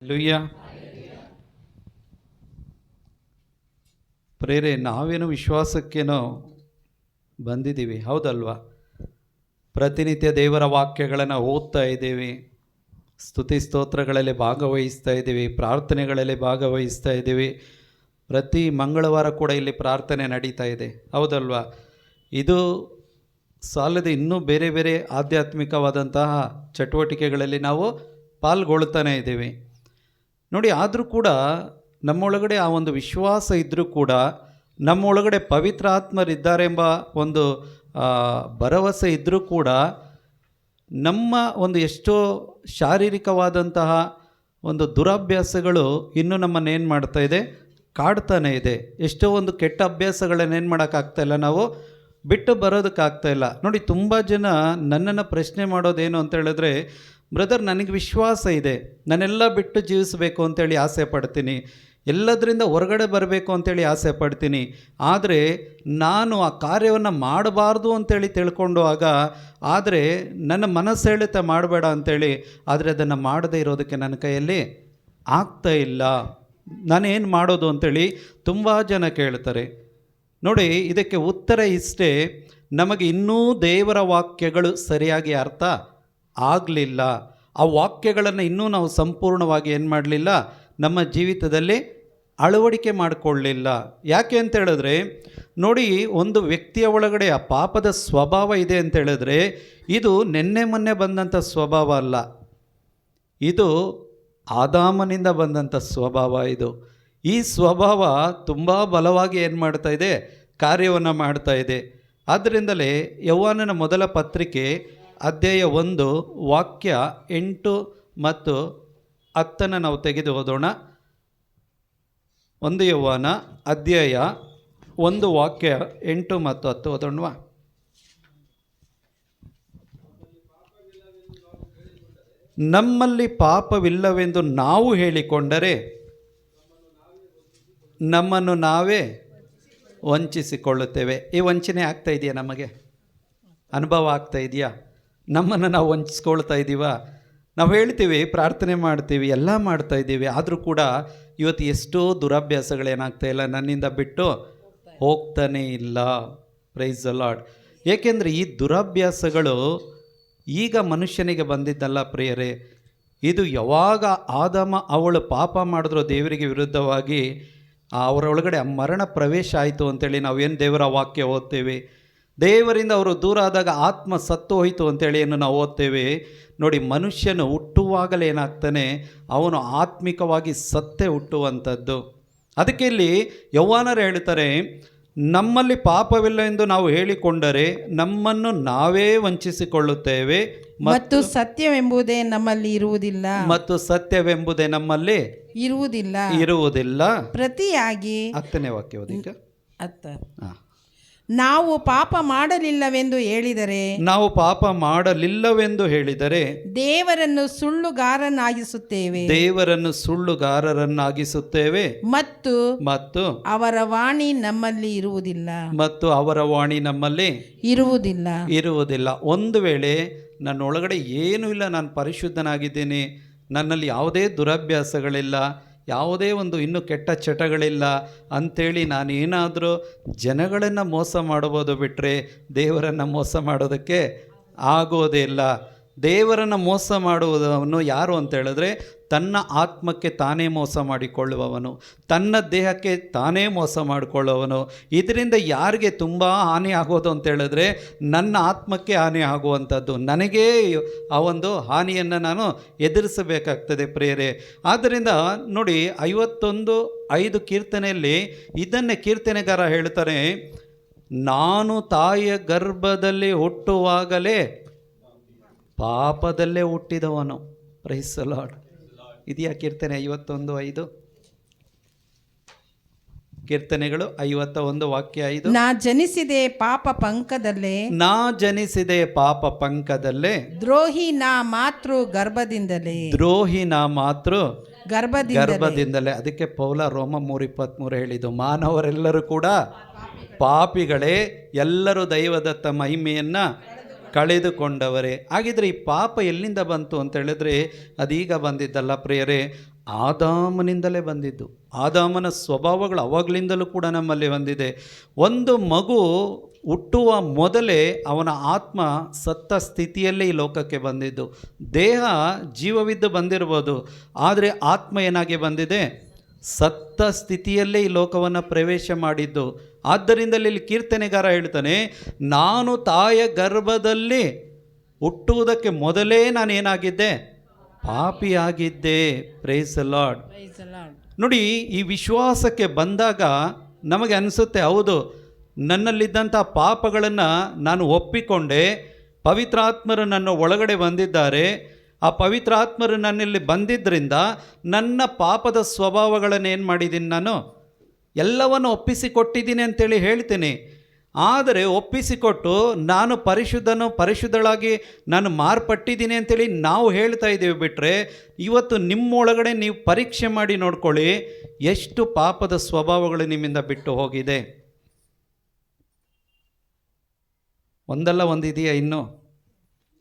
ಲುಯ್ಯ ಪ್ರೇರೆ, ನಾವೇನು ವಿಶ್ವಾಸಕ್ಕೇನೋ ಬಂದಿದ್ದೀವಿ, ಹೌದಲ್ವಾ? ಪ್ರತಿನಿತ್ಯ ದೇವರ ವಾಕ್ಯಗಳನ್ನು ಓದ್ತಾ ಇದ್ದೀವಿ, ಸ್ತುತಿ ಸ್ತೋತ್ರಗಳಲ್ಲಿ ಭಾಗವಹಿಸ್ತಾ ಇದ್ದೀವಿ, ಪ್ರಾರ್ಥನೆಗಳಲ್ಲಿ ಭಾಗವಹಿಸ್ತಾ ಇದ್ದೀವಿ. ಪ್ರತಿ ಮಂಗಳವಾರ ಕೂಡ ಇಲ್ಲಿ ಪ್ರಾರ್ಥನೆ ನಡೀತಾ ಇದೆ, ಹೌದಲ್ವಾ? ಇದು ಸಾಲದೆ ಇನ್ನೂ ಬೇರೆ ಬೇರೆ ಆಧ್ಯಾತ್ಮಿಕವಾದಂತಹ ಚಟುವಟಿಕೆಗಳಲ್ಲಿ ನಾವು ಪಾಲ್ಗೊಳ್ತಾನೆ ಇದ್ದೀವಿ ನೋಡಿ. ಆದರೂ ಕೂಡ ನಮ್ಮೊಳಗಡೆ ಆ ಒಂದು ವಿಶ್ವಾಸ ಇದ್ದರೂ ಕೂಡ ನಮ್ಮೊಳಗಡೆ ಪವಿತ್ರ ಆತ್ಮರಿದ್ದಾರೆಂಬ ಒಂದು ಭರವಸೆ ಇದ್ದರೂ ಕೂಡ ನಮ್ಮ ಒಂದು ಎಷ್ಟೋ ಶಾರೀರಿಕವಾದಂತಹ ಒಂದು ದುರಭ್ಯಾಸಗಳು ಇನ್ನೂ ನಮ್ಮನ್ನೇನು ಮಾಡ್ತಾ ಇದೆ, ಕಾಡ್ತಾನೆ ಇದೆ. ಎಷ್ಟೋ ಒಂದು ಕೆಟ್ಟ ಅಭ್ಯಾಸಗಳನ್ನೇನು ಮಾಡೋಕ್ಕಾಗ್ತಾಯಿಲ್ಲ, ನಾವು ಬಿಟ್ಟು ಬರೋದಕ್ಕಾಗ್ತಾಯಿಲ್ಲ ನೋಡಿ. ತುಂಬ ಜನ ನನ್ನನ್ನು ಪ್ರಶ್ನೆ ಮಾಡೋದೇನು ಅಂತ ಹೇಳಿದ್ರೆ, ಬ್ರದರ್ ನನಗೆ ವಿಶ್ವಾಸ ಇದೆ, ನಾನೆಲ್ಲ ಬಿಟ್ಟು ಜೀವಿಸಬೇಕು ಅಂತೇಳಿ ಆಸೆ ಪಡ್ತೀನಿ, ಎಲ್ಲದರಿಂದ ಹೊರಗಡೆ ಬರಬೇಕು ಅಂತೇಳಿ ಆಸೆ ಪಡ್ತೀನಿ, ಆದರೆ ನಾನು ಆ ಕಾರ್ಯವನ್ನು ಮಾಡಬಾರ್ದು ಅಂತೇಳಿ ತಿಳ್ಕೊಂಡು ಆದರೆ ನನ್ನ ಮನಸ್ಸು ಹೇಳುತ್ತೆ ಮಾಡಬೇಡ ಅಂತೇಳಿ, ಆದರೆ ಅದನ್ನು ಮಾಡದೇ ಇರೋದಕ್ಕೆ ನನ್ನ ಕೈಯಲ್ಲಿ ಆಗ್ತಾ ಇಲ್ಲ, ನಾನೇನು ಮಾಡೋದು ಅಂತೇಳಿ ತುಂಬ ಜನ ಕೇಳ್ತಾರೆ ನೋಡಿ. ಇದಕ್ಕೆ ಉತ್ತರ ಇಷ್ಟೇ, ನಮಗೆ ಇನ್ನೂ ದೇವರ ವಾಕ್ಯಗಳು ಸರಿಯಾಗಿ ಅರ್ಥ ಆಗಲಿಲ್ಲ. ಆ ವಾಕ್ಯಗಳನ್ನು ಇನ್ನೂ ನಾವು ಸಂಪೂರ್ಣವಾಗಿ ಏನು ಮಾಡಲಿಲ್ಲ, ನಮ್ಮ ಜೀವಿತದಲ್ಲಿ ಅಳವಡಿಕೆ ಮಾಡಿಕೊಳ್ಳಲಿಲ್ಲ. ಯಾಕೆ ಅಂತ ಹೇಳಿದ್ರೆ ನೋಡಿ, ಒಂದು ವ್ಯಕ್ತಿಯ ಒಳಗಡೆ ಆ ಪಾಪದ ಸ್ವಭಾವ ಇದೆ ಅಂತ ಹೇಳಿದ್ರೆ, ಇದು ನಿನ್ನೆ ಮೊನ್ನೆ ಬಂದಂಥ ಸ್ವಭಾವ ಅಲ್ಲ, ಇದು ಆದಾಮನಿಂದ ಬಂದಂಥ ಸ್ವಭಾವ. ಇದು ಈ ಸ್ವಭಾವ ತುಂಬ ಬಲವಾಗಿ ಏನು ಮಾಡ್ತಾ ಇದೆ, ಕಾರ್ಯವನ್ನು ಮಾಡ್ತಾ ಇದೆ. ಆದ್ದರಿಂದಲೇ ಯೋಹಾನನ ಮೊದಲ ಪತ್ರಿಕೆ ಅಧ್ಯಾಯ 1 ವಾಕ್ಯ 8 ಮತ್ತು 10 ನಾವು ತೆಗೆದು ಓದೋಣ. 1 ಯೋಹಾನ ಅಧ್ಯಾಯ 1 ವಾಕ್ಯ 8 ಮತ್ತು 10 ಓದೋಣವಾ? ನಮ್ಮಲ್ಲಿ ಪಾಪವಿಲ್ಲವೆಂದು ನಾವು ಹೇಳಿಕೊಂಡರೆ ನಮ್ಮನ್ನು ನಾವೇ ವಂಚಿಸಿಕೊಳ್ಳುತ್ತೇವೆ. ಈ ವಂಚನೆ ಆಗ್ತಾ ಇದೆಯಾ, ನಮಗೆ ಅನುಭವ ಆಗ್ತಾ ಇದೆಯಾ? ನಮ್ಮನ್ನು ನಾವು ವಂಚಿಸ್ಕೊಳ್ತಾ ಇದ್ದೀವಾ? ನಾವು ಹೇಳ್ತೀವಿ, ಪ್ರಾರ್ಥನೆ ಮಾಡ್ತೀವಿ, ಎಲ್ಲ ಮಾಡ್ತಾ ಇದ್ದೀವಿ, ಆದರೂ ಕೂಡ ಇವತ್ತು ಎಷ್ಟೋ ದುರಭ್ಯಾಸಗಳೇನಾಗ್ತಾ ಇಲ್ಲ, ನನ್ನಿಂದ ಬಿಟ್ಟು ಹೋಗ್ತಾನೇ ಇಲ್ಲ. Price the lord. ಏಕೆಂದರೆ ಈ ದುರಭ್ಯಾಸಗಳು ಈಗ ಮನುಷ್ಯನಿಗೆ ಬಂದಿದ್ದಲ್ಲ ಪ್ರಿಯರೇ, ಇದು ಯಾವಾಗ ಆದಾಮ ಅವಳು ಪಾಪ ಮಾಡಿದ್ರು ದೇವರಿಗೆ ವಿರುದ್ಧವಾಗಿ, ಅವರೊಳಗಡೆ ಮರಣ ಪ್ರವೇಶ ಆಯಿತು ಅಂತೇಳಿ ನಾವೇನು ದೇವರ ವಾಕ್ಯ ಓದ್ತೇವೆ. ದೇವರಿಂದ ಅವರು ದೂರ ಆದಾಗ ಆತ್ಮ ಸತ್ತು ಹೋಯಿತು ಅಂತೇಳಿ ಏನು ನಾವು ಓದ್ತೇವೆ ನೋಡಿ. ಮನುಷ್ಯನು ಹುಟ್ಟುವಾಗಲೇ ಏನಾಗ್ತಾನೆ, ಅವನು ಆತ್ಮಿಕವಾಗಿ ಸತ್ತೇ ಹುಟ್ಟುವಂಥದ್ದು. ಅದಕ್ಕೆ ಇಲ್ಲಿ ಯೌವನರು ಹೇಳ್ತಾರೆ, ನಮ್ಮಲ್ಲಿ ಪಾಪವಿಲ್ಲ ಎಂದು ನಾವು ಹೇಳಿಕೊಂಡರೆ ನಮ್ಮನ್ನು ನಾವೇ ವಂಚಿಸಿಕೊಳ್ಳುತ್ತೇವೆ ಮತ್ತು ಸತ್ಯವೆಂಬುದೇ ನಮ್ಮಲ್ಲಿ ಇರುವುದಿಲ್ಲ. ಮತ್ತು ಸತ್ಯವೆಂಬುದೇ ನಮ್ಮಲ್ಲಿ ಇರುವುದಿಲ್ಲ. ಪ್ರತಿಯಾಗಿ 10ನೇ ವಾಕ್ಯ ಓದಿ. ನಾವು ಪಾಪ ಮಾಡಲಿಲ್ಲವೆಂದು ಹೇಳಿದರೆ ದೇವರನ್ನು ಸುಳ್ಳುಗಾರರನ್ನಾಗಿಸುತ್ತೇವೆ ಮತ್ತು ಅವರ ವಾಣಿ ನಮ್ಮಲ್ಲಿ ಇರುವುದಿಲ್ಲ. ಒಂದು ವೇಳೆ ನನ್ನೊಳಗಡೆ ಏನೂ ಇಲ್ಲ, ನಾನು ಪರಿಶುದ್ಧನಾಗಿದ್ದೀನಿ, ನನ್ನಲ್ಲಿ ಯಾವುದೇ ದುರಭ್ಯಾಸಗಳಿಲ್ಲ, ಯಾವುದೇ ಒಂದು ಇನ್ನೂ ಕೆಟ್ಟ ಚಟಗಳಿಲ್ಲ ಅಂಥೇಳಿ ನಾನೇನಾದರೂ ಜನಗಳನ್ನು ಮೋಸ ಮಾಡಬಹುದು, ಬಿಟ್ಟರೆ ದೇವರನ್ನು ಮೋಸ ಮಾಡೋದಕ್ಕೆ ಆಗೋದೇ ಇಲ್ಲ. ದೇವರನ್ನು ಮೋಸ ಮಾಡುವುದವನು ಯಾರು ಅಂತ ಹೇಳಿದ್ರೆ, ತನ್ನ ಆತ್ಮಕ್ಕೆ ತಾನೇ ಮೋಸ ಮಾಡಿಕೊಳ್ಳುವವನು, ತನ್ನ ದೇಹಕ್ಕೆ ತಾನೇ ಮೋಸ ಮಾಡಿಕೊಳ್ಳುವವನು. ಇದರಿಂದ ಯಾರಿಗೆ ತುಂಬ ಹಾನಿ ಆಗೋದು ಅಂತ ಹೇಳಿದ್ರೆ, ನನ್ನ ಆತ್ಮಕ್ಕೆ ಹಾನಿ ಆಗುವಂಥದ್ದು, ನನಗೇ ಆ ಒಂದು ಹಾನಿಯನ್ನು ನಾನು ಎದುರಿಸಬೇಕಾಗ್ತದೆ ಪ್ರಿಯರೇ. ಆದ್ದರಿಂದ ನೋಡಿ, 51:5 ಕೀರ್ತನೆಯಲ್ಲಿ ಇದನ್ನೇ ಕೀರ್ತನೆಗಾರ ಹೇಳ್ತಾರೆ, ನಾನು ತಾಯಿಯ ಗರ್ಭದಲ್ಲಿ ಹುಟ್ಟುವಾಗಲೇ ಪಾಪದಲ್ಲೇ ಹುಟ್ಟಿದವನು. Price the lord. ಇದೆಯಾ ಕೀರ್ತನೆ 51:5? ಕೀರ್ತನೆಗಳು 51 ವಾಕ್ಯ 5. ನಾ ಜನಿಸಿದೆ ಪಾಪ ಪಂಕದಲ್ಲೇ ದ್ರೋಹಿ ನಾ ಮಾತೃ ಗರ್ಭದಿಂದಲೇ. ಅದಕ್ಕೆ ಪೌಲ ರೋಮ 3:23 ಹೇಳಿದ್ದು, ಮಾನವರೆಲ್ಲರೂ ಕೂಡ ಪಾಪಿಗಳೇ, ಎಲ್ಲರೂ ದೈವದತ್ತ ಮಹಿಮೆಯನ್ನು ಕಳೆದುಕೊಂಡವರೇ. ಹಾಗಿದ್ರೆ ಈ ಪಾಪ ಎಲ್ಲಿಂದ ಬಂತು ಅಂತ ಹೇಳಿದ್ರೆ, ಅದೀಗ ಬಂದಿದ್ದಲ್ಲ ಪ್ರಿಯರೇ, ಆದಾಮನಿಂದಲೇ ಬಂದಿದ್ದು. ಆದಾಮನ ಸ್ವಭಾವಗಳು ಅವಾಗಲಿಂದಲೂ ಕೂಡ ನಮ್ಮಲ್ಲಿ ಬಂದಿದೆ. ಒಂದು ಮಗು ಹುಟ್ಟುವ ಮೊದಲೇ ಅವನ ಆತ್ಮ ಸತ್ತ ಸ್ಥಿತಿಯಲ್ಲೇ ಈ ಲೋಕಕ್ಕೆ ಬಂದಿದ್ದು. ದೇಹ ಜೀವವಿದ್ದು ಬಂದಿರ್ಬೋದು, ಆದರೆ ಆತ್ಮ ಏನಾಗಿ ಬಂದಿದೆ? ಸತ್ತ ಸ್ಥಿತಿಯಲ್ಲೇ ಈ ಲೋಕವನ್ನು ಪ್ರವೇಶ ಮಾಡಿದ್ದು. ಆದ್ದರಿಂದ ಇಲ್ಲಿ ಕೀರ್ತನೆಗಾರ ಹೇಳ್ತಾನೆ, ನಾನು ತಾಯ ಗರ್ಭದಲ್ಲಿ ಹುಟ್ಟುವುದಕ್ಕೆ ಮೊದಲೇ ನಾನೇನಾಗಿದ್ದೆ? ಪಾಪಿಯಾಗಿದ್ದೆ. Praise the Lord. ನೋಡಿ, ಈ ವಿಶ್ವಾಸಕ್ಕೆ ಬಂದಾಗ ನಮಗೆ ಅನಿಸುತ್ತೆ, ಹೌದು, ನನ್ನಲ್ಲಿದ್ದಂಥ ಪಾಪಗಳನ್ನು ನಾನು ಒಪ್ಪಿಕೊಂಡೆ, ಪವಿತ್ರಾತ್ಮರು ನನ್ನ ಒಳಗಡೆ ಬಂದಿದ್ದಾರೆ, ಆ ಪವಿತ್ರಾತ್ಮರು ನನ್ನಲ್ಲಿ ಬಂದಿದ್ದರಿಂದ ನನ್ನ ಪಾಪದ ಸ್ವಭಾವಗಳನ್ನು ಏನು ಮಾಡಿದ್ದೀನಿ? ನಾನು ಎಲ್ಲವನ್ನು ಒಪ್ಪಿಸಿಕೊಟ್ಟಿದ್ದೀನಿ ಅಂತೇಳಿ ಹೇಳ್ತೀನಿ. ಆದರೆ ಒಪ್ಪಿಸಿಕೊಟ್ಟು ನಾನು ಪರಿಶುದ್ಧಳಾಗಿ ನಾನು ಮಾರ್ಪಟ್ಟಿದ್ದೀನಿ ಅಂತೇಳಿ ನಾವು ಹೇಳ್ತಾ ಇದ್ದೀವಿ. ಬಿಟ್ಟರೆ ಇವತ್ತು ನಿಮ್ಮೊಳಗಡೆ ನೀವು ಪರೀಕ್ಷೆ ಮಾಡಿ ನೋಡ್ಕೊಳ್ಳಿ, ಎಷ್ಟು ಪಾಪದ ಸ್ವಭಾವಗಳು ನಿಮ್ಮಿಂದ ಬಿಟ್ಟು ಹೋಗಿದೆ. ಒಂದಲ್ಲ ಒಂದಿದೆಯಾ? ಇನ್ನೂ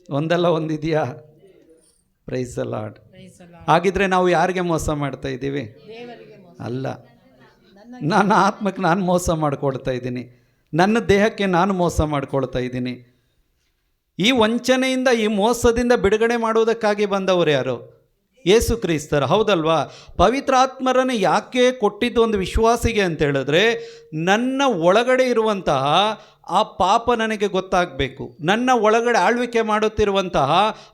ಒಂದಲ್ಲ ಒಂದಿದೆಯಾ? Price the lord. ಹಾಗಿದ್ರೆ ನಾವು ಯಾರಿಗೆ ಮೋಸ ಮಾಡ್ತಾ ಇದ್ದೀವಿ? ಅಲ್ಲ, ನನ್ನ ಆತ್ಮಕ್ಕೆ ನಾನು ಮೋಸ ಮಾಡಿಕೊಳ್ತಾ ಇದ್ದೀನಿ, ನನ್ನ ದೇಹಕ್ಕೆ ನಾನು ಮೋಸ ಮಾಡಿಕೊಳ್ತಾ ಇದ್ದೀನಿ. ಈ ವಂಚನೆಯಿಂದ, ಈ ಮೋಸದಿಂದ ಬಿಡುಗಡೆ ಮಾಡುವುದಕ್ಕಾಗಿ ಬಂದವರು ಯಾರು? ಯೇಸು ಕ್ರಿಸ್ತರು, ಹೌದಲ್ವಾ? ಪವಿತ್ರಾತ್ಮರನ್ನು ಯಾಕೆ ಕೊಟ್ಟಿದ್ದು ಒಂದು ವಿಶ್ವಾಸಿಗೆ ಅಂತ ಹೇಳಿದ್ರೆ, ನನ್ನ ಒಳಗಡೆ ಇರುವಂತಹ ಆ ಪಾಪ ನನಗೆ ಗೊತ್ತಾಗಬೇಕು. ನನ್ನ ಒಳಗಡೆ ಆಳ್ವಿಕೆ ಮಾಡುತ್ತಿರುವಂತಹ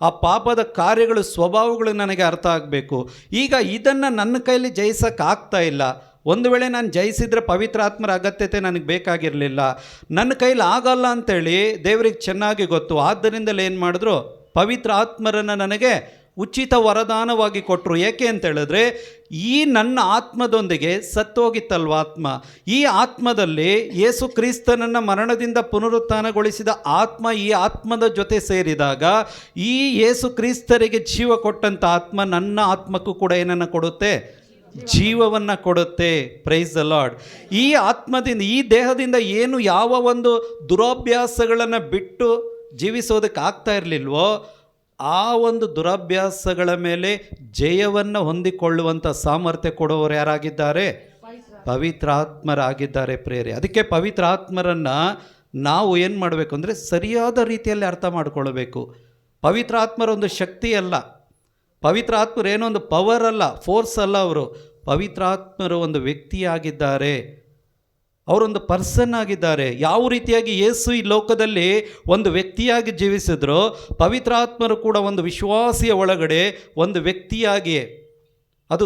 ಆ ಪಾಪದ ಕಾರ್ಯಗಳು, ಸ್ವಭಾವಗಳು ನನಗೆ ಅರ್ಥ ಆಗಬೇಕು. ಈಗ ಇದನ್ನು ನನ್ನ ಕೈಲಿ ಜಯಿಸೋಕ್ಕಾಗ್ತಾ ಇಲ್ಲ. ಒಂದು ವೇಳೆ ನಾನು ಜಯಿಸಿದರೆ ಪವಿತ್ರಾತ್ಮರ ಅಗತ್ಯತೆ ನನಗೆ ಬೇಕಾಗಿರಲಿಲ್ಲ. ನನ್ನ ಕೈಲಿ ಆಗಲ್ಲ ಅಂಥೇಳಿ ದೇವರಿಗೆ ಚೆನ್ನಾಗಿ ಗೊತ್ತು. ಆದ್ದರಿಂದಲೇ ಏನು ಮಾಡಿದ್ರು? ಪವಿತ್ರ ಆತ್ಮರನ್ನು ನನಗೆ ಉಚಿತ ವರದಾನವಾಗಿ ಕೊಟ್ಟರು. ಏಕೆ ಅಂತ ಹೇಳಿದ್ರೆ, ಈ ನನ್ನ ಆತ್ಮದೊಂದಿಗೆ ಸತ್ತೋಗಿತ್ತಲ್ವ ಆತ್ಮ, ಈ ಆತ್ಮದಲ್ಲಿ ಯೇಸು ಕ್ರಿಸ್ತನನ್ನು ಮರಣದಿಂದ ಪುನರುತ್ಥಾನಗೊಳಿಸಿದ ಆತ್ಮ ಈ ಆತ್ಮದ ಜೊತೆ ಸೇರಿದಾಗ ಈ ಯೇಸು ಕ್ರಿಸ್ತರಿಗೆ ಜೀವ ಕೊಟ್ಟಂಥ ಆತ್ಮ ನನ್ನ ಆತ್ಮಕ್ಕೂ ಕೂಡ ಏನನ್ನು ಕೊಡುತ್ತೆ? ಜೀವವನ್ನು ಕೊಡುತ್ತೆ. Price the lord. ಈ ಆತ್ಮದಿಂದ, ಈ ದೇಹದಿಂದ ಏನು ಯಾವ ಒಂದು ದುರಭ್ಯಾಸಗಳನ್ನು ಬಿಟ್ಟು ಜೀವಿಸೋದಕ್ಕೆ ಆಗ್ತಾ ಇರಲಿಲ್ವೋ, ಆ ಒಂದು ದುರಭ್ಯಾಸಗಳ ಮೇಲೆ ಜಯವನ್ನು ಹೊಂದಿಕೊಳ್ಳುವಂಥ ಸಾಮರ್ಥ್ಯ ಕೊಡುವವರು ಯಾರಾಗಿದ್ದಾರೆ? ಪವಿತ್ರಾತ್ಮರಾಗಿದ್ದಾರೆ ಪ್ರೇರೆ. ಅದಕ್ಕೆ ಪವಿತ್ರಾತ್ಮರನ್ನು ನಾವು ಏನು ಮಾಡಬೇಕು ಅಂದರೆ ಸರಿಯಾದ ರೀತಿಯಲ್ಲಿ ಅರ್ಥ ಮಾಡಿಕೊಳ್ಬೇಕು. ಪವಿತ್ರಾತ್ಮರೊಂದು ಶಕ್ತಿ ಅಲ್ಲ, ಪವಿತ್ರಾತ್ಮರು ಏನೋ ಒಂದು ಪವರ್ ಅಲ್ಲ, ಫೋರ್ಸ್ ಅಲ್ಲ. ಅವರು ಪವಿತ್ರಾತ್ಮರು ಒಂದು ವ್ಯಕ್ತಿಯಾಗಿದ್ದಾರೆ, ಅವರೊಂದು ಪರ್ಸನ್ ಆಗಿದ್ದಾರೆ. ಯಾವ ರೀತಿಯಾಗಿ ಯೇಸು ಈ ಲೋಕದಲ್ಲಿ ಒಂದು ವ್ಯಕ್ತಿಯಾಗಿ ಜೀವಿಸಿದ್ರು, ಪವಿತ್ರಾತ್ಮರು ಕೂಡ ಒಂದು ವಿಶ್ವಾಸಿಯ ಒಳಗಡೆ ಒಂದು ವ್ಯಕ್ತಿಯಾಗಿಯೇ, ಅದು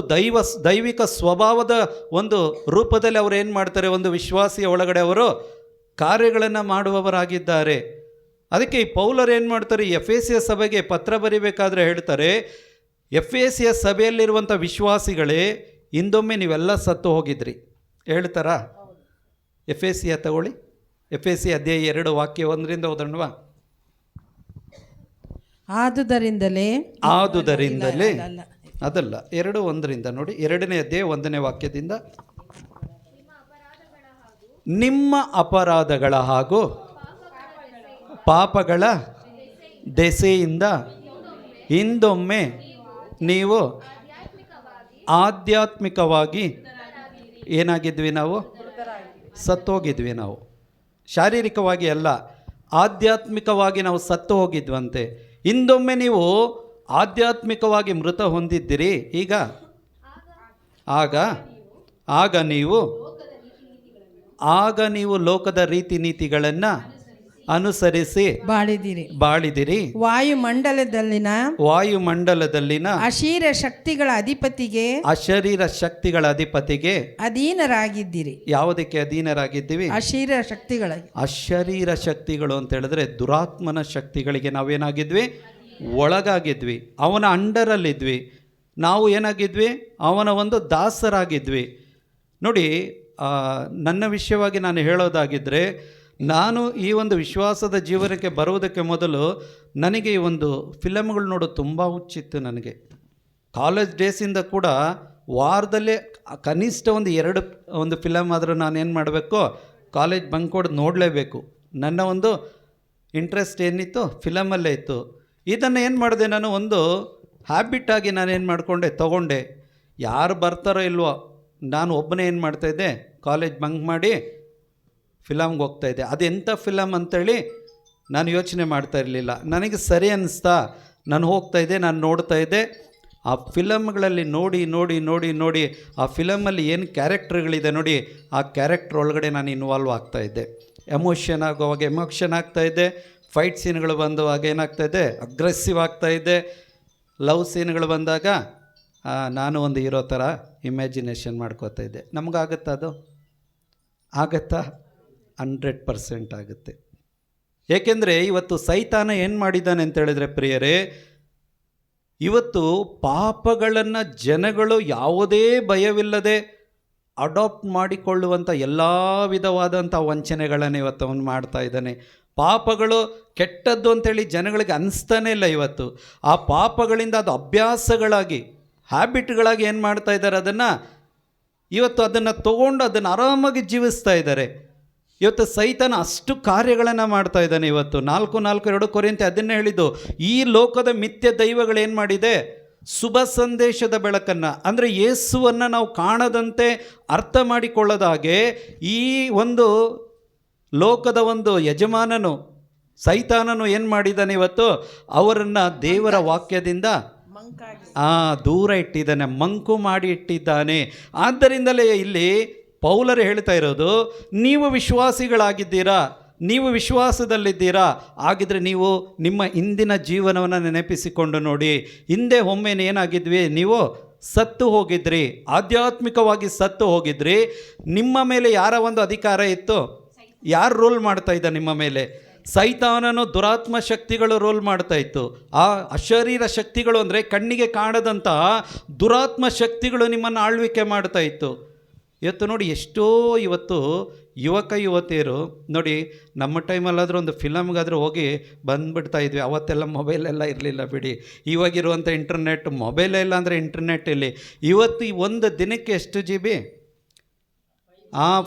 ದೈವಿಕ ಸ್ವಭಾವದ ಒಂದು ರೂಪದಲ್ಲಿ ಅವರು ಏನು ಮಾಡ್ತಾರೆ? ಒಂದು ವಿಶ್ವಾಸಿಯ ಒಳಗಡೆ ಅವರು ಕಾರ್ಯಗಳನ್ನು ಮಾಡುವವರಾಗಿದ್ದಾರೆ. ಅದಕ್ಕೆ ಈ ಪೌಲರು ಏನು ಮಾಡ್ತಾರೆ? ಎಫೆಸಿಯ ಸಭೆಗೆ ಪತ್ರ ಬರಿಬೇಕಾದ್ರೆ ಹೇಳ್ತಾರೆ, ಎಫೆಸಿಯ ಸಭೆಯಲ್ಲಿರುವಂಥ ವಿಶ್ವಾಸಿಗಳೇ, ಹಿಂದೊಮ್ಮೆ ನೀವೆಲ್ಲ ಸತ್ತು ಹೋಗಿದ್ರಿ. ಹೇಳ್ತಾರಾ? ಎಫೆಸಿಯ ತಗೊಳ್ಳಿ, ಎಫೆಸಿಯ ಅಧ್ಯಾಯ 2 ವಾಕ್ಯ 1ರಿಂದ ಓದೋಣವಾ? ಆದುದರಿಂದಲೇ ಅದಲ್ಲ, 2:1 ನೋಡಿ, 2ನೇ ಅಧ್ಯಾಯ 1ನೇ ವಾಕ್ಯದಿಂದ, ನಿಮ್ಮ ಅಪರಾಧಗಳ ಹಾಗೂ ಪಾಪಗಳ ದೆಸೆಯಿಂದ ಹಿಂದೊಮ್ಮೆ ನೀವು ಆಧ್ಯಾತ್ಮಿಕವಾಗಿ ಏನಾಗಿದ್ವಿ? ನಾವು ಸತ್ತೋಗಿದ್ವಿ. ನಾವು ಶಾರೀರಿಕವಾಗಿ ಅಲ್ಲ, ಆಧ್ಯಾತ್ಮಿಕವಾಗಿ ನಾವು ಸತ್ತು ಹೋಗಿದ್ವಂತೆ. ಹಿಂದೊಮ್ಮೆ ನೀವು ಆಧ್ಯಾತ್ಮಿಕವಾಗಿ ಮೃತ ಹೊಂದಿದ್ದೀರಿ. ಈಗ ಆಗ ನೀವು ಲೋಕದ ರೀತಿ ನೀತಿಗಳನ್ನು ಅನುಸರಿಸಿ ಬಾಳಿದಿರಿ. ವಾಯುಮಂಡಲದಲ್ಲಿನ ಅಶರೀರ ಶಕ್ತಿಗಳ ಅಧಿಪತಿಗೆ ಅಧೀನರಾಗಿದ್ದೀರಿ. ಯಾವುದಕ್ಕೆ ಅಧೀನರಾಗಿದ್ದೀವಿ? ಅಶರೀರ ಶಕ್ತಿಗಳು ಅಂತ ಹೇಳಿದ್ರೆ ದುರಾತ್ಮನ ಶಕ್ತಿಗಳಿಗೆ ನಾವೇನಾಗಿದ್ವಿ? ಒಳಗಾಗಿದ್ವಿ. ಅವನ ಅಂಡರಲ್ಲಿದ್ವಿ. ನಾವು ಏನಾಗಿದ್ವಿ? ಅವನ ಒಂದು ದಾಸರಾಗಿದ್ವಿ. ನೋಡಿ, ನನ್ನ ವಿಷಯವಾಗಿ ನಾನು ಹೇಳೋದಾಗಿದ್ದರೆ, ನಾನು ಈ ಒಂದು ವಿಶ್ವಾಸದ ಜೀವನಕ್ಕೆ ಬರುವುದಕ್ಕೆ ಮೊದಲು ನನಗೆ ಈ ಒಂದು ಫಿಲಮ್ಗಳು ನೋಡೋದು ತುಂಬ ಹುಚ್ಚಿತ್ತು. ನನಗೆ ಕಾಲೇಜ್ ಡೇಸಿಂದ ಕೂಡ ವಾರದಲ್ಲೇ ಕನಿಷ್ಠ ಒಂದು ಫಿಲಮ್ ಆದರೂ ನಾನೇನು ಮಾಡಬೇಕು? ಕಾಲೇಜ್ ಬಂಕ್ ಹೊಡೆದು ನೋಡಲೇಬೇಕು. ನನ್ನ ಒಂದು ಇಂಟ್ರೆಸ್ಟ್ ಏನಿತ್ತು? ಫಿಲಮಲ್ಲೇ ಇತ್ತು. ಇದನ್ನು ಏನು ಮಾಡಿದೆ? ನಾನು ಒಂದು ಹ್ಯಾಬಿಟ್ಟಾಗಿ ನಾನೇನು ಮಾಡಿಕೊಂಡೆ? ತೊಗೊಂಡೆ. ಯಾರು ಬರ್ತಾರೋ ಇಲ್ವೋ, ನಾನು ಒಬ್ಬನೇ ಏನು ಮಾಡ್ತಾಯಿದ್ದೆ, ಕಾಲೇಜ್ ಬಂಕ್ ಮಾಡಿ ಫಿಲಮ್ಗೆ ಹೋಗ್ತಾಯಿದ್ದೆ. ಅದೆಂಥ ಫಿಲಮ್ ಅಂಥೇಳಿ ನಾನು ಯೋಚನೆ ಮಾಡ್ತಾ ಇರಲಿಲ್ಲ. ನನಗೆ ಸರಿ ಅನ್ನಿಸ್ತಾ ನಾನು ಹೋಗ್ತಾಯಿದ್ದೆ, ನಾನು ನೋಡ್ತಾಯಿದ್ದೆ. ಆ ಫಿಲಮ್ಗಳಲ್ಲಿ ನೋಡಿ ನೋಡಿ ನೋಡಿ ನೋಡಿ ಆ ಫಿಲಮಲ್ಲಿ ಏನು ಕ್ಯಾರೆಕ್ಟರ್ಗಳಿದೆ ನೋಡಿ, ಆ ಕ್ಯಾರೆಕ್ಟರ್ ಒಳಗಡೆ ನಾನು ಇನ್ವಾಲ್ವ್ ಆಗ್ತಾಯಿದ್ದೆ. ಎಮೋಷನ್ ಆಗುವಾಗ ಎಮೋಷನ್ ಆಗ್ತಾಯಿದ್ದೆ. ಫೈಟ್ ಸೀನ್ಗಳು ಬಂದುವಾಗ ಏನಾಗ್ತಾಯಿದ್ದೆ, ಅಗ್ರೆಸಿವ್ ಆಗ್ತಾಯಿದ್ದೆ. ಲವ್ ಸೀನ್ಗಳು ಬಂದಾಗ ನಾನು ಒಂದು ಹೀರೋ ಥರ ಇಮ್ಯಾಜಿನೇಷನ್ ಮಾಡ್ಕೋತಾ ಇದ್ದೆ. ನಮಗಾಗುತ್ತಾ ಅದು? ಆಗತ್ತಾ? 100% ಆಗುತ್ತೆ. ಏಕೆಂದರೆ ಇವತ್ತು ಸೈತಾನ ಏನು ಮಾಡಿದ್ದಾನೆ ಅಂತೇಳಿದರೆ ಪ್ರಿಯರೇ, ಇವತ್ತು ಪಾಪಗಳನ್ನು ಜನಗಳು ಯಾವುದೇ ಭಯವಿಲ್ಲದೆ ಅಡಾಪ್ಟ್ ಮಾಡಿಕೊಳ್ಳುವಂಥ ಎಲ್ಲ ವಿಧವಾದಂಥ ವಂಚನೆಗಳನ್ನು ಇವತ್ತು ಅವನು ಮಾಡ್ತಾ ಇದ್ದಾನೆ. ಪಾಪಗಳು ಕೆಟ್ಟದ್ದು ಅಂತೇಳಿ ಜನಗಳಿಗೆ ಅನಿಸ್ತಾನೇ ಇಲ್ಲ. ಇವತ್ತು ಆ ಪಾಪಗಳಿಂದ ಅದು ಅಭ್ಯಾಸಗಳಾಗಿ, ಹ್ಯಾಬಿಟ್ಗಳಾಗಿ ಏನು ಮಾಡ್ತಾ ಇದ್ದಾರೆ, ಇವತ್ತು ಅದನ್ನು ತೊಗೊಂಡು ಅದನ್ನು ಆರಾಮಾಗಿ ಜೀವಿಸ್ತಾ ಇದ್ದಾರೆ. ಇವತ್ತು ಸೈತಾನ ಅಷ್ಟು ಕಾರ್ಯಗಳನ್ನು ಮಾಡ್ತಾ ಇದ್ದಾನೆ. ಇವತ್ತು 4:2 ಕೊರಿಂಥಿ ಅದನ್ನೇ ಹೇಳಿದ್ದು, ಈ ಲೋಕದ ಮಿಥ್ಯ ದೈವಗಳೇನು ಮಾಡಿದೆ, ಶುಭ ಸಂದೇಶದ ಬೆಳಕನ್ನು, ಅಂದರೆ ಯೇಸುವನ್ನು ನಾವು ಕಾಣದಂತೆ ಅರ್ಥ ಮಾಡಿಕೊಳ್ಳದ ಹಾಗೆ ಈ ಒಂದು ಲೋಕದ ಒಂದು ಯಜಮಾನನು ಸೈತಾನನು ಏನು ಮಾಡಿದ್ದಾನೆ, ಇವತ್ತು ಅವರನ್ನು ದೇವರ ವಾಕ್ಯದಿಂದ ದೂರ ಇಟ್ಟಿದ್ದಾನೆ, ಮಂಕು ಮಾಡಿ ಇಟ್ಟಿದ್ದಾನೆ. ಆದ್ದರಿಂದಲೇ ಇಲ್ಲಿ ಪೌಲರು ಹೇಳ್ತಾ ಇರೋದು, ನೀವು ವಿಶ್ವಾಸಿಗಳಾಗಿದ್ದೀರಾ, ನೀವು ವಿಶ್ವಾಸದಲ್ಲಿದ್ದೀರಾ, ಹಾಗಿದ್ರೆ ನೀವು ನಿಮ್ಮ ಹಿಂದಿನ ಜೀವನವನ್ನು ನೆನಪಿಸಿಕೊಂಡು ನೋಡಿ. ಹಿಂದೆ ಒಮ್ಮೆ ಏನಾಗಿದ್ವಿ, ನೀವು ಸತ್ತು ಹೋಗಿದ್ರಿ, ಆಧ್ಯಾತ್ಮಿಕವಾಗಿ ಸತ್ತು ಹೋಗಿದ್ರಿ. ನಿಮ್ಮ ಮೇಲೆ ಯಾರ ಒಂದು ಅಧಿಕಾರ ಇತ್ತು? ಯಾರು ರೂಲ್ ಮಾಡ್ತಾ ಇದ್ದ ನಿಮ್ಮ ಮೇಲೆ? ಸೈತಾನನು, ದುರಾತ್ಮ ಶಕ್ತಿಗಳು ರೂಲ್ ಮಾಡ್ತಾ ಇತ್ತು. ಆ ಅಶರೀರ ಶಕ್ತಿಗಳು ಅಂದರೆ ಕಣ್ಣಿಗೆ ಕಾಣದಂತಹ ದುರಾತ್ಮ ಶಕ್ತಿಗಳು ನಿಮ್ಮನ್ನು ಆಳ್ವಿಕೆ ಮಾಡ್ತಾ ಇತ್ತು. ಇವತ್ತು ನೋಡಿ, ಎಷ್ಟೋ ಇವತ್ತು ಯುವಕ ಯುವತಿಯರು ನೋಡಿ, ನಮ್ಮ ಟೈಮಲ್ಲಾದರೂ ಒಂದು ಫಿಲಮ್ಗಾದರೂ ಹೋಗಿ ಬಂದುಬಿಡ್ತಾ ಇದ್ವಿ. ಅವತ್ತೆಲ್ಲ ಮೊಬೈಲೆಲ್ಲ ಇರಲಿಲ್ಲ ಬಿಡಿ. ಇವಾಗಿರುವಂಥ ಇಂಟರ್ನೆಟ್, ಮೊಬೈಲೇ ಇಲ್ಲ ಅಂದರೆ ಇಂಟರ್ನೆಟ್ ಇಲ್ಲಿ. ಇವತ್ತು ಈ ಒಂದು ದಿನಕ್ಕೆ ಎಷ್ಟು GB?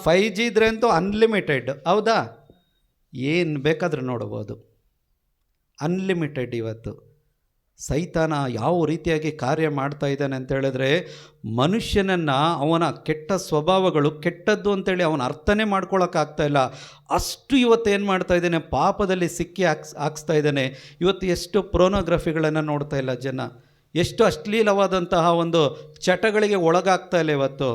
5G ಇದ್ರೆ ಅಂತೂ ಅನ್ಲಿಮಿಟೆಡ್, ಹೌದಾ? ಏನು ಬೇಕಾದರೂ ನೋಡ್ಬೋದು, ಅನ್ಲಿಮಿಟೆಡ್. ಇವತ್ತು ಸೈತಾನ ಯಾವ ರೀತಿಯಾಗಿ ಕಾರ್ಯ ಮಾಡ್ತಾ ಇದ್ದಾನೆ ಅಂತ ಹೇಳಿದ್ರೆ, ಮನುಷ್ಯನನ್ನು ಅವನ ಕೆಟ್ಟ ಸ್ವಭಾವಗಳು ಕೆಟ್ಟದ್ದು ಅಂತೇಳಿ ಅವನ ಅರ್ಥನೇ ಮಾಡ್ಕೊಳ್ಳೋಕ್ಕಾಗ್ತಾಯಿಲ್ಲ. ಅಷ್ಟು ಇವತ್ತೇನು ಮಾಡ್ತಾ ಇದ್ದಾನೆ, ಪಾಪದಲ್ಲಿ ಸಿಕ್ಕಿ ಹಾಕ್ಸ್ತಾ ಇದ್ದಾನೆ. ಇವತ್ತು ಎಷ್ಟು ಪ್ರೋನೋಗ್ರಫಿಗಳನ್ನು ನೋಡ್ತಾ ಇಲ್ಲ ಜನ, ಎಷ್ಟು ಅಶ್ಲೀಲವಾದಂತಹ ಒಂದು ಚಟಗಳಿಗೆ ಒಳಗಾಗ್ತಾ ಇಲ್ಲ ಇವತ್ತು.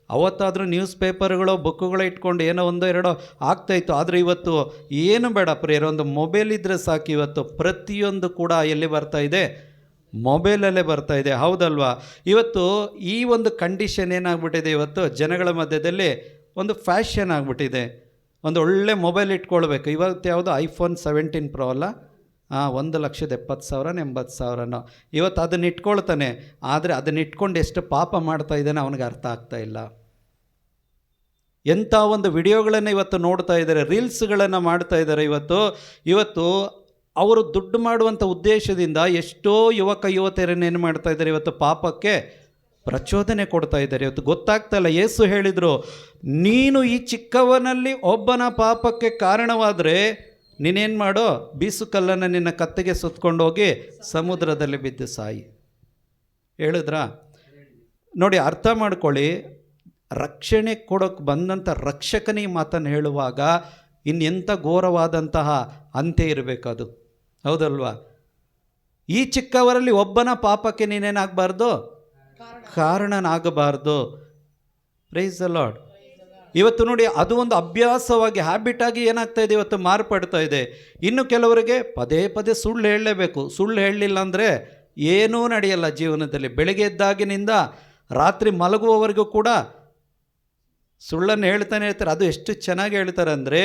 ಅವತ್ತಾದರೂ ನ್ಯೂಸ್ ಪೇಪರ್ಗಳು, ಬುಕ್ಕುಗಳು ಇಟ್ಕೊಂಡು ಏನೋ 1-2 ಆಗ್ತಾಯಿತ್ತು. ಆದರೆ ಇವತ್ತು ಏನು ಬೇಡ ಪ್ರಿಯರೇ, ಒಂದು ಮೊಬೈಲ್ ಇದ್ದರೆ ಸಾಕು. ಇವತ್ತು ಪ್ರತಿಯೊಂದು ಕೂಡ ಎಲ್ಲಿ ಬರ್ತಾ ಇದೆ, ಮೊಬೈಲಲ್ಲೇ ಬರ್ತಾ ಇದೆ, ಹೌದಲ್ವಾ? ಇವತ್ತು ಈ ಒಂದು ಕಂಡೀಷನ್ ಏನಾಗ್ಬಿಟ್ಟಿದೆ, ಇವತ್ತು ಜನಗಳ ಮಧ್ಯದಲ್ಲಿ ಒಂದು ಫ್ಯಾಷನ್ ಆಗಿಬಿಟ್ಟಿದೆ. ಒಂದು ಒಳ್ಳೆ ಮೊಬೈಲ್ ಇಟ್ಕೊಳ್ಬೇಕು. ಇವತ್ತು ಯಾವುದು iPhone 17 Pro ಅಲ್ಲ, 1,70,000 80,000 ಇವತ್ತು ಅದನ್ನ ಇಟ್ಕೊಳ್ತಾನೆ. ಆದರೆ ಅದನ್ನ ಇಟ್ಕೊಂಡು ಎಷ್ಟು ಪಾಪ ಮಾಡ್ತಾ ಇದ್ದಾನೆ ಅವನಿಗೆ ಅರ್ಥ ಆಗ್ತಾ ಇಲ್ಲ. ಎಂಥ ಒಂದು ವಿಡಿಯೋಗಳನ್ನು ಇವತ್ತು ನೋಡ್ತಾ ಇದ್ದಾರೆ, ರೀಲ್ಸ್ಗಳನ್ನು ಮಾಡ್ತಾ ಇದ್ದಾರೆ. ಇವತ್ತು ಅವರು ದುಡ್ಡು ಮಾಡುವಂಥ ಉದ್ದೇಶದಿಂದ ಎಷ್ಟೋ ಯುವಕ ಯುವತಿಯರನ್ನು ಏನು ಮಾಡ್ತಾ ಇದ್ದಾರೆ, ಇವತ್ತು ಪಾಪಕ್ಕೆ ಪ್ರಚೋದನೆ ಕೊಡ್ತಾ ಇದ್ದಾರೆ. ಇವತ್ತು ಗೊತ್ತಾಗ್ತಾ ಇಲ್ಲ. ಯೇಸು ಹೇಳಿದರು, ನೀನು ಈ ಚಿಕ್ಕವನಲ್ಲಿ ಒಬ್ಬನ ಪಾಪಕ್ಕೆ ಕಾರಣವಾದರೆ ನೀನೇನು ಮಾಡೋ, ಬೀಸುಕಲ್ಲನ್ನು ನಿನ್ನ ಕತ್ತಿಗೆ ಸುತ್ತಕೊಂಡು ಹೋಗಿ ಸಮುದ್ರದಲ್ಲಿ ಬಿದ್ದು ಸಾಯಿ. ಹೇಳಿದ್ರಾ? ನೋಡಿ, ಅರ್ಥ ಮಾಡ್ಕೊಳ್ಳಿ. ರಕ್ಷಣೆ ಕೊಡೋಕ್ಕೆ ಬಂದಂಥ ರಕ್ಷಕನೇ ಮಾತನ್ನು ಹೇಳುವಾಗ ಇನ್ನೆಂಥ ಘೋರವಾದಂತಹ ಅಂತ್ಯ ಇರಬೇಕದು, ಹೌದಲ್ವಾ? ಈ ಚಿಕ್ಕವರಲ್ಲಿ ಒಬ್ಬನ ಪಾಪಕ್ಕೆ ನೀನೇನಾಗಬಾರ್ದು, ಕಾರಣನಾಗಬಾರ್ದು. Praise the Lord. ಇವತ್ತು ನೋಡಿ, ಅದು ಒಂದು ಅಭ್ಯಾಸವಾಗಿ, ಹ್ಯಾಬಿಟಾಗಿ ಏನಾಗ್ತಾ ಇದೆ, ಇವತ್ತು ಮಾರ್ಪಡ್ತಾ ಇದೆ. ಇನ್ನು ಕೆಲವರಿಗೆ ಪದೇ ಪದೇ ಸುಳ್ಳು ಹೇಳಲೇಬೇಕು. ಸುಳ್ಳು ಹೇಳಲಿಲ್ಲ ಅಂದರೆ ಏನೂ ನಡೆಯಲ್ಲ ಜೀವನದಲ್ಲಿ. ಬೆಳಗ್ಗೆ ಎದ್ದಾಗಿನಿಂದ ರಾತ್ರಿ ಮಲಗುವವರೆಗೂ ಕೂಡ ಸುಳ್ಳನ್ನು ಹೇಳ್ತಾನೆ ಇರ್ತಾರೆ. ಅದು ಎಷ್ಟು ಚೆನ್ನಾಗಿ ಹೇಳ್ತಾರೆ ಅಂದರೆ,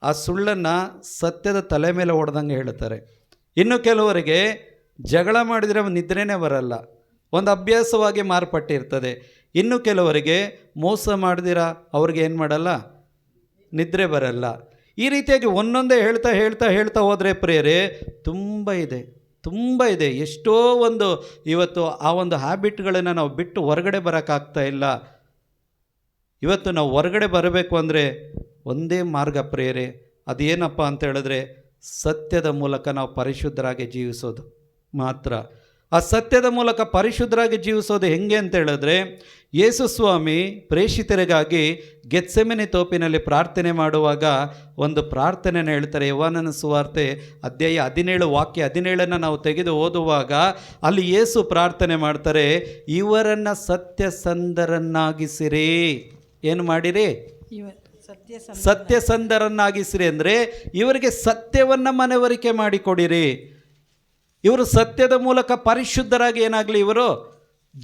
ಆ ಸುಳ್ಳನ್ನು ಸತ್ಯದ ತಲೆ ಮೇಲೆ ಹೊಡೆದಂಗೆ ಹೇಳ್ತಾರೆ. ಇನ್ನು ಕೆಲವರಿಗೆ ಜಗಳ ಮಾಡಿದರೆ ನಿದ್ರೆನೇ ಬರಲ್ಲ, ಒಂದು ಅಭ್ಯಾಸವಾಗಿ ಮಾರ್ಪಟ್ಟಿರ್ತದೆ. ಇನ್ನು ಕೆಲವರಿಗೆ ಮೋಸ ಮಾಡಿದಿರ ಅವ್ರಿಗೆ ಏನು ಮಾಡಲ್ಲ, ನಿದ್ರೆ ಬರಲ್ಲ. ಈ ರೀತಿಯಾಗಿ ಒಂದೊಂದೇ ಹೇಳ್ತಾ ಹೇಳ್ತಾ ಹೇಳ್ತಾ ಹೋದರೆ ಪ್ರಿಯರೇ, ತುಂಬ ಇದೆ. ಎಷ್ಟೋ ಒಂದು ಇವತ್ತು ಆ ಒಂದು ಹ್ಯಾಬಿಟ್ಗಳನ್ನು ನಾವು ಬಿಟ್ಟು ಹೊರಗಡೆ ಬರೋಕ್ಕಾಗ್ತಾ ಇಲ್ಲ. ಇವತ್ತು ನಾವು ಹೊರಗಡೆ ಬರಬೇಕು ಅಂದರೆ ಒಂದೇ ಮಾರ್ಗ ಪ್ರಿಯರೇ, ಅದೇನಪ್ಪ ಅಂತ ಹೇಳಿದ್ರೆ, ಸತ್ಯದ ಮೂಲಕ ನಾವು ಪರಿಶುದ್ಧರಾಗಿ ಜೀವಿಸೋದು ಮಾತ್ರ. ಆ ಸತ್ಯದ ಮೂಲಕ ಪರಿಶುದ್ಧರಾಗಿ ಜೀವಿಸೋದು ಹೆಂಗೆ ಅಂತ ಹೇಳಿದ್ರೆ, ಯೇಸು ಸ್ವಾಮಿ ಪ್ರೇಷಿತರಿಗಾಗಿ ಗೆತ್ಸೆಮನೆ ತೋಪಿನಲ್ಲಿ ಪ್ರಾರ್ಥನೆ ಮಾಡುವಾಗ ಒಂದು ಪ್ರಾರ್ಥನೆಯನ್ನು ಹೇಳ್ತಾರೆ. ಯೋಹಾನನ ಸುವಾರ್ತೆ ಅಧ್ಯಾಯ 17 ವಾಕ್ಯ 17 ನಾವು ತೆಗೆದು ಓದುವಾಗ ಅಲ್ಲಿ ಯೇಸು ಪ್ರಾರ್ಥನೆ ಮಾಡ್ತಾರೆ, ಇವರನ್ನು ಸತ್ಯಸಂಧರನ್ನಾಗಿಸಿರಿ. ಏನು ಮಾಡಿರಿ? ಸತ್ಯಸಂಧರನ್ನಾಗಿಸಿರಿ ಅಂದರೆ ಇವರಿಗೆ ಸತ್ಯವನ್ನು ಮನವರಿಕೆ ಮಾಡಿಕೊಡಿರಿ. ಇವರು ಸತ್ಯದ ಮೂಲಕ ಪರಿಶುದ್ಧರಾಗಿ ಏನಾಗಲಿ ಇವರು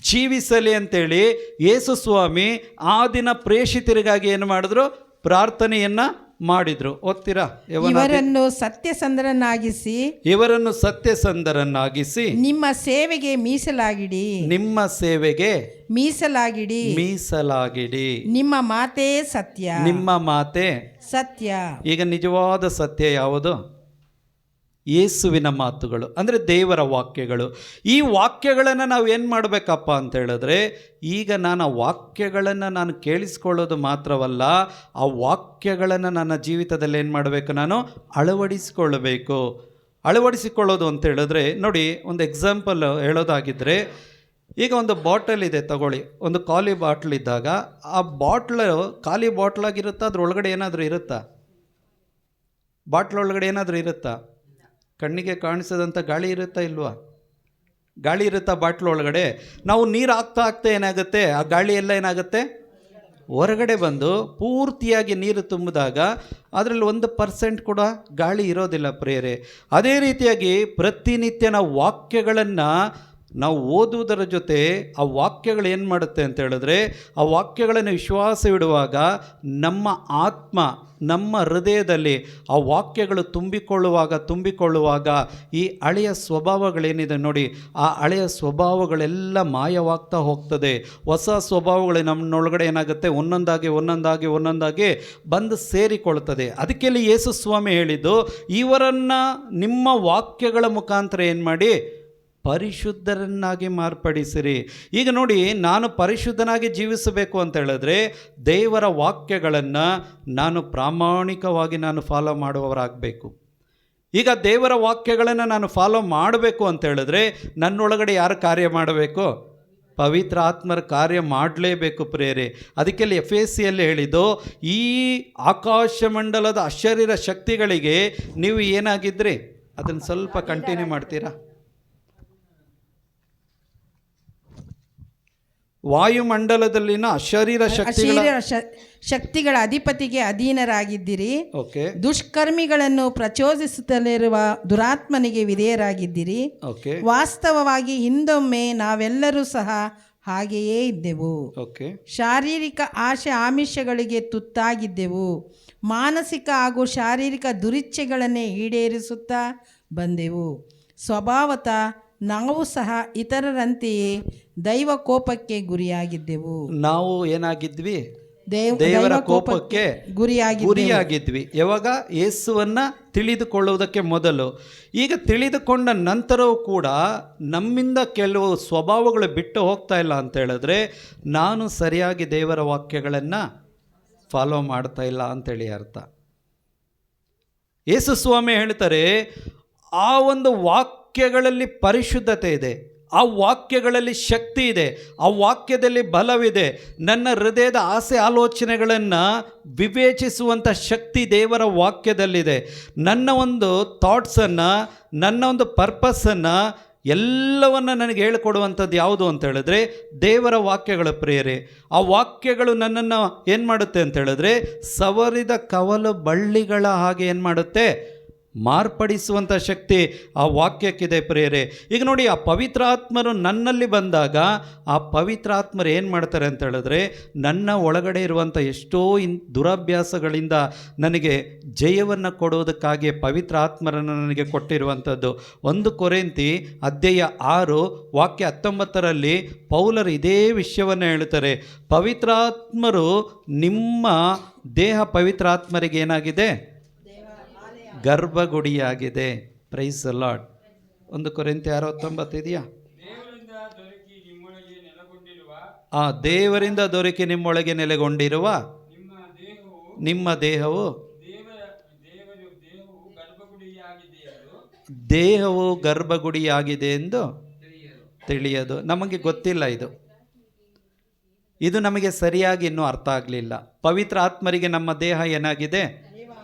ಜೀವಿಸಲಿ ಅಂತೇಳಿ ಯೇಸು ಸ್ವಾಮಿ ಆ ದಿನ ಪ್ರೇಷಿತರಿಗಾಗಿ ಏನು ಮಾಡಿದ್ರು? ಪ್ರಾರ್ಥನೆಯನ್ನ ಮಾಡಿದ್ರು. ಓದ್ತೀರಾ? ಇವರನ್ನು ಸತ್ಯಸಂಧರನ್ನಾಗಿಸಿ ನಿಮ್ಮ ಸೇವೆಗೆ ಮೀಸಲಾಗಿಡಿ. ಮೀಸಲಾಗಿಡಿ. ನಿಮ್ಮ ಮಾತೇ ಸತ್ಯ. ಈಗ ನಿಜವಾದ ಸತ್ಯ ಯಾವುದು? ಯೇಸುವಿನ ಮಾತುಗಳು, ಅಂದರೆ ದೇವರ ವಾಕ್ಯಗಳು. ಈ ವಾಕ್ಯಗಳನ್ನು ನಾವು ಏನು ಮಾಡಬೇಕಪ್ಪ ಅಂತ ಹೇಳಿದ್ರೆ, ಈಗ ನಾನು ಆ ವಾಕ್ಯಗಳನ್ನು ನಾನು ಕೇಳಿಸ್ಕೊಳ್ಳೋದು ಮಾತ್ರವಲ್ಲ, ಆ ವಾಕ್ಯಗಳನ್ನು ನನ್ನ ಜೀವಿತದಲ್ಲಿ ಏನು ಮಾಡಬೇಕು? ನಾನು ಅಳವಡಿಸಿಕೊಳ್ಳೋದು ಅಂತ ಹೇಳಿದ್ರೆ, ನೋಡಿ ಒಂದು ಎಕ್ಸಾಂಪಲ್ ಹೇಳೋದಾಗಿದ್ದರೆ, ಈಗ ಒಂದು ಬಾಟಲ್ ಇದೆ ತಗೊಳ್ಳಿ. ಒಂದು ಖಾಲಿ ಬಾಟ್ಲ್ ಇದ್ದಾಗ ಆ ಬಾಟ್ಲು ಖಾಲಿ ಬಾಟ್ಲಾಗಿರುತ್ತಾ? ಅದ್ರೊಳಗಡೆ ಏನಾದರೂ ಇರುತ್ತಾ? ಬಾಟ್ಲ್ ಒಳಗಡೆ ಏನಾದರೂ ಇರುತ್ತಾ? ಕಣ್ಣಿಗೆ ಕಾಣಿಸದಂಥ ಗಾಳಿ ಇರುತ್ತಾ ಇಲ್ವಾ? ಗಾಳಿ ಇರುತ್ತಾ ಬಾಟ್ಲ್ ಒಳಗಡೆ? ನಾವು ನೀರು ಹಾಕ್ತಾ ಏನಾಗುತ್ತೆ? ಆ ಗಾಳಿ ಎಲ್ಲ ಏನಾಗುತ್ತೆ? ಹೊರಗಡೆ ಬಂದು ಪೂರ್ತಿಯಾಗಿ ನೀರು ತುಂಬಿದಾಗ ಅದರಲ್ಲಿ 1% ಕೂಡ ಗಾಳಿ ಇರೋದಿಲ್ಲ ಪ್ರಿಯರೇ. ಅದೇ ರೀತಿಯಾಗಿ ಪ್ರತಿನಿತ್ಯ ನಾವು ವಾಕ್ಯಗಳನ್ನು ನಾವು ಓದುವುದರ ಜೊತೆ ಆ ವಾಕ್ಯಗಳು ಏನು ಮಾಡುತ್ತೆ ಅಂತ ಹೇಳಿದ್ರೆ, ಆ ವಾಕ್ಯಗಳನ್ನು ವಿಶ್ವಾಸವಿಡುವಾಗ ನಮ್ಮ ಆತ್ಮ, ನಮ್ಮ ಹೃದಯದಲ್ಲಿ ಆ ವಾಕ್ಯಗಳು ತುಂಬಿಕೊಳ್ಳುವಾಗ ಈ ಹಳೆಯ ಸ್ವಭಾವಗಳೇನಿದೆ ನೋಡಿ, ಆ ಹಳೆಯ ಸ್ವಭಾವಗಳೆಲ್ಲ ಮಾಯವಾಗ್ತಾ ಹೋಗ್ತದೆ. ಹೊಸ ಸ್ವಭಾವಗಳು ನಮ್ಮನ್ನೊಳಗಡೆ ಏನಾಗುತ್ತೆ? ಒಂದೊಂದಾಗಿ ಬಂದು ಸೇರಿಕೊಳ್ತದೆ. ಅದಕ್ಕೆ ಇಲ್ಲಿ ಯೇಸು ಸ್ವಾಮಿ ಹೇಳಿದ್ದು, ಇವರನ್ನು ನಿಮ್ಮ ವಾಕ್ಯಗಳ ಮುಖಾಂತರ ಏನು ಮಾಡಿ? ಪರಿಶುದ್ಧರನ್ನಾಗಿ ಮಾರ್ಪಡಿಸಿರಿ. ಈಗ ನೋಡಿ, ನಾನು ಪರಿಶುದ್ಧನಾಗಿ ಜೀವಿಸಬೇಕು ಅಂತ ಹೇಳಿದ್ರೆ ದೇವರ ವಾಕ್ಯಗಳನ್ನು ನಾನು ಪ್ರಾಮಾಣಿಕವಾಗಿ ಫಾಲೋ ಮಾಡುವವರಾಗಬೇಕು. ಈಗ ದೇವರ ವಾಕ್ಯಗಳನ್ನು ನಾನು ಫಾಲೋ ಮಾಡಬೇಕು ಅಂತ ಹೇಳಿದ್ರೆ ನನ್ನೊಳಗಡೆ ಯಾರು ಕಾರ್ಯ ಮಾಡಬೇಕು? ಪವಿತ್ರ ಆತ್ಮರ ಕಾರ್ಯ ಮಾಡಲೇಬೇಕು ಪ್ರಿಯರೇ. ಅದಕ್ಕೆ ಎಫೆಸಿಯಲ್ಲಿ ಹೇಳಿದ್ದು, ಈ ಆಕಾಶ ಮಂಡಲದ ಅಶರೀರ ಶಕ್ತಿಗಳಿಗೆ ನೀವು ಏನಾಗಿದ್ರಿ? ಅದನ್ನು ಸ್ವಲ್ಪ ಕಂಟಿನ್ಯೂ ಮಾಡ್ತೀರಾ? ವಾಯುಮಂಡಲದಲ್ಲಿನ ಅಶರೀರ ಶಕ್ತಿಗಳ ಅಧಿಪತಿಗೆ ಅಧೀನರಾಗಿದ್ದಿರಿ. ಓಕೆ. ದುಷ್ಕರ್ಮಿಗಳನ್ನು ಪ್ರಚೋದಿಸುತ್ತಲಿರುವ ದುರಾತ್ಮನಿಗೆ ವಿಧೇಯರಾಗಿದ್ದಿರಿ. ಓಕೆ. ವಾಸ್ತವವಾಗಿ ಹಿಂದೊಮ್ಮೆ ನಾವೆಲ್ಲರೂ ಸಹ ಹಾಗೆಯೇ ಇದ್ದೆವು. ಓಕೆ. ಶಾರೀರಿಕ ಆಶೆ ಆಮಿಷಗಳಿಗೆ ತುತ್ತಾಗಿದ್ದೆವು. ಮಾನಸಿಕ ಹಾಗೂ ಶಾರೀರಿಕ ದುರಿಚ್ಛೆಗಳನ್ನೇ ಈಡೇರಿಸುತ್ತಾ ಬಂದೆವು. ಸ್ವಭಾವತಃ ನಾವು ಸಹ ಇತರರಂತೆಯೇ ದೈವ ಕೋಪಕ್ಕೆ ಗುರಿಯಾಗಿದ್ದೆವು. ನಾವು ಏನಾಗಿದ್ವಿ? ದೇವರ ಕೋಪಕ್ಕೆ ಗುರಿಯಾಗಿದ್ವಿ. ಯಾವಾಗ? ಯೇಸುವನ್ನ ತಿಳಿದುಕೊಳ್ಳುವುದಕ್ಕೆ ಮೊದಲು. ಈಗ ತಿಳಿದುಕೊಂಡ ನಂತರವೂ ಕೂಡ ನಮ್ಮಿಂದ ಕೆಲವು ಸ್ವಭಾವಗಳು ಬಿಟ್ಟು ಹೋಗ್ತಾ ಇಲ್ಲ ಅಂತ ಹೇಳಿದ್ರೆ ನಾನು ಸರಿಯಾಗಿ ದೇವರ ವಾಕ್ಯಗಳನ್ನು ಫಾಲೋ ಮಾಡ್ತಾ ಇಲ್ಲ ಅಂತೇಳಿ ಅರ್ಥ. ಯೇಸು ಸ್ವಾಮಿ ಹೇಳ್ತಾರೆ, ಆ ಒಂದು ವಾಕ್ಯಗಳಲ್ಲಿ ಪರಿಶುದ್ಧತೆ ಇದೆ, ಆ ವಾಕ್ಯಗಳಲ್ಲಿ ಶಕ್ತಿ ಇದೆ, ಆ ವಾಕ್ಯದಲ್ಲಿ ಬಲವಿದೆ. ನನ್ನ ಹೃದಯದ ಆಸೆ ಆಲೋಚನೆಗಳನ್ನು ವಿವೇಚಿಸುವಂಥ ಶಕ್ತಿ ದೇವರ ವಾಕ್ಯದಲ್ಲಿದೆ. ನನ್ನ ಒಂದು ಥಾಟ್ಸನ್ನು, ನನ್ನ ಒಂದು ಪರ್ಪಸ್ಸನ್ನು ಎಲ್ಲವನ್ನು ನನಗೆ ಹೇಳಿಕೊಡುವಂಥದ್ದು ಯಾವುದು ಅಂತ ಹೇಳಿದ್ರೆ ದೇವರ ವಾಕ್ಯಗಳ ಪ್ರಿಯರೇ. ಆ ವಾಕ್ಯಗಳು ನನ್ನನ್ನು ಏನು ಮಾಡುತ್ತೆ ಅಂತ ಹೇಳಿದ್ರೆ ಸವರಿದ ಕವಲು ಬಳ್ಳಿಗಳ ಹಾಗೆ ಏನು ಮಾಡುತ್ತೆ? ಮಾರ್ಪಡಿಸುವಂಥ ಶಕ್ತಿ ಆ ವಾಕ್ಯಕ್ಕಿದೆ ಪ್ರಿಯರೇ. ಈಗ ನೋಡಿ, ಆ ಪವಿತ್ರಾತ್ಮರು ನನ್ನಲ್ಲಿ ಬಂದಾಗ ಆ ಪವಿತ್ರಾತ್ಮರು ಏನು ಮಾಡ್ತಾರೆ ಅಂತ ಹೇಳಿದ್ರೆ ನನ್ನ ಒಳಗಡೆ ಇರುವಂಥ ಎಷ್ಟೋ ದುರಭ್ಯಾಸಗಳಿಂದ ನನಗೆ ಜಯವನ್ನು ಕೊಡುವುದಕ್ಕಾಗಿ ಪವಿತ್ರಾತ್ಮರನ್ನು ನನಗೆ ಕೊಟ್ಟಿರುವಂಥದ್ದು. 1 ಕೊರಿಂಥಿ ಅಧ್ಯಾಯ 6 ವಾಕ್ಯ 19ರಲ್ಲಿ ಪೌಲರು ಇದೇ ವಿಷಯವನ್ನು ಹೇಳ್ತಾರೆ. ಪವಿತ್ರಾತ್ಮರು ನಿಮ್ಮ ದೇಹ ಪವಿತ್ರಾತ್ಮರಿಗೆ ಏನಾಗಿದೆ? ಗರ್ಭಗುಡಿಯಾಗಿದೆ. Praise the Lord. 1 ಕೊರಿಂಥಿ 6:19 ಇದೆಯಾ? ದೇವರಿಂದ ದೊರಕಿ ನಿಮ್ಮೊಳಗೆ ನೆಲೆಗೊಂಡಿರುವ ನಿಮ್ಮ ದೇಹವು ಗರ್ಭಗುಡಿಯಾಗಿದೆ ಎಂದು ತಿಳಿಯದು. ನಮಗೆ ಗೊತ್ತಿಲ್ಲ ಇದು ನಮಗೆ ಸರಿಯಾಗಿ ಇನ್ನೂ ಅರ್ಥ ಆಗಲಿಲ್ಲ. ಪವಿತ್ರ ಆತ್ಮರಿಗೆ ನಮ್ಮ ದೇಹ ಏನಾಗಿದೆ?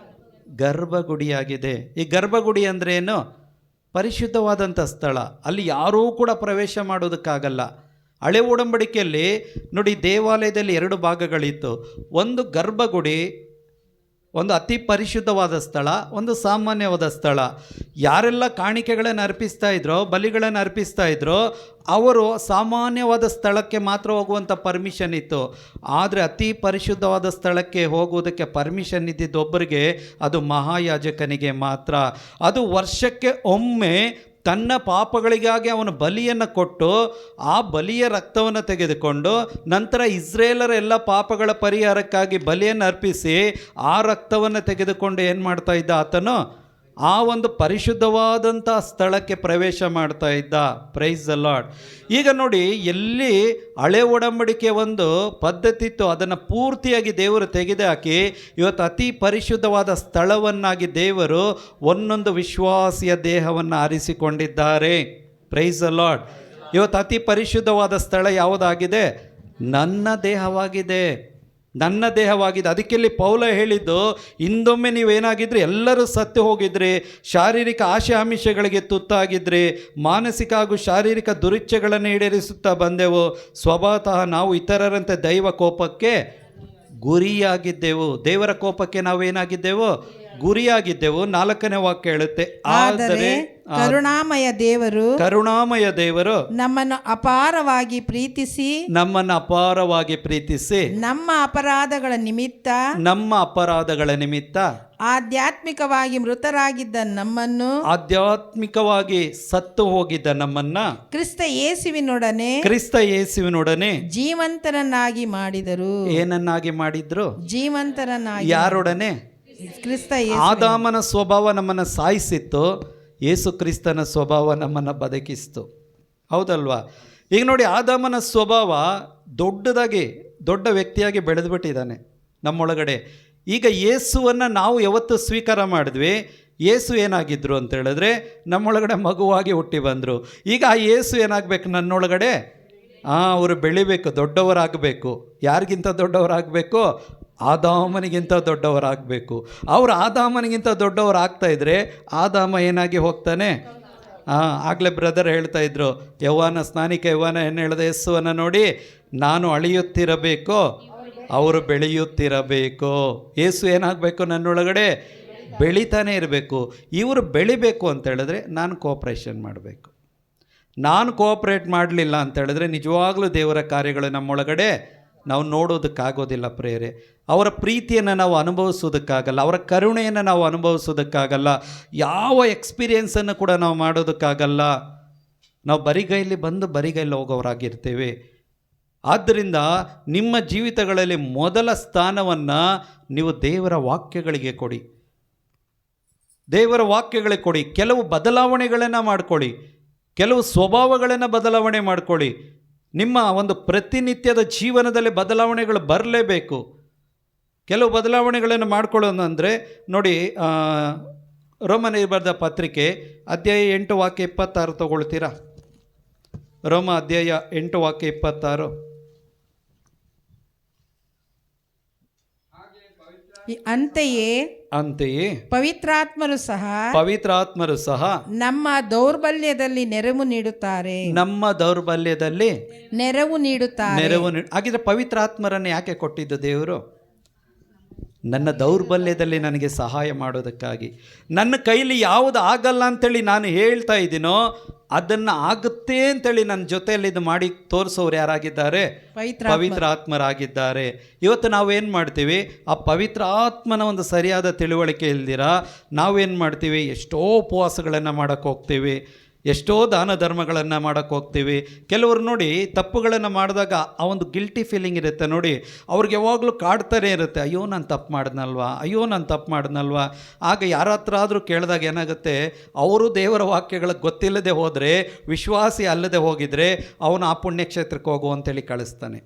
ಗರ್ಭಗುಡಿಯಾಗಿದೆ. ಈ ಗರ್ಭಗುಡಿ ಅಂದರೆ ಏನು? ಪರಿಶುದ್ಧವಾದಂಥ ಸ್ಥಳ. ಅಲ್ಲಿ ಯಾರೂ ಕೂಡ ಪ್ರವೇಶ ಮಾಡೋದಕ್ಕಾಗಲ್ಲ. ಹಳೆ ಒಡಂಬಡಿಕೆಯಲ್ಲಿ ನೋಡಿ, ದೇವಾಲಯದಲ್ಲಿ 2 ಭಾಗಗಳಿತ್ತು. ಒಂದು ಗರ್ಭಗುಡಿ, ಒಂದು ಅತಿ ಪರಿಶುದ್ಧವಾದ ಸ್ಥಳ, ಒಂದು ಸಾಮಾನ್ಯವಾದ ಸ್ಥಳ. ಯಾರೆಲ್ಲ ಕಾಣಿಕೆಗಳನ್ನು ಅರ್ಪಿಸ್ತಾ ಇದ್ರೋ, ಬಲಿಗಳನ್ನು ಅರ್ಪಿಸ್ತಾ ಇದ್ರೋ, ಅವರು ಸಾಮಾನ್ಯವಾದ ಸ್ಥಳಕ್ಕೆ ಮಾತ್ರ ಹೋಗುವಂಥ ಪರ್ಮಿಷನ್ ಇತ್ತು. ಆದರೆ ಅತಿ ಪರಿಶುದ್ಧವಾದ ಸ್ಥಳಕ್ಕೆ ಹೋಗುವುದಕ್ಕೆ ಪರ್ಮಿಷನ್ ಇದ್ದಿದ್ದು ಒಬ್ಬರಿಗೆ, ಅದು ಮಹಾಯಾಜಕನಿಗೆ ಮಾತ್ರ. ಅದು ವರ್ಷಕ್ಕೆ ಒಮ್ಮೆ ತನ್ನ ಪಾಪಗಳಿಗಾಗಿ ಅವನು ಬಲಿಯನ್ನು ಕೊಟ್ಟು ಆ ಬಲಿಯ ರಕ್ತವನ್ನು ತೆಗೆದುಕೊಂಡು ನಂತರ ಇಸ್ರೇಲರ ಎಲ್ಲ ಪಾಪಗಳ ಪರಿಹಾರಕ್ಕಾಗಿ ಬಲಿಯನ್ನು ಅರ್ಪಿಸಿ ಆ ರಕ್ತವನ್ನು ತೆಗೆದುಕೊಂಡು ಏನು ಮಾಡ್ತಾ ಇದ್ದ ಆತನು? ಆ ಒಂದು ಪರಿಶುದ್ಧವಾದಂಥ ಸ್ಥಳಕ್ಕೆ ಪ್ರವೇಶ ಮಾಡ್ತಾ ಇದ್ದ. Price the lord. ಈಗ ನೋಡಿ, ಎಲ್ಲಿ ಹಳೆ ಒಡಂಬಡಿಕೆ ಒಂದು ಪದ್ಧತಿ ಇತ್ತು, ಅದನ್ನು ಪೂರ್ತಿಯಾಗಿ ದೇವರು ತೆಗೆದುಹಾಕಿ ಇವತ್ತು ಅತಿ ಪರಿಶುದ್ಧವಾದ ಸ್ಥಳವನ್ನಾಗಿ ದೇವರು ಒಂದೊಂದು ವಿಶ್ವಾಸಿಯ ದೇಹವನ್ನು ಆರಿಸಿಕೊಂಡಿದ್ದಾರೆ. Price the Lord. ಇವತ್ತು ಅತಿ ಪರಿಶುದ್ಧವಾದ ಸ್ಥಳ ಯಾವುದಾಗಿದೆ? ನನ್ನ ದೇಹವಾಗಿದೆ, ನನ್ನ ದೇಹವಾಗಿದೆ. ಅದಕ್ಕೆ ಇಲ್ಲಿ ಪೌಲ ಹೇಳಿದ್ದು, ಹಿಂದೊಮ್ಮೆ ನೀವೇನಾಗಿದ್ರಿ? ಎಲ್ಲರೂ ಸತ್ತು ಹೋಗಿದ್ರಿ, ಶಾರೀರಿಕ ಆಶೆ ಆಮಿಷಗಳಿಗೆ ತುತ್ತಾಗಿದ್ರಿ, ಮಾನಸಿಕ ಹಾಗೂ ಶಾರೀರಿಕ ದುರಿಚ್ಛೆಗಳನ್ನು ಈಡೇರಿಸುತ್ತಾ ಬಂದೆವು. ಸ್ವಭಾವತಃ ನಾವು ಇತರರಂತೆ ದೈವ ಕೋಪಕ್ಕೆ ಗುರಿಯಾಗಿದ್ದೆವು. ದೇವರ ಕೋಪಕ್ಕೆ ನಾವೇನಾಗಿದ್ದೆವು? ಗುರಿಯಾಗಿದ್ದೆವು. 4ನೇ ವಾಕ್ಯ ಹೇಳುತ್ತೆ, ಆದರೆ ಕರುಣಾಮಯ ದೇವರು ನಮ್ಮನ್ನು ಅಪಾರವಾಗಿ ಪ್ರೀತಿಸಿ ನಮ್ಮ ಅಪರಾಧಗಳ ನಿಮಿತ್ತ ಆಧ್ಯಾತ್ಮಿಕವಾಗಿ ಮೃತರಾಗಿದ್ದ ನಮ್ಮನ್ನು, ಆಧ್ಯಾತ್ಮಿಕವಾಗಿ ಸತ್ತು ಹೋಗಿದ್ದ ನಮ್ಮನ್ನ ಕ್ರಿಸ್ತ ಯೇಸುವಿನೊಡನೆ ಜೀವಂತರನ್ನಾಗಿ ಮಾಡಿದರು. ಏನನ್ನಾಗಿ ಮಾಡಿದ್ರು? ಜೀವಂತರನ್ನಾಗಿ. ಯಾರೊಡನೆ? ಕ್ರಿಸ್ತ. ಆದಾಮನ ಸ್ವಭಾವ ನಮ್ಮನ್ನು ಸಾಯಿಸಿತ್ತು, ಯೇಸು ಕ್ರಿಸ್ತನ ಸ್ವಭಾವ ನಮ್ಮನ್ನು ಬದುಕಿಸ್ತು. ಹೌದಲ್ವಾ? ಈಗ ನೋಡಿ, ಆದಾಮನ ಸ್ವಭಾವ ದೊಡ್ಡ ವ್ಯಕ್ತಿಯಾಗಿ ಬೆಳೆದುಬಿಟ್ಟಿದ್ದಾನೆ ನಮ್ಮೊಳಗಡೆ. ಈಗ ಯೇಸುವನ್ನು ನಾವು ಯಾವತ್ತು ಸ್ವೀಕಾರ ಮಾಡಿದ್ವಿ, ಯೇಸು ಏನಾಗಿದ್ರು ಅಂತ ಹೇಳಿದ್ರೆ ನಮ್ಮೊಳಗಡೆ ಮಗುವಾಗಿ ಹುಟ್ಟಿ ಬಂದರು. ಈಗ ಆ ಯೇಸು ಏನಾಗಬೇಕು ನನ್ನೊಳಗಡೆ? ಅವರು ಬೆಳಿಬೇಕು, ದೊಡ್ಡವರಾಗಬೇಕು. ಯಾರಿಗಿಂತ ದೊಡ್ಡವರಾಗಬೇಕು? ಆದಾಮನಿಗಿಂತ ದೊಡ್ಡವರಾಗಬೇಕು. ಅವರು ಆದಾಮನಿಗಿಂತ ದೊಡ್ಡವರಾಗ್ತಾ ಇದ್ರೆ ಆದಾಮ ಏನಾಗಿ ಹೋಗ್ತಾನೆ? ಆಗಲೇ ಬ್ರದರ್ ಹೇಳ್ತಾ ಇದ್ರು, ಸ್ನಾನಿಕ ಯವ್ವಾನ ಏನು ಹೇಳಿದೆ? ಯೇಸುವನ್ನು ನೋಡಿ, ನಾನು ಅಳಿಯುತ್ತಿರಬೇಕು, ಅವರು ಬೆಳೆಯುತ್ತಿರಬೇಕು. ಯೇಸು ಏನಾಗಬೇಕು? ನನ್ನೊಳಗಡೆ ಬೆಳೀತಾನೆ ಇರಬೇಕು. ಇವರು ಬೆಳಿಬೇಕು ಅಂತ ಹೇಳಿದ್ರೆ ನಾನು ಕೋಆಪ್ರೇಷನ್ ಮಾಡಬೇಕು. ನಾನು ಕೋಆಪ್ರೇಟ್ ಮಾಡಲಿಲ್ಲ ಅಂತ ಹೇಳಿದ್ರೆ ನಿಜವಾಗ್ಲೂ ದೇವರ ಕಾರ್ಯಗಳು ನಮ್ಮೊಳಗಡೆ ನಾವು ನೋಡೋದಕ್ಕಾಗೋದಿಲ್ಲ ಪ್ರೇರೆ. ಅವರ ಪ್ರೀತಿಯನ್ನು ನಾವು ಅನುಭವಿಸೋದಕ್ಕಾಗಲ್ಲ, ಅವರ ಕರುಣೆಯನ್ನು ನಾವು ಅನುಭವಿಸೋದಕ್ಕಾಗಲ್ಲ, ಯಾವ ಎಕ್ಸ್ಪೀರಿಯೆನ್ಸನ್ನು ಕೂಡ ನಾವು ಮಾಡೋದಕ್ಕಾಗಲ್ಲ. ನಾವು ಬರಿಗೈಲಿ ಬಂದು ಬರಿಗೈಲಿ ಹೋಗೋರಾಗಿರ್ತೇವೆ. ಆದ್ದರಿಂದ ನಿಮ್ಮ ಜೀವಿತಗಳಲ್ಲಿ ಮೊದಲ ಸ್ಥಾನವನ್ನು ನೀವು ದೇವರ ವಾಕ್ಯಗಳಿಗೆ ಕೊಡಿ. ದೇವರ ವಾಕ್ಯಗಳಿಗೆ ಕೊಡಿ. ಕೆಲವು ಬದಲಾವಣೆಗಳನ್ನು ಮಾಡಿಕೊಳ್ಳಿ, ಕೆಲವು ಸ್ವಭಾವಗಳನ್ನು ಬದಲಾವಣೆ ಮಾಡಿಕೊಳ್ಳಿ. ನಿಮ್ಮ ಒಂದು ಪ್ರತಿನಿತ್ಯದ ಜೀವನದಲ್ಲಿ ಬದಲಾವಣೆಗಳು ಬರಲೇಬೇಕು. ಕೆಲವು ಬದಲಾವಣೆಗಳನ್ನು ಮಾಡ್ಕೊಳ್ಳೋದಂದರೆ ನೋಡಿ, ರೋಮನಿಗೆ ಬರೆದ ಪತ್ರಿಕೆ ಅಧ್ಯಾಯ 8 ವಾಕ್ಯ 26 ತಗೊಳ್ತೀರಾ? ರೋಮ ಅಧ್ಯಾಯ 8 ವಾಕ್ಯ 26. ಅಂತೆಯೇ ಪವಿತ್ರಾತ್ಮರು ಸಹ ನಮ್ಮ ದೌರ್ಬಲ್ಯದಲ್ಲಿ ನೆರವು ನೀಡುತ್ತಾರೆ. ಹಾಗಿದ್ರೆ ಪವಿತ್ರಾತ್ಮರನ್ನು ಯಾಕೆ ಕೊಟ್ಟಿದ್ದು ದೇವರು? ನನ್ನ ದೌರ್ಬಲ್ಯದಲ್ಲಿ ನನಗೆ ಸಹಾಯ ಮಾಡೋದಕ್ಕಾಗಿ. ನನ್ನ ಕೈಲಿ ಯಾವುದು ಆಗಲ್ಲ ಅಂತೇಳಿ ನಾನು ಹೇಳ್ತಾ ಇದ್ದೀನೋ ಅದನ್ನು ಆಗುತ್ತೆ ಅಂತೇಳಿ ನನ್ನ ಜೊತೆಯಲ್ಲಿ ಇದು ಮಾಡಿ ತೋರಿಸೋರು ಯಾರಾಗಿದ್ದಾರೆ? ಪವಿತ್ರ ಆತ್ಮರಾಗಿದ್ದಾರೆ. ಇವತ್ತು ನಾವೇನು ಮಾಡ್ತೀವಿ? ಆ ಪವಿತ್ರ ಆತ್ಮನ ಒಂದು ಸರಿಯಾದ ತಿಳುವಳಿಕೆ ಇಲ್ದಿರ ನಾವೇನು ಮಾಡ್ತೀವಿ? ಎಷ್ಟೋ ಉಪವಾಸಗಳನ್ನು ಮಾಡೋಕ್ಕೆ ಹೋಗ್ತೀವಿ, ಎಷ್ಟೋ ದಾನ ಧರ್ಮಗಳನ್ನು ಮಾಡೋಕ್ಕೆ ಹೋಗ್ತೀವಿ. ಕೆಲವರು ನೋಡಿ ತಪ್ಪುಗಳನ್ನು ಮಾಡಿದಾಗ ಆ ಒಂದು ಗಿಲ್ಟಿ ಫೀಲಿಂಗ್ ಇರುತ್ತೆ ನೋಡಿ, ಅವ್ರಿಗೆ ಯಾವಾಗಲೂ ಕಾಡ್ತಾನೆ ಇರುತ್ತೆ, ಅಯ್ಯೋ ನಾನು ತಪ್ಪು ಮಾಡಿದ್ನಲ್ವಾ. ಆಗ ಯಾರ ಹತ್ರ ಆದರೂ ಕೇಳಿದಾಗ ಏನಾಗುತ್ತೆ, ಅವರು ದೇವರ ವಾಕ್ಯಗಳಿಗೆ ಗೊತ್ತಿಲ್ಲದೆ ಹೋದರೆ, ವಿಶ್ವಾಸಿ ಅಲ್ಲದೆ ಹೋಗಿದರೆ ಅವನು ಆ ಪುಣ್ಯಕ್ಷೇತ್ರಕ್ಕೆ ಹೋಗು ಅಂತೇಳಿ ಕಳಿಸ್ತಾನೆ.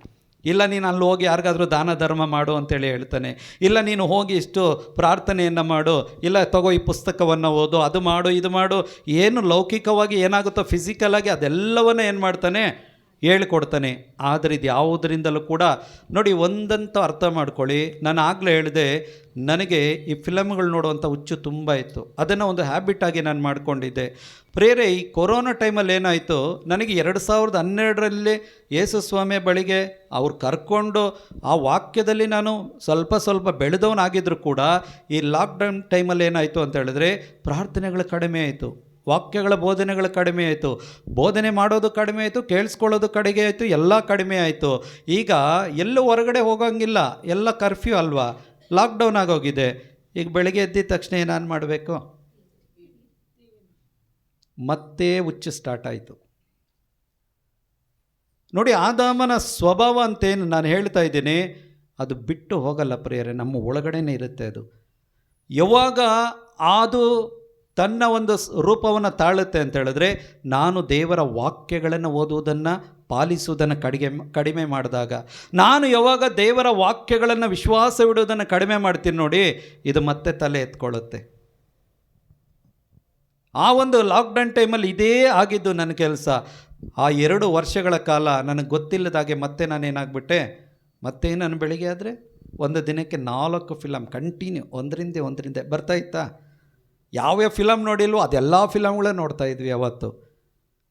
ಇಲ್ಲ ನೀನು ಅಲ್ಲಿ ಹೋಗಿ ಯಾರಿಗಾದ್ರೂ ದಾನ ಧರ್ಮ ಮಾಡು ಅಂತೇಳಿ ಹೇಳ್ತಾನೆ. ಇಲ್ಲ ನೀನು ಹೋಗಿ ಇಷ್ಟು ಪ್ರಾರ್ಥನೆಯನ್ನು ಮಾಡು, ಇಲ್ಲ ತಗೋ ಈ ಪುಸ್ತಕವನ್ನು ಓದು, ಅದು ಮಾಡು ಇದು ಮಾಡು, ಏನು ಲೌಕಿಕವಾಗಿ ಏನಾಗುತ್ತೋ ಫಿಸಿಕಲಾಗಿ ಅದೆಲ್ಲವನ್ನ ಏನು ಮಾಡ್ತಾನೆ, ಹೇಳ್ಕೊಡ್ತಾನೆ. ಆದರೆ ಇದು ಯಾವುದರಿಂದಲೂ ಕೂಡ ನೋಡಿ, ಒಂದಂತ ಅರ್ಥ ಮಾಡ್ಕೊಳ್ಳಿ. ನಾನು ಆಗಲೇ ಹೇಳಿದೆ, ನನಗೆ ಈ ಫಿಲಮ್ಗಳು ನೋಡುವಂಥ ಹುಚ್ಚು ತುಂಬ ಇತ್ತು. ಅದನ್ನು ಒಂದು ಹ್ಯಾಬಿಟಾಗಿ ನಾನು ಮಾಡಿಕೊಂಡಿದ್ದೆ. ಪ್ರೇರೆ ಈ ಕೊರೋನಾ ಟೈಮಲ್ಲಿ ಏನಾಯಿತು, ನನಗೆ 2012ರಲ್ಲಿ ಯೇಸು ಸ್ವಾಮಿಯ ಬಳಿಗೆ ಅವ್ರು ಕರ್ಕೊಂಡು ಆ ವಾಕ್ಯದಲ್ಲಿ ನಾನು ಸ್ವಲ್ಪ ಬೆಳೆದವನಾಗಿದ್ದರೂ ಕೂಡ ಈ ಲಾಕ್ಡೌನ್ ಟೈಮಲ್ಲಿ ಏನಾಯಿತು ಅಂತ ಹೇಳಿದ್ರೆ ಪ್ರಾರ್ಥನೆಗಳು ಕಡಿಮೆ ಆಯಿತು, ವಾಕ್ಯಗಳ ಬೋಧನೆಗಳು ಕಡಿಮೆ ಆಯಿತು, ಬೋಧನೆ ಮಾಡೋದು ಕಡಿಮೆ ಆಯಿತು, ಕೇಳಿಸ್ಕೊಳ್ಳೋದು ಕಡಿಮೆ ಆಯಿತು, ಎಲ್ಲ ಕಡಿಮೆ ಆಯಿತು. ಈಗ ಎಲ್ಲೂ ಹೊರಗಡೆ ಹೋಗೋಂಗಿಲ್ಲ, ಎಲ್ಲ ಕರ್ಫ್ಯೂ ಅಲ್ವಾ, ಲಾಕ್ಡೌನ್ ಆಗೋಗಿದೆ. ಈಗ ಬೆಳಗ್ಗೆ ಎದ್ದಿದ ತಕ್ಷಣ ಏನಾನು ಮಾಡಬೇಕು, ಮತ್ತೆ ಹುಚ್ಚು ಸ್ಟಾರ್ಟ್ ಆಯಿತು. ನೋಡಿ, ಆದಾಮನ ಸ್ವಭಾವ ಅಂತೇನು ನಾನು ಹೇಳ್ತಾ ಇದ್ದೀನಿ, ಅದು ಬಿಟ್ಟು ಹೋಗಲ್ಲ ಪ್ರಿಯರೇ, ನಮ್ಮ ಒಳಗಡೆನೇ ಇರುತ್ತೆ. ಅದು ಯಾವಾಗ ಅದು ತನ್ನ ಒಂದು ರೂಪವನ್ನು ತಾಳುತ್ತೆ ಅಂತ ಹೇಳಿದ್ರೆ, ನಾನು ದೇವರ ವಾಕ್ಯಗಳನ್ನು ಓದುವುದನ್ನು ಪಾಲಿಸುವುದನ್ನು ಕಡಿಮೆ ಮಾಡಿದಾಗ, ನಾನು ಯಾವಾಗ ದೇವರ ವಾಕ್ಯಗಳನ್ನು ವಿಶ್ವಾಸವಿಡುವುದನ್ನು ಕಡಿಮೆ ಮಾಡ್ತೀನಿ ನೋಡಿ, ಇದು ಮತ್ತೆ ತಲೆ ಎತ್ಕೊಳ್ಳುತ್ತೆ. ಆ ಒಂದು ಲಾಕ್ಡೌನ್ ಟೈಮಲ್ಲಿ ಇದೇ ಆಗಿದ್ದು ನನ್ನ ಕೆಲಸ. ಆ 2 ವರ್ಷಗಳ ಕಾಲ ನನಗೆ ಗೊತ್ತಿಲ್ಲದಾಗೆ ಮತ್ತೆ ನಾನೇನಾಗ್ಬಿಟ್ಟೆ, ಮತ್ತೆ ನಾನು ಬೆಳಿಗ್ಗೆ ಆದರೆ ಒಂದು ದಿನಕ್ಕೆ 4 ಫಿಲಮ್ ಕಂಟಿನ್ಯೂ ಒಂದರಿಂದ ಬರ್ತಾಯಿತ್ತಾ. ಯಾವ್ಯಾವ ಫಿಲಮ್ ನೋಡಿಲ್ವೋ ಅದೆಲ್ಲ ಫಿಲಮ್ಗಳೇ ನೋಡ್ತಾ ಇದ್ವಿ. ಅವತ್ತು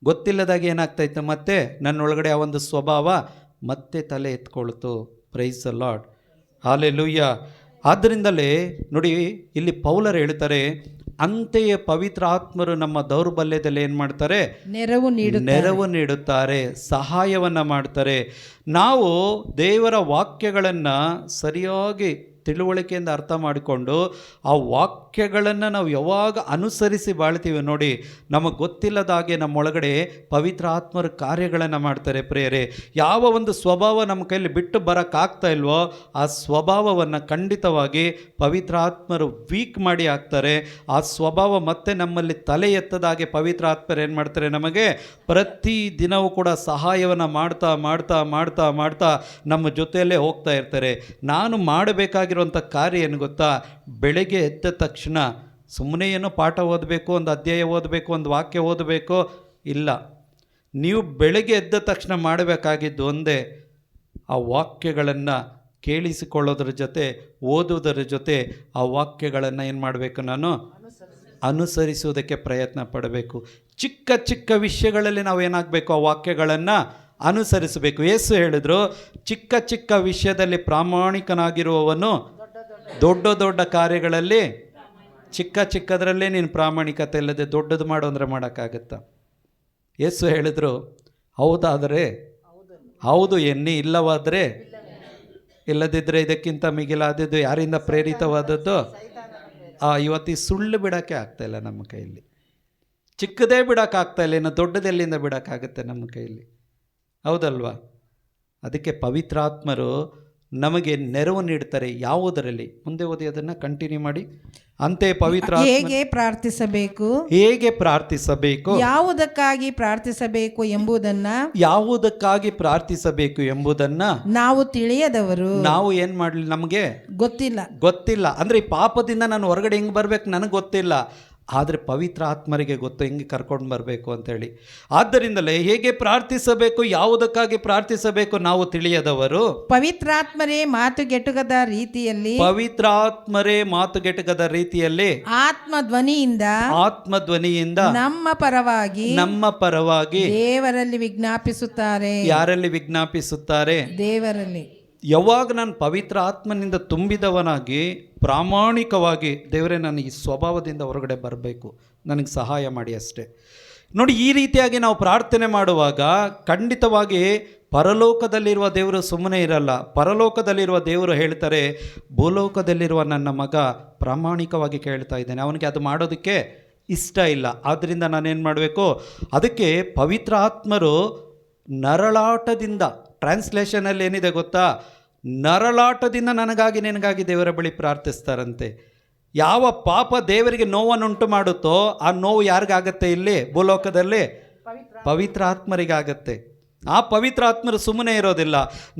ಗೊತ್ತಿಲ್ಲದಾಗೆ ಏನಾಗ್ತಾಯಿತ್ತು, ಮತ್ತೆ ನನ್ನೊಳಗಡೆ ಆ ಒಂದು ಸ್ವಭಾವ ಮತ್ತೆ ತಲೆ ಎತ್ಕೊಳ್ತು. Praise the Lord, hallelujah. ಆದ್ದರಿಂದಲೇ ನೋಡಿ, ಇಲ್ಲಿ ಪೌಲರು ಹೇಳ್ತಾರೆ, ಅಂತೆಯೇ ಪವಿತ್ರ ಆತ್ಮರು ನಮ್ಮ ದೌರ್ಬಲ್ಯದಲ್ಲಿ ಏನು ಮಾಡ್ತಾರೆ, ನೆರವು ನೀಡುತ್ತಾರೆ, ಸಹಾಯವನ್ನು ಮಾಡ್ತಾರೆ. ನಾವು ದೇವರ ವಾಕ್ಯಗಳನ್ನು ಸರಿಯಾಗಿ ತಿಳುವಳಿಕೆಯಿಂದ ಅರ್ಥ ಮಾಡಿಕೊಂಡು ಆ ವಾಕ್ಯಗಳನ್ನು ನಾವು ಯಾವಾಗ ಅನುಸರಿಸಿ ಬಾಳ್ತೀವಿ ನೋಡಿ, ನಮಗೆ ಗೊತ್ತಿಲ್ಲದಾಗೆ ನಮ್ಮೊಳಗಡೆ ಪವಿತ್ರ ಆತ್ಮರ ಕಾರ್ಯಗಳನ್ನು ಮಾಡ್ತಾರೆ. ಪ್ರೇರೆ, ಯಾವ ಒಂದು ಸ್ವಭಾವ ನಮ್ಮ ಕೈಯಲ್ಲಿ ಬಿಟ್ಟು ಬರೋಕ್ಕಾಗ್ತಾ ಇಲ್ವೋ ಆ ಸ್ವಭಾವವನ್ನು ಖಂಡಿತವಾಗಿ ಪವಿತ್ರ ಆತ್ಮರು ವೀಕ್ ಮಾಡಿ ಹಾಕ್ತಾರೆ. ಆ ಸ್ವಭಾವ ಮತ್ತೆ ನಮ್ಮಲ್ಲಿ ತಲೆ ಎತ್ತದಾಗೆ ಪವಿತ್ರ ಆತ್ಮರು ಏನು ಮಾಡ್ತಾರೆ, ನಮಗೆ ಪ್ರತಿ ದಿನವೂ ಕೂಡ ಸಹಾಯವನ್ನು ಮಾಡ್ತಾ ಮಾಡ್ತಾ ಮಾಡ್ತಾ ಮಾಡ್ತಾ ನಮ್ಮ ಜೊತೆಯಲ್ಲೇ ಹೋಗ್ತಾ ಇರ್ತಾರೆ. ನಾನು ಮಾಡಬೇಕಾಗಿರುವಂಥ ಕಾರ್ಯ ಏನು ಗೊತ್ತಾ, ಬೆಳಗ್ಗೆ ಎದ್ದ ತಕ್ಷಣ ಸುಮ್ಮನೆ ಏನೋ ಪಾಠ ಓದಬೇಕು, ಒಂದು ಅಧ್ಯಾಯ ಓದಬೇಕು, ಒಂದು ವಾಕ್ಯ ಓದಬೇಕು, ಇಲ್ಲ. ನೀವು ಬೆಳಗ್ಗೆ ಎದ್ದ ತಕ್ಷಣ ಮಾಡಬೇಕಾಗಿದ್ದು ಒಂದೇ, ಆ ವಾಕ್ಯಗಳನ್ನು ಕೇಳಿಸಿಕೊಳ್ಳೋದ್ರ ಜೊತೆ ಓದುವುದರ ಜೊತೆ ಆ ವಾಕ್ಯಗಳನ್ನು ಏನು ಮಾಡಬೇಕು, ನಾನು ಅನುಸರಿಸುವುದಕ್ಕೆ ಪ್ರಯತ್ನ ಪಡಬೇಕು. ಚಿಕ್ಕ ಚಿಕ್ಕ ವಿಷಯಗಳಲ್ಲಿ ನಾವು ಏನಾಗಬೇಕು, ಆ ವಾಕ್ಯಗಳನ್ನು ಅನುಸರಿಸಬೇಕು. ಯೇಸು ಹೇಳಿದ್ರು, ಚಿಕ್ಕ ಚಿಕ್ಕ ವಿಷಯದಲ್ಲಿ ಪ್ರಾಮಾಣಿಕನಾಗಿರುವವನು ದೊಡ್ಡ ದೊಡ್ಡ ಕಾರ್ಯಗಳಲ್ಲಿ, ಚಿಕ್ಕದರಲ್ಲೇ ನೀನು ಪ್ರಾಮಾಣಿಕತೆ ಇಲ್ಲದೆ ದೊಡ್ಡದು ಮಾಡು ಅಂದರೆ ಮಾಡೋಕ್ಕಾಗತ್ತಾ? ಯೇಸು ಹೇಳಿದ್ರು, ಹೌದಾದರೆ ಹೌದು ಎನ್ನಿ, ಇಲ್ಲವಾದರೆ ಇಲ್ಲದಿದ್ದರೆ ಇದಕ್ಕಿಂತ ಮಿಗಿಲಾದದ್ದು ಯಾರಿಂದ ಪ್ರೇರಿತವಾದದ್ದು? ಇವತ್ತು ಈ ಸುಳ್ಳು ಬಿಡೋಕ್ಕೆ ಆಗ್ತಾಯಿಲ್ಲ ನಮ್ಮ ಕೈಯಲ್ಲಿ. ಚಿಕ್ಕದೇ ಬಿಡೋಕ್ಕಾಗ್ತಾಯಿಲ್ಲ, ಇನ್ನು ದೊಡ್ಡದೆಲ್ಲಿಂದ ಬಿಡೋಕ್ಕಾಗುತ್ತೆ ನಮ್ಮ ಕೈಯಲ್ಲಿ? ಹೌದಲ್ವಾ? ಅದಕ್ಕೆ ಪವಿತ್ರಾತ್ಮರು ನಮಗೆ ನೆರವು ನೀಡ್ತಾರೆ. ಯಾವುದರಲ್ಲಿ? ಮುಂದೆ ಓದಿ, ಅದನ್ನು ಕಂಟಿನ್ಯೂ ಮಾಡಿ. ಅಂತೆ ಪವಿತ್ರ ಹೇಗೆ ಪ್ರಾರ್ಥಿಸಬೇಕು, ಯಾವುದಕ್ಕಾಗಿ ಪ್ರಾರ್ಥಿಸಬೇಕು ಎಂಬುದನ್ನು ನಾವು ತಿಳಿಯದವರು. ನಾವು ಏನು ಮಾಡಲಿ, ನಮಗೆ ಗೊತ್ತಿಲ್ಲ. ಅಂದರೆ ಈ ಪಾಪದಿಂದ ನಾನು ಹೊರಗಡೆ ಹೆಂಗೆ ಬರ್ಬೇಕು ನನಗೆ ಗೊತ್ತಿಲ್ಲ, ಆದರೆ ಪವಿತ್ರ ಆತ್ಮರಿಗೆ ಗೊತ್ತು ಹೆಂಗೆ ಕರ್ಕೊಂಡು ಬರಬೇಕು ಅಂತೇಳಿ. ಆದ್ದರಿಂದಲೇ ಹೇಗೆ ಪ್ರಾರ್ಥಿಸಬೇಕು, ಯಾವುದಕ್ಕಾಗಿ ಪ್ರಾರ್ಥಿಸಬೇಕು ನಾವು ತಿಳಿಯದವರು. ಪವಿತ್ರಾತ್ಮರೇ ಮಾತುಗೆಟುಕದ ರೀತಿಯಲ್ಲಿ ಆತ್ಮಧ್ವನಿಯಿಂದ ನಮ್ಮ ಪರವಾಗಿ ದೇವರಲ್ಲಿ ವಿಜ್ಞಾಪಿಸುತ್ತಾರೆ. ಯಾರಲ್ಲಿ ವಿಜ್ಞಾಪಿಸುತ್ತಾರೆ? ದೇವರಲ್ಲಿ. ಯಾವಾಗ ನಾನು ಪವಿತ್ರ ಆತ್ಮನಿಂದ ತುಂಬಿದವನಾಗಿ ಪ್ರಾಮಾಣಿಕವಾಗಿ, ದೇವರೇ ನಾನು ಈ ಸ್ವಭಾವದಿಂದ ಹೊರಗಡೆ ಬರಬೇಕು, ನನಗೆ ಸಹಾಯ ಮಾಡಿ ಅಷ್ಟೇ. ನೋಡಿ, ಈ ರೀತಿಯಾಗಿ ನಾವು ಪ್ರಾರ್ಥನೆ ಮಾಡುವಾಗ ಖಂಡಿತವಾಗಿ ಪರಲೋಕದಲ್ಲಿರುವ ದೇವರು ಸುಮ್ಮನೆ ಇರಲ್ಲ. ಪರಲೋಕದಲ್ಲಿರುವ ದೇವರು ಹೇಳ್ತಾರೆ, ಭೂಲೋಕದಲ್ಲಿರುವ ನನ್ನ ಮಗ ಪ್ರಾಮಾಣಿಕವಾಗಿ ಕೇಳ್ತಾ ಇದ್ದಾನೆ, ಅವನಿಗೆ ಅದು ಮಾಡೋದಕ್ಕೆ ಇಷ್ಟ ಇಲ್ಲ. ಆದ್ದರಿಂದ ನಾನೇನು ಮಾಡಬೇಕು? ಅದಕ್ಕೆ ಪವಿತ್ರ ಆತ್ಮರು ನರಳಾಟದಿಂದ, ಟ್ರಾನ್ಸ್ಲೇಷನಲ್ಲಿ ಏನಿದೆ ಗೊತ್ತಾ, ನರಳಾಟದಿಂದ ನನಗಾಗಿ ನಿನಗಾಗಿ ದೇವರ ಬಳಿ ಪ್ರಾರ್ಥಿಸ್ತಾರಂತೆ. ಯಾವ ಪಾಪ ದೇವರಿಗೆ ನೋವನ್ನುಂಟು ಮಾಡುತ್ತೋ ಆ ನೋವು ಯಾರಿಗಾಗತ್ತೆ? ಇಲ್ಲಿ ಭೂಲೋಕದಲ್ಲಿ ಪವಿತ್ರ ಆತ್ಮರಿಗಾಗತ್ತೆ. ಆ ಪವಿತ್ರ ಆತ್ಮರು ಸುಮ್ಮನೆ ಇರೋದಿಲ್ಲ.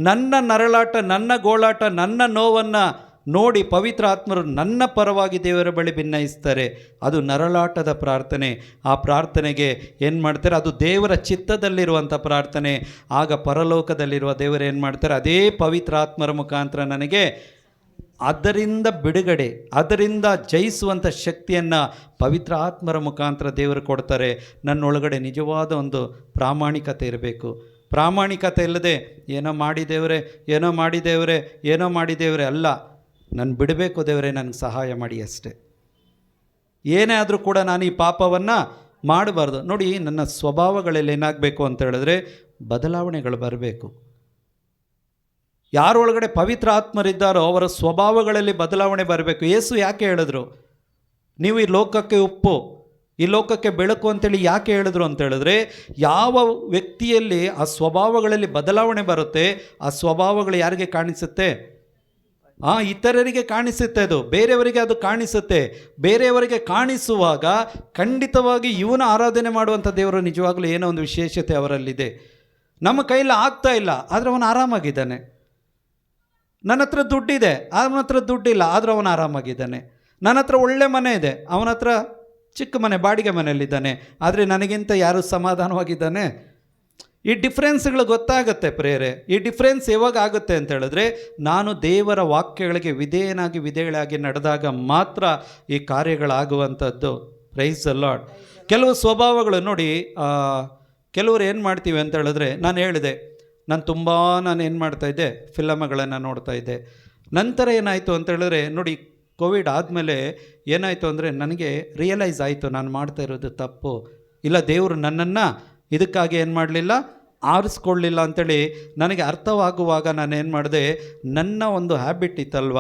ನನ್ನ ನರಳಾಟ, ನನ್ನ ಗೋಳಾಟ, ನನ್ನ ನೋವನ್ನು ನೋಡಿ ಪವಿತ್ರ ಆತ್ಮರು ನನ್ನ ಪರವಾಗಿ ದೇವರ ಬಳಿ ಭಿನ್ನಯಿಸ್ತಾರೆ. ಅದು ನರಳಾಟದ ಪ್ರಾರ್ಥನೆ. ಆ ಪ್ರಾರ್ಥನೆಗೆ ಏನು ಮಾಡ್ತಾರೆ, ಅದು ದೇವರ ಚಿತ್ತದಲ್ಲಿರುವಂಥ ಪ್ರಾರ್ಥನೆ. ಆಗ ಪರಲೋಕದಲ್ಲಿರುವ ದೇವರು ಏನು ಮಾಡ್ತಾರೆ, ಅದೇ ಪವಿತ್ರ ಆತ್ಮರ ಮುಖಾಂತರ ನನಗೆ ಅದರಿಂದ ಬಿಡುಗಡೆ, ಅದರಿಂದ ಜಯಿಸುವಂಥ ಶಕ್ತಿಯನ್ನು ಪವಿತ್ರ ಆತ್ಮರ ಮುಖಾಂತರ ದೇವರು ಕೊಡ್ತಾರೆ. ನನ್ನೊಳಗಡೆ ನಿಜವಾದ ಒಂದು ಪ್ರಾಮಾಣಿಕತೆ ಇರಬೇಕು. ಪ್ರಾಮಾಣಿಕತೆ ಇಲ್ಲದೆ ಏನೋ ಮಾಡಿದೇವ್ರೆ, ಏನೋ ಮಾಡಿದೇವ್ರೆ, ಏನೋ ಮಾಡಿದೇವ್ರೆ ಅಲ್ಲ. ನಾನು ಬಿಡಬೇಕು ದೇವರೇ, ನನಗೆ ಸಹಾಯ ಮಾಡಿ ಅಷ್ಟೇ. ಏನೇ ಆದರೂ ಕೂಡ ನಾನು ಈ ಪಾಪವನ್ನು ಮಾಡಬಾರ್ದು. ನೋಡಿ, ನನ್ನ ಸ್ವಭಾವಗಳಲ್ಲಿ ಏನಾಗಬೇಕು ಅಂತ ಹೇಳಿದ್ರೆ ಬದಲಾವಣೆಗಳು ಬರಬೇಕು. ಯಾರೊಳಗಡೆ ಪವಿತ್ರ ಆತ್ಮರಿದ್ದಾರೋ ಅವರ ಸ್ವಭಾವಗಳಲ್ಲಿ ಬದಲಾವಣೆ ಬರಬೇಕು. ಯೇಸು ಯಾಕೆ ಹೇಳಿದ್ರು, ನೀವು ಈ ಲೋಕಕ್ಕೆ ಉಪ್ಪು, ಈ ಲೋಕಕ್ಕೆ ಬೆಳಕು ಅಂತೇಳಿ ಯಾಕೆ ಹೇಳಿದ್ರು ಅಂತ ಹೇಳಿದ್ರೆ, ಯಾವ ವ್ಯಕ್ತಿಯಲ್ಲಿ ಆ ಸ್ವಭಾವಗಳಲ್ಲಿ ಬದಲಾವಣೆ ಬರುತ್ತೆ, ಆ ಸ್ವಭಾವಗಳು ಯಾರಿಗೆ ಕಾಣಿಸುತ್ತೆ, ಇತರರಿಗೆ ಕಾಣಿಸುತ್ತೆ. ಅದು ಬೇರೆಯವರಿಗೆ ಅದು ಕಾಣಿಸುತ್ತೆ. ಬೇರೆಯವರಿಗೆ ಕಾಣಿಸುವಾಗ ಖಂಡಿತವಾಗಿ ಇವನ ಆರಾಧನೆ ಮಾಡುವಂಥ ದೇವರು ನಿಜವಾಗ್ಲೂ ಏನೋ ಒಂದು ವಿಶೇಷತೆ ಅವರಲ್ಲಿದೆ. ನಮ್ಮ ಕೈಯಲ್ಲಿ ಆಗ್ತಾ ಇಲ್ಲ, ಆದರೆ ಅವನು ಆರಾಮಾಗಿದ್ದಾನೆ. ನನ್ನ ಹತ್ರ ದುಡ್ಡಿದೆ, ಅವನ ಹತ್ರ ದುಡ್ಡಿಲ್ಲ, ಆದರೂ ಅವನು ಆರಾಮಾಗಿದ್ದಾನೆ. ನನ್ನ ಹತ್ರ ಒಳ್ಳೆ ಮನೆ ಇದೆ, ಅವನ ಹತ್ರ ಚಿಕ್ಕ ಮನೆ, ಬಾಡಿಗೆ ಮನೆಯಲ್ಲಿದ್ದಾನೆ, ಆದರೆ ನನಗಿಂತ ಯಾರು ಸಮಾಧಾನವಾಗಿದ್ದಾನೆ. ಈ ಡಿಫ್ರೆನ್ಸ್ಗಳು ಗೊತ್ತಾಗುತ್ತೆ ಪ್ರೇರೆ. ಈ ಡಿಫ್ರೆನ್ಸ್ ಯಾವಾಗ ಆಗುತ್ತೆ ಅಂತ ಹೇಳಿದ್ರೆ, ನಾನು ದೇವರ ವಾಕ್ಯಗಳಿಗೆ ವಿಧೇಯಳಾಗಿ ನಡೆದಾಗ ಮಾತ್ರ ಈ ಕಾರ್ಯಗಳಾಗುವಂಥದ್ದು. Price the lord. ಕೆಲವು ಸ್ವಭಾವಗಳು ನೋಡಿ, ಕೆಲವರು ಏನು ಮಾಡ್ತೀವಿ ಅಂತ ಹೇಳಿದ್ರೆ, ನಾನು ಹೇಳಿದೆ, ನಾನು ಏನು ಮಾಡ್ತಾಯಿದ್ದೆ, ಫಿಲಮ್ಗಳನ್ನು ನೋಡ್ತಾ ಇದ್ದೆ. ನಂತರ ಏನಾಯಿತು ಅಂತ ಹೇಳಿದ್ರೆ ನೋಡಿ, ಕೋವಿಡ್ ಆದಮೇಲೆ ಏನಾಯಿತು ಅಂದರೆ ನನಗೆ ರಿಯಲೈಸ್ ಆಯಿತು, ನಾನು ಮಾಡ್ತಾ ಇರೋದು ತಪ್ಪು. ಇಲ್ಲ, ದೇವರು ನನ್ನನ್ನು ಇದಕ್ಕಾಗಿ ಏನು ಮಾಡಲಿಲ್ಲ, ಆರಿಸ್ಕೊಳ್ಳಲಿಲ್ಲ ಅಂಥೇಳಿ ನನಗೆ ಅರ್ಥವಾಗುವಾಗ ನಾನು ಏನು ಮಾಡಿದೆ, ನನ್ನ ಒಂದು ಹ್ಯಾಬಿಟ್ ಇತ್ತಲ್ವ,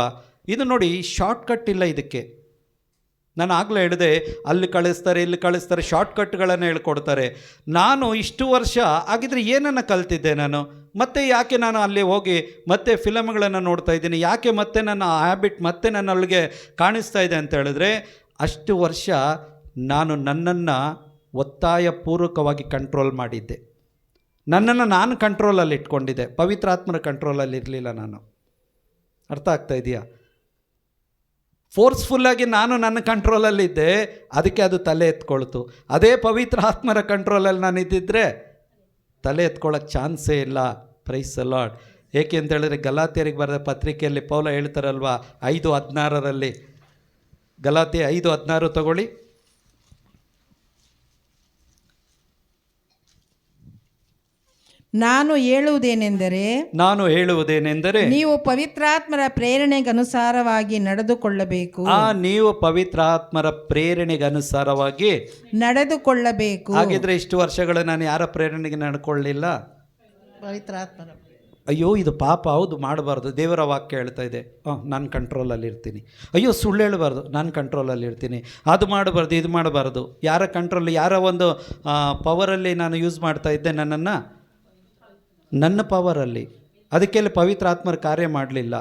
ಇದು ನೋಡಿ ಶಾರ್ಟ್ಕಟ್ ಇಲ್ಲ ಇದಕ್ಕೆ. ನಾನು ಆಗಲೇ ಹೇಳಿದೆ, ಅಲ್ಲಿ ಕಳಿಸ್ತಾರೆ, ಇಲ್ಲಿ ಕಳಿಸ್ತಾರೆ, ಶಾರ್ಟ್ಕಟ್ಗಳನ್ನು ಹೇಳ್ಕೊಡ್ತಾರೆ. ನಾನು ಇಷ್ಟು ವರ್ಷ ಆಗಿದ್ರೆ ಏನನ್ನು ಕಲ್ತಿದ್ದೆ ನಾನು? ಮತ್ತೆ ಯಾಕೆ ನಾನು ಅಲ್ಲಿ ಹೋಗಿ ಮತ್ತೆ ಫಿಲಮ್ಗಳನ್ನು ನೋಡ್ತಾ ಇದ್ದೀನಿ? ಯಾಕೆ ಮತ್ತೆ ನನ್ನ ಹ್ಯಾಬಿಟ್ ಮತ್ತೆ ನನ್ನೊಳಗೆ ಕಾಣಿಸ್ತಾ ಇದೆ ಅಂತ ಹೇಳಿದ್ರೆ, ಅಷ್ಟು ವರ್ಷ ನಾನು ನನ್ನನ್ನು ಒತ್ತಾಯಪೂರ್ವಕವಾಗಿ ಕಂಟ್ರೋಲ್ ಮಾಡಿದ್ದೆ. ನನ್ನನ್ನು ನಾನು ಕಂಟ್ರೋಲಲ್ಲಿ ಇಟ್ಕೊಂಡಿದ್ದೆ, ಪವಿತ್ರಾತ್ಮನ ಕಂಟ್ರೋಲಲ್ಲಿ ಇರಲಿಲ್ಲ ನಾನು. ಅರ್ಥ ಆಗ್ತಾ ಇದೆಯಾ? ಫೋರ್ಸ್ಫುಲ್ಲಾಗಿ ನಾನು ನನ್ನ ಕಂಟ್ರೋಲಲ್ಲಿದ್ದೆ, ಅದಕ್ಕೆ ಅದು ತಲೆ ಎತ್ಕೊಳ್ತು. ಅದೇ ಪವಿತ್ರ ಆತ್ಮರ ಕಂಟ್ರೋಲಲ್ಲಿ ನಾನು ಇದ್ದಿದ್ದರೆ ತಲೆ ಎತ್ಕೊಳ್ಳೋಕ್ಕೆ ಚಾನ್ಸೇ ಇಲ್ಲ. Price the lord. ಏಕೆ ಅಂತ ಹೇಳಿದ್ರೆ, ಗಲಾತ್ಯರಿಗೆ ಬರೆದ ಪತ್ರಿಕೆಯಲ್ಲಿ ಪೌಲ ಹೇಳ್ತಾರಲ್ವ, 5:16 ಗಲಾತ್ಯ 5:16 ತಗೊಳ್ಳಿ. ನಾನು ಹೇಳುವುದೇನೆಂದರೆ ನೀವು ಪವಿತ್ರಾತ್ಮರ ಪ್ರೇರಣೆಗನುಸಾರವಾಗಿ ನಡೆದುಕೊಳ್ಳಬೇಕು. ನೀವು ಪವಿತ್ರಾತ್ಮರ ಪ್ರೇರಣೆಗನುಸಾರವಾಗಿ ನಡೆದುಕೊಳ್ಳಬೇಕು. ಹಾಗಿದ್ರೆ ಇಷ್ಟು ವರ್ಷಗಳು ನಾನು ಯಾರ ಪ್ರೇರಣೆಗೆ ನಡ್ಕೊಳ್ಳಿಲ್ಲ? ಪವಿತ್ರಾತ್ಮರ. ಅಯ್ಯೋ, ಇದು ಪಾಪ, ಹೌದು, ಮಾಡಬಾರ್ದು. ದೇವರ ವಾಕ್ಯ ಹೇಳ್ತಾ ಇದೆ, ನಾನು ಕಂಟ್ರೋಲಲ್ಲಿ ಇರ್ತೀನಿ. ಅಯ್ಯೋ, ಸುಳ್ಳು ಹೇಳಬಾರ್ದು, ನಾನು ಕಂಟ್ರೋಲಲ್ಲಿ ಇರ್ತೀನಿ. ಅದು ಮಾಡಬಾರ್ದು, ಇದು ಮಾಡಬಾರ್ದು. ಯಾರ ಕಂಟ್ರೋಲ್, ಯಾರ ಒಂದು ಪವರಲ್ಲಿ ನಾನು ಯೂಸ್ ಮಾಡ್ತಾ ಇದ್ದೆ ನನ್ನನ್ನು? ನನ್ನ ಪವರಲ್ಲಿ. ಅದಕ್ಕೆಲ್ಲ ಪವಿತ್ರ ಆತ್ಮರ ಕಾರ್ಯ ಮಾಡಲಿಲ್ಲ.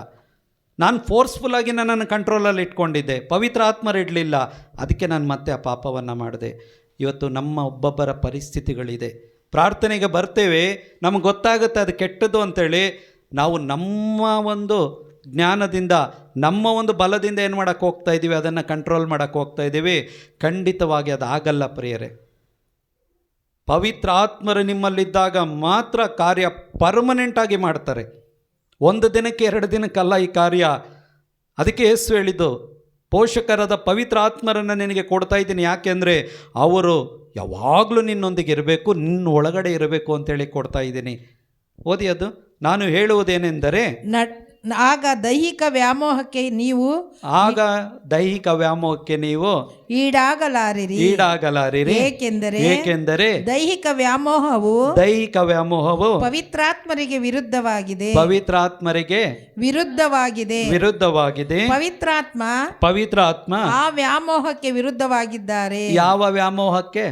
ನಾನು ಫೋರ್ಸ್ಫುಲ್ಲಾಗಿ ನನ್ನನ್ನು ಕಂಟ್ರೋಲಲ್ಲಿ ಇಟ್ಕೊಂಡಿದ್ದೆ, ಪವಿತ್ರ ಆತ್ಮರು ಇಡಲಿಲ್ಲ. ಅದಕ್ಕೆ ನಾನು ಮತ್ತೆ ಆ ಪಾಪವನ್ನು ಮಾಡಿದೆ. ಇವತ್ತು ನಮ್ಮ ಒಬ್ಬೊಬ್ಬರ ಪರಿಸ್ಥಿತಿಗಳಿದೆ. ಪ್ರಾರ್ಥನೆಗೆ ಬರ್ತೇವೆ, ನಮಗೆ ಗೊತ್ತಾಗುತ್ತೆ ಅದು ಕೆಟ್ಟದ್ದು ಅಂಥೇಳಿ. ನಾವು ನಮ್ಮ ಒಂದು ಜ್ಞಾನದಿಂದ, ನಮ್ಮ ಒಂದು ಬಲದಿಂದ ಏನು ಮಾಡೋಕ್ಕೆ ಹೋಗ್ತಾ ಇದ್ದೀವಿ, ಅದನ್ನು ಕಂಟ್ರೋಲ್ ಮಾಡೋಕ್ಕೆ ಹೋಗ್ತಾ ಇದ್ದೀವಿ. ಖಂಡಿತವಾಗಿ ಅದು ಆಗಲ್ಲ ಪ್ರಿಯರೇ. ಪವಿತ್ರ ಆತ್ಮರು ನಿಮ್ಮಲ್ಲಿದ್ದಾಗ ಮಾತ್ರ ಕಾರ್ಯ ಪರ್ಮನೆಂಟಾಗಿ ಮಾಡ್ತಾರೆ. 1 ದಿನಕ್ಕೆ 2 ದಿನಕ್ಕಲ್ಲ ಈ ಕಾರ್ಯ. ಅದಕ್ಕೆ ಯೇಸು ಹೇಳಿದ್ದು, ಪೋಷಕರಾದ ಪವಿತ್ರ ಆತ್ಮರನ್ನು ನಿನಗೆ ಕೊಡ್ತಾ ಇದ್ದೀನಿ. ಯಾಕೆಂದರೆ ಅವರು ಯಾವಾಗಲೂ ನಿನ್ನೊಂದಿಗೆ ಇರಬೇಕು, ನಿನ್ನ ಒಳಗಡೆ ಇರಬೇಕು ಅಂತೇಳಿ ಕೊಡ್ತಾ ಇದ್ದೀನಿ. ಓದಿ ಅದು. ನಾನು ಹೇಳುವುದೇನೆಂದರೆ, ಆಗ ದೈಹಿಕ ವ್ಯಾಮೋಹಕ್ಕೆ ನೀವು ಈಡಾಗಲಾರಿರಿ. ಏಕೆಂದರೆ ದೈಹಿಕ ವ್ಯಾಮೋಹವು ಪವಿತ್ರಾತ್ಮರಿಗೆ ವಿರುದ್ಧವಾಗಿದೆ. ಪವಿತ್ರಾತ್ಮ ಆ ವ್ಯಾಮೋಹಕ್ಕೆ ವಿರುದ್ಧವಾಗಿದ್ದಾರೆ. ಯಾವ ವ್ಯಾಮೋಹಕ್ಕೆ?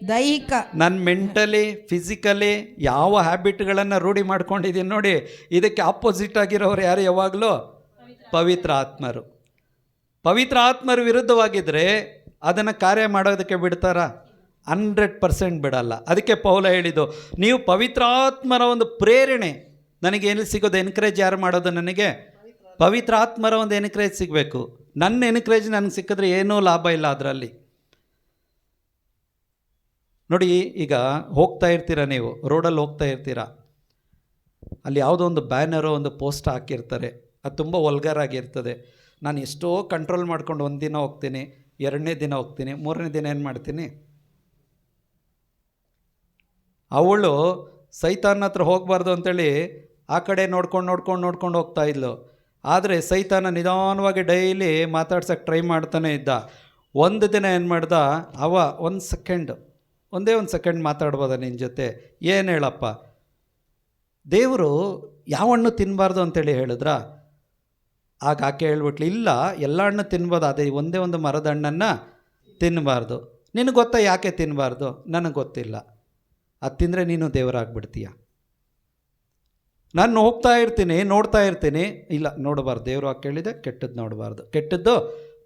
ದೈಹಿಕ. ನನ್ನ ಮೆಂಟಲಿ, ಫಿಸಿಕಲಿ ಯಾವ ಹ್ಯಾಬಿಟ್ಗಳನ್ನು ರೂಢಿ ಮಾಡ್ಕೊಂಡಿದ್ದೀನಿ ನೋಡಿ, ಇದಕ್ಕೆ ಆಪೋಸಿಟ್ ಆಗಿರೋರು ಯಾರು? ಯಾವಾಗಲೂ ಪವಿತ್ರ ಆತ್ಮರು. ಪವಿತ್ರ ಆತ್ಮರು ವಿರುದ್ಧವಾಗಿದ್ದರೆ ಅದನ್ನು ಕಾರ್ಯ ಮಾಡೋದಕ್ಕೆ ಬಿಡ್ತಾರಾ? 100% ಬಿಡಲ್ಲ. ಅದಕ್ಕೆ ಪೌಲ ಹೇಳಿದ್ದು, ನೀವು ಪವಿತ್ರಾತ್ಮರ ಒಂದು ಪ್ರೇರಣೆ ನನಗೇನು ಸಿಗೋದು, ಎನ್ಕರೇಜ್ ಯಾರು ಮಾಡೋದು ನನಗೆ? ಪವಿತ್ರಾತ್ಮರ ಒಂದು ಎನ್ಕರೇಜ್ ಸಿಗಬೇಕು. ನನ್ನ ಎನ್ಕರೇಜ್ ನನಗೆ ಸಿಕ್ಕಿದ್ರೆ ಏನೂ ಲಾಭ ಇಲ್ಲ ಅದರಲ್ಲಿ. ನೋಡಿ, ಈಗ ಹೋಗ್ತಾ ಇರ್ತೀರ, ನೀವು ರೋಡಲ್ಲಿ ಹೋಗ್ತಾ ಇರ್ತೀರ, ಅಲ್ಲಿ ಯಾವುದೋ ಒಂದು ಬ್ಯಾನರೋ ಒಂದು ಪೋಸ್ಟ್ ಹಾಕಿರ್ತಾರೆ, ಅದು ತುಂಬ ವಲ್ಗರ್ ಆಗಿರ್ತದೆ. ನಾನು ಎಷ್ಟೋ ಕಂಟ್ರೋಲ್ ಮಾಡ್ಕೊಂಡು ಒಂದು ದಿನ ಹೋಗ್ತೀನಿ, 2ನೇ ದಿನ ಹೋಗ್ತೀನಿ, 3ನೇ ದಿನ ಏನು ಮಾಡ್ತೀನಿ? ಅವಳು ಸೈತಾನ ಹತ್ರ ಹೋಗಬಾರ್ದು ಅಂತೇಳಿ ಆ ಕಡೆ ನೋಡ್ಕೊಂಡು ಹೋಗ್ತಾ ಇದ್ಲು. ಆದರೆ ಸೈತಾನ ನಿಧಾನವಾಗಿ ಡೈಲಿ ಮಾತಾಡ್ಸೋಕ್ಕೆ ಟ್ರೈ ಮಾಡ್ತಾನೆ ಇದ್ದ. ಒಂದು ದಿನ ಏನು ಮಾಡ್ದ, ಒಂದೇ ಒಂದು ಸೆಕೆಂಡ್ ಮಾತಾಡ್ಬೋದ ನಿನ್ನ ಜೊತೆ? ಏನು ಹೇಳಪ್ಪ, ದೇವರು ಯಾವ ಹಣ್ಣು ತಿನ್ನಬಾರ್ದು ಅಂತೇಳಿ ಹೇಳಿದ್ರ? ಆಗ ಆಕೆ ಹೇಳ್ಬಿಟ್ಲು, ಇಲ್ಲ, ಎಲ್ಲ ಹಣ್ಣು ತಿನ್ಬೋದು, ಅದೇ ಒಂದೇ ಒಂದು ಮರದ ಹಣ್ಣನ್ನು ತಿನ್ನಬಾರ್ದು. ನಿನಗೆ ಗೊತ್ತಾ ಯಾಕೆ ತಿನ್ನಬಾರ್ದು? ನನಗೆ ಗೊತ್ತಿಲ್ಲ. ಅದು ತಿಂದರೆ ನೀನು ದೇವರಾಗ್ಬಿಡ್ತೀಯ. ನಾನು ನೋಡ್ತಾ ಇರ್ತೀನಿ, ಇಲ್ಲ ನೋಡಬಾರ್ದು, ದೇವರು ಆಕೆ ಹೇಳಿದೆ, ಕೆಟ್ಟದ್ದು ನೋಡಬಾರ್ದು, ಕೆಟ್ಟದ್ದು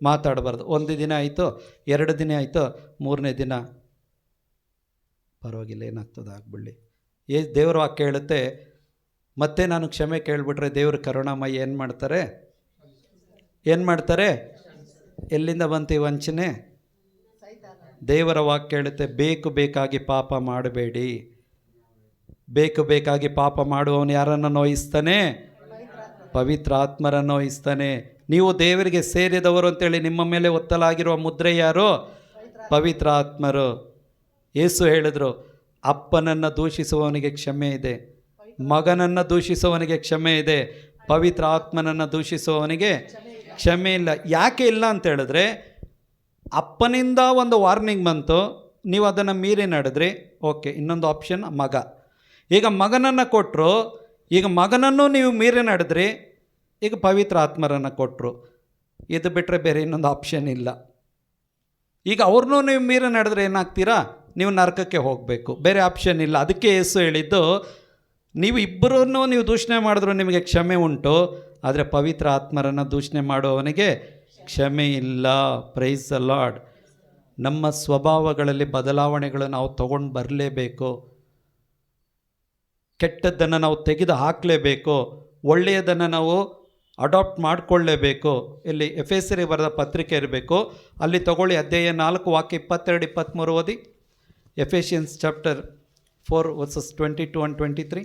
ಮಾತಾಡಬಾರ್ದು. 1 ದಿನ ಆಯಿತು, 2 ದಿನ ಆಯಿತು, 3ನೇ ದಿನ ಪರವಾಗಿಲ್ಲ, ಏನಾಗ್ತದೆ ಆಗ್ಬಿಡಲಿ. ದೇವರು ಆಕೆ ಹೇಳುತ್ತೆ, ಮತ್ತೆ ನಾನು ಕ್ಷಮೆ ಕೇಳಿಬಿಟ್ರೆ ದೇವರು ಕರುಣಾಮಯಿ ಏನು ಮಾಡ್ತಾರೆ? ಎಲ್ಲಿಂದ ಬಂತು ಈ ವಂಚನೆ? ದೇವರ ವಾಕ್ಯ ಹೇಳುತ್ತೆ, ಬೇಕಾಗಿ ಪಾಪ ಮಾಡಬೇಡಿ. ಬೇಕಾಗಿ ಪಾಪ ಮಾಡುವವನು ಯಾರನ್ನು ನೋಯಿಸ್ತಾನೆ? ಪವಿತ್ರ ಆತ್ಮರನ್ನು ನೋಯಿಸ್ತಾನೆ. ನೀವು ದೇವರಿಗೆ ಸೇರಿದವರು ಅಂತೇಳಿ ನಿಮ್ಮ ಮೇಲೆ ಒತ್ತಲಾಗಿರುವ ಮುದ್ರೆ ಯಾರು? ಪವಿತ್ರ ಆತ್ಮರು. ಯೇಸು ಹೇಳಿದ್ರು, ಅಪ್ಪನನ್ನು ದೂಷಿಸುವವನಿಗೆ ಕ್ಷಮೆ ಇದೆ, ಮಗನನ್ನು ದೂಷಿಸುವವನಿಗೆ ಕ್ಷಮೆ ಇದೆ, ಪವಿತ್ರ ಆತ್ಮನನ್ನು ದೂಷಿಸುವವನಿಗೆ ಕ್ಷಮೆ ಇಲ್ಲ. ಯಾಕೆ ಇಲ್ಲ ಅಂತ ಹೇಳಿದ್ರೆ, ಅಪ್ಪನಿಂದ ಒಂದು ವಾರ್ನಿಂಗ್ ಬಂತು, ನೀವು ಅದನ್ನು ಮೀರಿ ನಡೆದ್ರಿ, ಓಕೆ. ಇನ್ನೊಂದು ಆಪ್ಷನ್ ಮಗ. ಈಗ ಮಗನನ್ನು ಕೊಟ್ಟರು, ಈಗ ಮಗನನ್ನು ನೀವು ಮೀರಿ ನಡೆದ್ರಿ, ಈಗ ಪವಿತ್ರ ಆತ್ಮರನ್ನು ಕೊಟ್ಟರು. ಇದು ಬಿಟ್ಟರೆ ಬೇರೆ ಇನ್ನೊಂದು ಆಪ್ಷನ್ ಇಲ್ಲ. ಈಗ ಅವ್ರನ್ನೂ ನೀವು ಮೀರಿ ನಡೆದ್ರೆ ಏನಾಗ್ತೀರಾ? ನೀವು ನರಕಕ್ಕೆ ಹೋಗಬೇಕು, ಬೇರೆ ಆಪ್ಷನ್ ಇಲ್ಲ. ಅದಕ್ಕೆ ಯೇಸು ಹೇಳಿದ್ದು, ನೀವು ಇಬ್ಬರನ್ನು ನೀವು ದೂಷಣೆ ಮಾಡಿದ್ರು ನಿಮಗೆ ಕ್ಷಮೆ ಉಂಟು, ಆದರೆ ಪವಿತ್ರ ಆತ್ಮರನ್ನು ದೂಷಣೆ ಮಾಡುವವನಿಗೆ ಕ್ಷಮೆ ಇಲ್ಲ. Price the lord. ನಮ್ಮ ಸ್ವಭಾವಗಳಲ್ಲಿ ಬದಲಾವಣೆಗಳು ನಾವು ತಗೊಂಡು ಬರಲೇಬೇಕು. ಕೆಟ್ಟದ್ದನ್ನು ನಾವು ತೆಗೆದು ಹಾಕಲೇಬೇಕು, ಒಳ್ಳೆಯದನ್ನು ನಾವು ಅಡಾಪ್ಟ್ ಮಾಡಿಕೊಳ್ಳೇಬೇಕು. ಇಲ್ಲಿ ಎಫೆಸರಿಗೆ ಬರೆದ ಪತ್ರಿಕೆ ಇರಬೇಕು, ಅಲ್ಲಿ ತಗೊಳ್ಳಿ, ಅಧ್ಯಾಯ 4 ವಾಕ್ಯ 22-23 ಓದಿ. ಎಫೆಷಿಯನ್ಸ್ ಚಾಪ್ಟರ್ 4 ವರ್ಸಸ್ 22 and 23.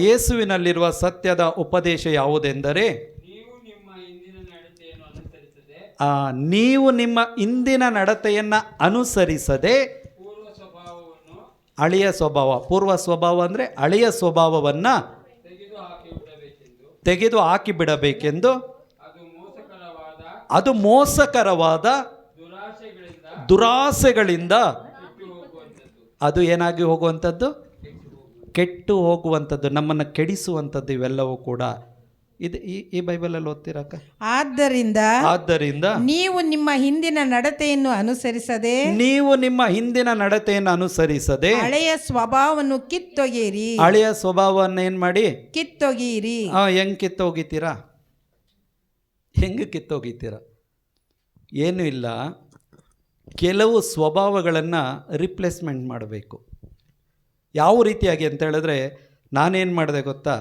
ಯೇಸುವಿನಲ್ಲಿರುವ ಸತ್ಯದ ಉಪದೇಶ ಯಾವುದೆಂದರೆ, ನೀವು ನಿಮ್ಮ ಇಂದಿನ ನಡತೆಯನ್ನು ಅನುಸರಿಸದೆ ಹಳೆಯ ಸ್ವಭಾವ, ಪೂರ್ವ ಸ್ವಭಾವ ಅಂದರೆ ಹಳೆಯ ಸ್ವಭಾವವನ್ನು ತೆಗೆದು ಹಾಕಿಬಿಡಬೇಕೆಂದು, ಅದು ಮೋಸಕರವಾದ ದುರಾಸೆಗಳಿಂದ ಅದು ಏನಾಗಿ ಹೋಗುವಂಥದ್ದು? ಕೆಟ್ಟು ಹೋಗುವಂಥದ್ದು, ನಮ್ಮನ್ನು ಕೆಡಿಸುವಂಥದ್ದು. ಇವೆಲ್ಲವೂ ಕೂಡ ಇದು ಈ ಬೈಬಲಲ್ಲಿ ಓದ್ತಿರಕ್ಕ. ಆದ್ದರಿಂದ ನೀವು ನಿಮ್ಮ ಹಿಂದಿನ ನಡತೆಯನ್ನು ಅನುಸರಿಸದೆ ಹಳೆಯ ಸ್ವಭಾವವನ್ನು ಕಿತ್ತೊಗೆಯಿರಿ. ಹಳೆಯ ಸ್ವಭಾವವನ್ನು ಏನು ಮಾಡಿ? ಕಿತ್ತೊಗೆಯಿರಿ. ಹೆಂಗೆ ಕಿತ್ತೋಗಿತೀರಾ? ಹೆಂಗೆ ಕಿತ್ತೋಗಿತೀರಾ? ಏನೂ ಇಲ್ಲ, ಕೆಲವು ಸ್ವಭಾವಗಳನ್ನು ರಿಪ್ಲೇಸ್ಮೆಂಟ್ ಮಾಡಬೇಕು. ಯಾವ ರೀತಿಯಾಗಿ ಅಂತ ಹೇಳಿದ್ರೆ, ನಾನೇನು ಮಾಡಿದೆ ಗೊತ್ತಾ?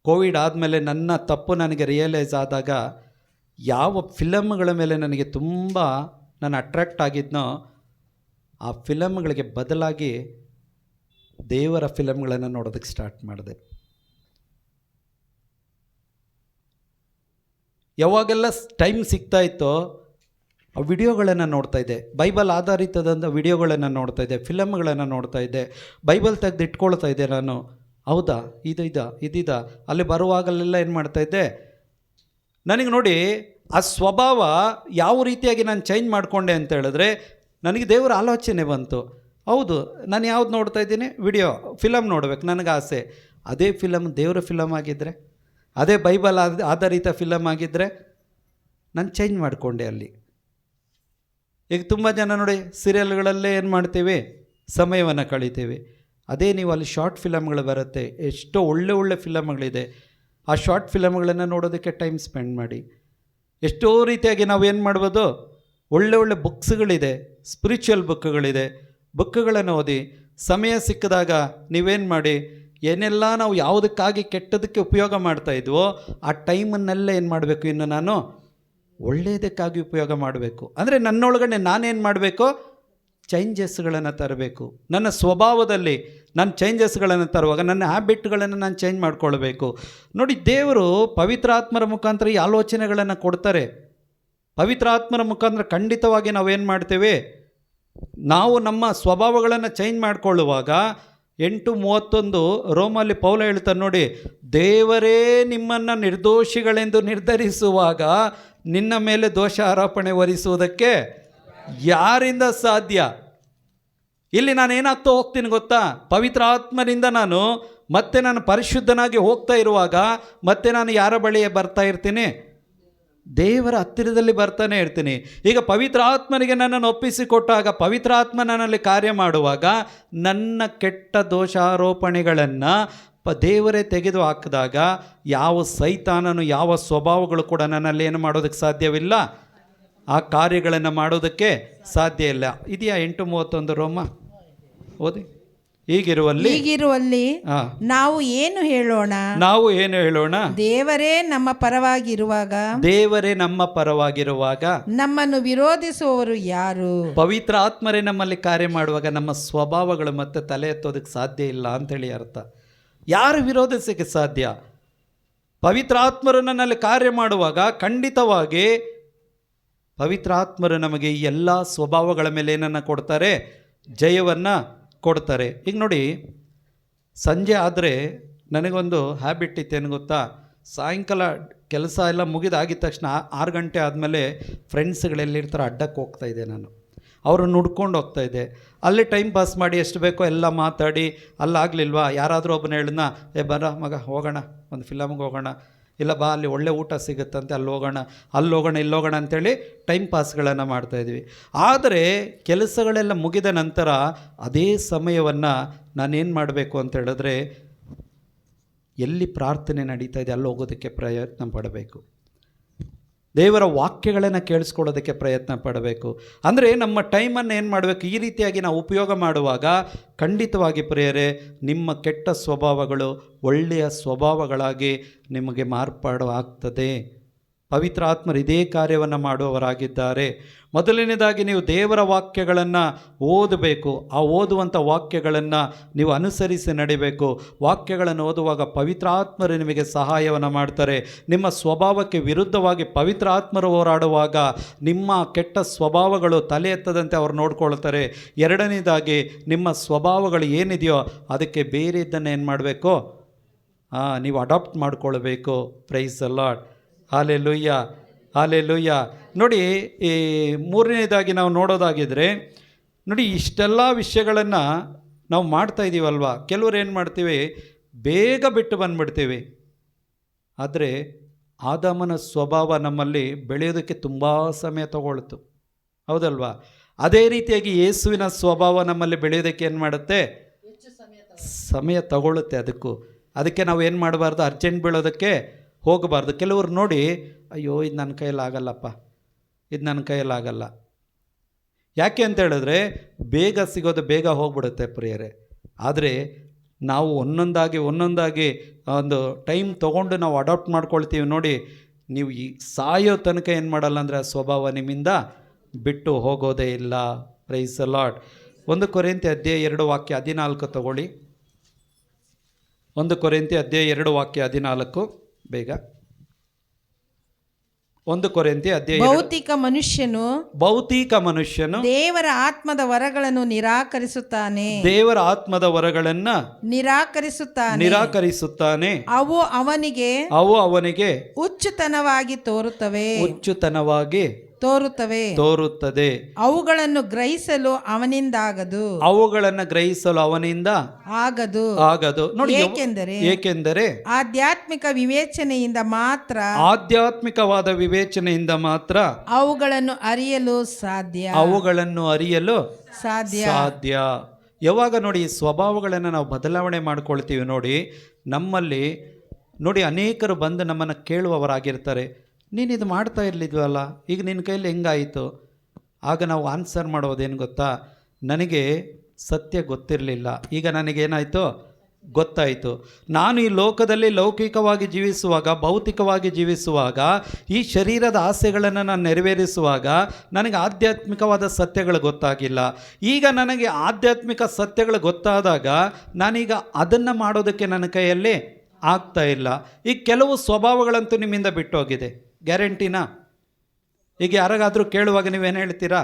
ಕೋವಿಡ್ ಆದಮೇಲೆ ನನ್ನ ತಪ್ಪು ನನಗೆ ರಿಯಲೈಸ್ ಆದಾಗ, ಯಾವ ಫಿಲಮ್ಗಳ ಮೇಲೆ ನನಗೆ ತುಂಬ ನಾನು ಅಟ್ರ್ಯಾಕ್ಟ್ ಆಗಿದ್ನೋ ಆ ಫಿಲಮ್ಗಳಿಗೆ ಬದಲಾಗಿ ದೇವರ ಫಿಲಮ್ಗಳನ್ನು ನೋಡೋದಕ್ಕೆ ಸ್ಟಾರ್ಟ್ ಮಾಡಿದೆ. ಯಾವಾಗೆಲ್ಲ ಟೈಮ್ ಸಿಗ್ತಾ ಇತ್ತೋ ಆ ವಿಡಿಯೋಗಳನ್ನು ನೋಡ್ತಾ ಇದ್ದೆ, ಬೈಬಲ್ ಆಧಾರಿತದಂಥ ವಿಡಿಯೋಗಳನ್ನು ನೋಡ್ತಾ ಇದ್ದೆ, ಫಿಲಮ್ಗಳನ್ನು ನೋಡ್ತಾ ಇದ್ದೆ, ಬೈಬಲ್ ತೆಗೆದು ಇಟ್ಕೊಳ್ತಾ ಇದ್ದೆ ನಾನು. ಹೌದಾ, ಇದಿದ ಅಲ್ಲಿ ಬರುವಾಗಲೆಲ್ಲ ಏನು ಮಾಡ್ತಾಯಿದ್ದೆ, ನನಗೆ ನೋಡಿ ಆ ಸ್ವಭಾವ ಯಾವ ರೀತಿಯಾಗಿ ನಾನು ಚೇಂಜ್ ಮಾಡಿಕೊಂಡೆ ಅಂತ ಹೇಳಿದ್ರೆ, ನನಗೆ ದೇವರ ಆಲೋಚನೆ ಬಂತು. ಹೌದು, ನಾನು ಯಾವ್ದು ನೋಡ್ತಾ ಇದ್ದೀನಿ? ಫಿಲಮ್ ನೋಡ್ಬೇಕು ನನಗೆ ಆಸೆ. ಅದೇ ಫಿಲಮ್ ದೇವರ ಫಿಲಮ್ ಆಗಿದ್ದರೆ, ಅದೇ ಬೈಬಲ್ ಆಧಾರಿತ ಫಿಲಮ್ ಆಗಿದ್ದರೆ ನಾನು ಚೇಂಜ್ ಮಾಡಿಕೊಂಡೆ ಅಲ್ಲಿ. ಈಗ ತುಂಬ ಜನ ನೋಡಿ ಸೀರಿಯಲ್ಗಳಲ್ಲೇ ಏನು ಮಾಡ್ತೀವಿ, ಸಮಯವನ್ನು ಕಳಿತೀವಿ. ಅದೇ ನೀವು ಅಲ್ಲಿ ಶಾರ್ಟ್ ಫಿಲಮ್ಗಳು ಬರುತ್ತೆ, ಎಷ್ಟೋ ಒಳ್ಳೆ ಫಿಲಮ್ಗಳಿದೆ. ಆ ಶಾರ್ಟ್ ಫಿಲಮ್ಗಳನ್ನು ನೋಡೋದಕ್ಕೆ ಟೈಮ್ ಸ್ಪೆಂಡ್ ಮಾಡಿ. ಎಷ್ಟೋ ರೀತಿಯಾಗಿ ನಾವೇನು ಮಾಡ್ಬೋದು, ಒಳ್ಳೆ ಒಳ್ಳೆ ಬುಕ್ಸ್ಗಳಿದೆ, ಸ್ಪಿರಿಚುವಲ್ ಬುಕ್ಗಳನ್ನು ಓದಿ. ಸಮಯ ಸಿಕ್ಕಿದಾಗ ನೀವೇನು ಮಾಡಿ, ಏನೆಲ್ಲ ನಾವು ಯಾವುದಕ್ಕಾಗಿ ಕೆಟ್ಟದಕ್ಕೆ ಉಪಯೋಗ ಮಾಡ್ತಾ ಇದ್ವೋ ಆ ಟೈಮನ್ನೆಲ್ಲ ಏನು ಮಾಡಬೇಕು, ಇನ್ನು ನಾನು ಒಳ್ಳೆಯದಕ್ಕಾಗಿ ಉಪಯೋಗ ಮಾಡಬೇಕು. ಅಂದರೆ ನನ್ನೊಳಗಡೆ ನಾನೇನು ಮಾಡಬೇಕು, ಚೇಂಜಸ್ಗಳನ್ನು ತರಬೇಕು. ನನ್ನ ಸ್ವಭಾವದಲ್ಲಿ ನಾನು ಚೇಂಜಸ್ಗಳನ್ನು ತರುವಾಗ ನನ್ನ ಹ್ಯಾಬಿಟ್ಗಳನ್ನು ನಾನು ಚೇಂಜ್ ಮಾಡ್ಕೊಳ್ಬೇಕು. ನೋಡಿ, ದೇವರು ಪವಿತ್ರಾತ್ಮರ ಮುಖಾಂತರ ಈ ಆಲೋಚನೆಗಳನ್ನು ಕೊಡ್ತಾರೆ. ಪವಿತ್ರಾತ್ಮರ ಮುಖಾಂತರ ಖಂಡಿತವಾಗಿ ನಾವೇನು ಮಾಡ್ತೇವೆ, ನಾವು ನಮ್ಮ ಸ್ವಭಾವಗಳನ್ನು ಚೇಂಜ್ ಮಾಡಿಕೊಳ್ಳುವಾಗ 8:31 ರೋಮಲ್ಲಿ ಪೌಲ ಹೇಳ್ತಾರೆ ನೋಡಿ, ದೇವರೇ ನಿಮ್ಮನ್ನು ನಿರ್ದೋಷಿಗಳೆಂದು ನಿರ್ಧರಿಸುವಾಗ ನಿನ್ನ ಮೇಲೆ ದೋಷ ಆರೋಪಣೆ ಹೊರಿಸುವುದಕ್ಕೆ ಯಾರಿಂದ ಸಾಧ್ಯ? ಇಲ್ಲಿ ನಾನು ಏನಾಗ್ತಾ ಹೋಗ್ತೀನಿ ಗೊತ್ತಾ, ಪವಿತ್ರ ಆತ್ಮನಿಂದ ನಾನು ಪರಿಶುದ್ಧನಾಗಿ ಹೋಗ್ತಾ ಇರುವಾಗ ಮತ್ತೆ ನಾನು ಯಾರ ಬಳಿಯೇ ಬರ್ತಾ ಇರ್ತೀನಿ, ದೇವರ ಹತ್ತಿರದಲ್ಲಿ ಬರ್ತಾನೆ ಇರ್ತೀನಿ. ಈಗ ಪವಿತ್ರ ಆತ್ಮನಿಗೆ ನನ್ನನ್ನು ಒಪ್ಪಿಸಿಕೊಟ್ಟಾಗ ಪವಿತ್ರ ಆತ್ಮ ನನ್ನಲ್ಲಿ ಕಾರ್ಯ ಮಾಡುವಾಗ ನನ್ನ ಕೆಟ್ಟ ದೋಷಾರೋಪಣೆಗಳನ್ನು ದೇವರೇ ತೆಗೆದು ಹಾಕಿದಾಗ ಯಾವ ಸೈತಾನನು, ಯಾವ ಸ್ವಭಾವಗಳು ಕೂಡ ನನ್ನಲ್ಲಿ ಏನು ಮಾಡೋದಕ್ಕೆ ಸಾಧ್ಯವಿಲ್ಲ, ಆ ಕಾರ್ಯಗಳನ್ನು ಮಾಡೋದಕ್ಕೆ ಸಾಧ್ಯ ಇಲ್ಲ. ಇದೆಯಾ 8:31 ರೋಮ ಓದಿ. ಹೀಗಿರುವಲ್ಲಿ ನಾವು ಏನು ಹೇಳೋಣ, ದೇವರೇ ನಮ್ಮ ಪರವಾಗಿರುವಾಗ ನಮ್ಮನ್ನು ವಿರೋಧಿಸುವವರು ಯಾರು? ಪವಿತ್ರ ಆತ್ಮರೇ ನಮ್ಮಲ್ಲಿ ಕಾರ್ಯ ಮಾಡುವಾಗ ನಮ್ಮ ಸ್ವಭಾವಗಳು ಮತ್ತೆ ತಲೆ ಎತ್ತೋದಕ್ಕೆ ಸಾಧ್ಯ ಇಲ್ಲ ಅಂತೇಳಿ ಅರ್ಥ. ಯಾರು ವಿರೋಧಿಸಕ್ಕೆ ಸಾಧ್ಯ? ಪವಿತ್ರ ಆತ್ಮರು ನನ್ನಲ್ಲಿ ಕಾರ್ಯ ಮಾಡುವಾಗ ಖಂಡಿತವಾಗಿ ಪವಿತ್ರ ಆತ್ಮರು ನಮಗೆ ಈ ಎಲ್ಲ ಸ್ವಭಾವಗಳ ಮೇಲೆ ಏನನ್ನು ಕೊಡ್ತಾರೆ, ಜಯವನ್ನು ಕೊಡ್ತಾರೆ. ಈಗ ನೋಡಿ, ಸಂಜೆ ಆದರೆ ನನಗೊಂದು ಹ್ಯಾಬಿಟ್ ಇತ್ತೇನು ಗೊತ್ತಾ, ಸಾಯಂಕಾಲ ಕೆಲಸ ಎಲ್ಲ ಮುಗಿದಾಗಿದ್ದ ತಕ್ಷಣ 6 ಗಂಟೆ ಆದಮೇಲೆ ಫ್ರೆಂಡ್ಸ್ಗಳೆಲ್ಲಿರ್ತಾರೆ ಅಡ್ಡಕ್ಕೆ ಹೋಗ್ತಾಯಿದ್ದೆ. ನಾನು ಅವ್ರನ್ನ ಹುಡ್ಕೊಂಡು ಹೋಗ್ತಾಯಿದ್ದೆ. ಅಲ್ಲಿ ಟೈಮ್ ಪಾಸ್ ಮಾಡಿ ಎಷ್ಟು ಬೇಕೋ ಎಲ್ಲ ಮಾತಾಡಿ, ಅಲ್ಲಾಗಲಿಲ್ವಾ ಯಾರಾದರೂ ಒಬ್ಬನ ಹೇಳಿದ್ನ, ಬರ ಮಗ ಹೋಗೋಣ, ಒಂದು ಫಿಲಮ್ಗೆ ಹೋಗೋಣ, ಇಲ್ಲ ಬಾ ಅಲ್ಲಿ ಒಳ್ಳೆ ಊಟ ಸಿಗುತ್ತಂತೆ ಅಲ್ಲಿ ಹೋಗೋಣ ಇಲ್ಲೋಗೋಣ ಅಂಥೇಳಿ ಟೈಮ್ ಪಾಸ್ಗಳನ್ನು ಮಾಡ್ತಾಯಿದ್ವಿ. ಆದರೆ ಕೆಲಸಗಳೆಲ್ಲ ಮುಗಿದ ನಂತರ ಅದೇ ಸಮಯವನ್ನು ನಾನೇನು ಮಾಡಬೇಕು ಅಂತ ಹೇಳಿದ್ರೆ, ಎಲ್ಲಿ ಪ್ರಾರ್ಥನೆ ನಡೀತಾ ಇದೆ ಅಲ್ಲಿ ಹೋಗೋದಕ್ಕೆ ಪ್ರಯತ್ನ ಪಡಬೇಕು. ದೇವರ ವಾಕ್ಯಗಳನ್ನು ಕೇಳಿಸ್ಕೊಳ್ಳೋದಕ್ಕೆ ಪ್ರಯತ್ನ ಪಡಬೇಕು. ಅಂದರೆ ನಮ್ಮ ಟೈಮನ್ನು ಏನು ಮಾಡಬೇಕು, ಈ ರೀತಿಯಾಗಿ ನಾವು ಉಪಯೋಗ ಮಾಡುವಾಗ ಖಂಡಿತವಾಗಿ ಪ್ರಿಯರೇ, ನಿಮ್ಮ ಕೆಟ್ಟ ಸ್ವಭಾವಗಳು ಒಳ್ಳೆಯ ಸ್ವಭಾವಗಳಾಗಿ ನಿಮಗೆ ಮಾರ್ಪಾಡು ಆಗ್ತದೆ. ಪವಿತ್ರ ಆತ್ಮರು ಇದೇ ಕಾರ್ಯವನ್ನು ಮಾಡುವವರಾಗಿದ್ದಾರೆ. ಮೊದಲನೇದಾಗಿ ನೀವು ದೇವರ ವಾಕ್ಯಗಳನ್ನು ಓದಬೇಕು. ಆ ಓದುವಂಥ ವಾಕ್ಯಗಳನ್ನು ನೀವು ಅನುಸರಿಸಿ ನಡಿಬೇಕು. ವಾಕ್ಯಗಳನ್ನು ಓದುವಾಗ ಪವಿತ್ರ ಆತ್ಮರು ನಿಮಗೆ ಸಹಾಯವನ್ನು ಮಾಡ್ತಾರೆ. ನಿಮ್ಮ ಸ್ವಭಾವಕ್ಕೆ ವಿರುದ್ಧವಾಗಿ ಪವಿತ್ರ ಆತ್ಮರು ಹೋರಾಡುವಾಗ ನಿಮ್ಮ ಕೆಟ್ಟ ಸ್ವಭಾವಗಳು ತಲೆ ಎತ್ತದಂತೆ ಅವರು ನೋಡ್ಕೊಳ್ತಾರೆ. ಎರಡನೇದಾಗಿ ನಿಮ್ಮ ಸ್ವಭಾವಗಳು ಏನಿದೆಯೋ ಅದಕ್ಕೆ ಬೇರೆ ಇದನ್ನು ಏನು ಮಾಡಬೇಕು, ನೀವು ಅಡಾಪ್ಟ್ ಮಾಡಿಕೊಳ್ಬೇಕು. Price the lord. ಹಾಲೆಲೂಯ್ಯ. ನೋಡಿ, ಈ ಮೂರನೇದಾಗಿ ನಾವು ನೋಡೋದಾಗಿದ್ದರೆ, ನೋಡಿ ಇಷ್ಟೆಲ್ಲ ವಿಷಯಗಳನ್ನು ನಾವು ಮಾಡ್ತಾ ಇದ್ದೀವಲ್ವ. ಕೆಲವರು ಏನು ಮಾಡ್ತೀವಿ, ಬೇಗ ಬಿಟ್ಟು ಬಂದುಬಿಡ್ತೀವಿ. ಆದರೆ ಆದಾಮನ ಸ್ವಭಾವ ನಮ್ಮಲ್ಲಿ ಬೆಳೆಯೋದಕ್ಕೆ ತುಂಬ ಸಮಯ ತಗೊಳ್ತು, ಹೌದಲ್ವಾ? ಅದೇ ರೀತಿಯಾಗಿ ಯೇಸುವಿನ ಸ್ವಭಾವ ನಮ್ಮಲ್ಲಿ ಬೆಳೆಯೋದಕ್ಕೆ ಏನು ಮಾಡುತ್ತೆ, ಸಮಯ ತಗೊಳ್ಳುತ್ತೆ. ಅದಕ್ಕೆ ನಾವು ಏನು ಮಾಡಬಾರ್ದು, ಅರ್ಜೆಂಟ್ ಬೀಳೋದಕ್ಕೆ ಹೋಗಬಾರ್ದು. ಕೆಲವರು ನೋಡಿ, ಅಯ್ಯೋ ಇದು ನನ್ನ ಕೈಯಲ್ಲಾಗಲ್ಲಪ್ಪ, ಇದು ನನ್ನ ಕೈಯಲ್ಲಾಗಲ್ಲ. ಯಾಕೆ ಅಂತ ಹೇಳಿದ್ರೆ ಬೇಗ ಸಿಗೋದು ಬೇಗ ಹೋಗ್ಬಿಡುತ್ತೆ ಪ್ರಿಯರೇ. ಆದರೆ ನಾವು ಒಂದೊಂದಾಗಿ ಒಂದು ಟೈಮ್ ತೊಗೊಂಡು ನಾವು ಅಡಾಪ್ಟ್ ಮಾಡ್ಕೊಳ್ತೀವಿ. ನೋಡಿ, ನೀವು ಈ ಸಾಯೋ ತನಕ ಏನು ಮಾಡಲ್ಲ ಅಂದರೆ ಆ ಸ್ವಭಾವ ನಿಮ್ಮಿಂದ ಬಿಟ್ಟು ಹೋಗೋದೇ ಇಲ್ಲ. Price the Lord. 1 ಕೊರಿಂಥಿ ಅಧ್ಯಾಯ 2 ವಾಕ್ಯ 14 ತಗೊಳ್ಳಿ. 1 ಕೊರಿಂಥಿ ಅಧ್ಯಾಯ 2 ವಾಕ್ಯ 14 ಬೇಗ. 1 ಕೊರಿಂಥಿ ಅಧ್ಯಾಯ. ಭೌತಿಕ ಮನುಷ್ಯನು ದೇವರ ಆತ್ಮದ ವರಗಳನ್ನು ವರಗಳನ್ನು ನಿರಾಕರಿಸುತ್ತಾನೆ. ಅವು ಅವನಿಗೆ ಹುಚ್ಚುತನವಾಗಿ ತೋರುತ್ತದೆ. ಅವುಗಳನ್ನು ಗ್ರಹಿಸಲು ಅವನಿಂದ ಆಗದು. ನೋಡಿ, ಏಕೆಂದರೆ ಆಧ್ಯಾತ್ಮಿಕವಾದ ವಿವೇಚನೆಯಿಂದ ಮಾತ್ರ ಅವುಗಳನ್ನು ಅರಿಯಲು ಸಾಧ್ಯ. ಯಾವಾಗ ನೋಡಿ ಈ ಸ್ವಭಾವಗಳನ್ನು ನಾವು ಬದಲಾವಣೆ ಮಾಡ್ಕೊಳ್ತೀವಿ, ನೋಡಿ ನಮ್ಮಲ್ಲಿ ನೋಡಿ ಅನೇಕರು ಬಂದು ನಮ್ಮನ್ನು ಕೇಳುವವರಾಗಿರ್ತಾರೆ. ನೀನು ಇದು ಮಾಡ್ತಾ ಇರಲಿದ್ವಲ್ಲ, ಈಗ ನಿನ್ನ ಕೈಲಿ ಹೆಂಗಾಯಿತು? ಆಗ ನಾವು ಆನ್ಸರ್ ಮಾಡೋದೇನು ಗೊತ್ತಾ? ನನಗೆ ಸತ್ಯ ಗೊತ್ತಿರಲಿಲ್ಲ, ಈಗ ನನಗೇನಾಯಿತು? ಗೊತ್ತಾಯಿತು. ನಾನು ಈ ಲೋಕದಲ್ಲಿ ಲೌಕಿಕವಾಗಿ ಜೀವಿಸುವಾಗ, ಭೌತಿಕವಾಗಿ ಜೀವಿಸುವಾಗ, ಈ ಶರೀರದ ಆಸೆಗಳನ್ನು ನಾನು ನೆರವೇರಿಸುವಾಗ ನನಗೆ ಆಧ್ಯಾತ್ಮಿಕವಾದ ಸತ್ಯಗಳು ಗೊತ್ತಾಗಿಲ್ಲ. ಈಗ ನನಗೆ ಆಧ್ಯಾತ್ಮಿಕ ಸತ್ಯಗಳು ಗೊತ್ತಾದಾಗ ನಾನೀಗ ಅದನ್ನು ಮಾಡೋದಕ್ಕೆ ನನ್ನ ಕೈಯಲ್ಲಿ ಆಗ್ತಾ ಇಲ್ಲ. ಈಗ ಕೆಲವು ಸ್ವಭಾವಗಳಂತೂ ನಿಮ್ಮಿಂದ ಬಿಟ್ಟೋಗಿದೆ, ಗ್ಯಾರಂಟಿನಾ? ಈಗ ಯಾರಿಗಾದರೂ ಕೇಳುವಾಗ ನೀವೇನು ಹೇಳ್ತೀರಾ?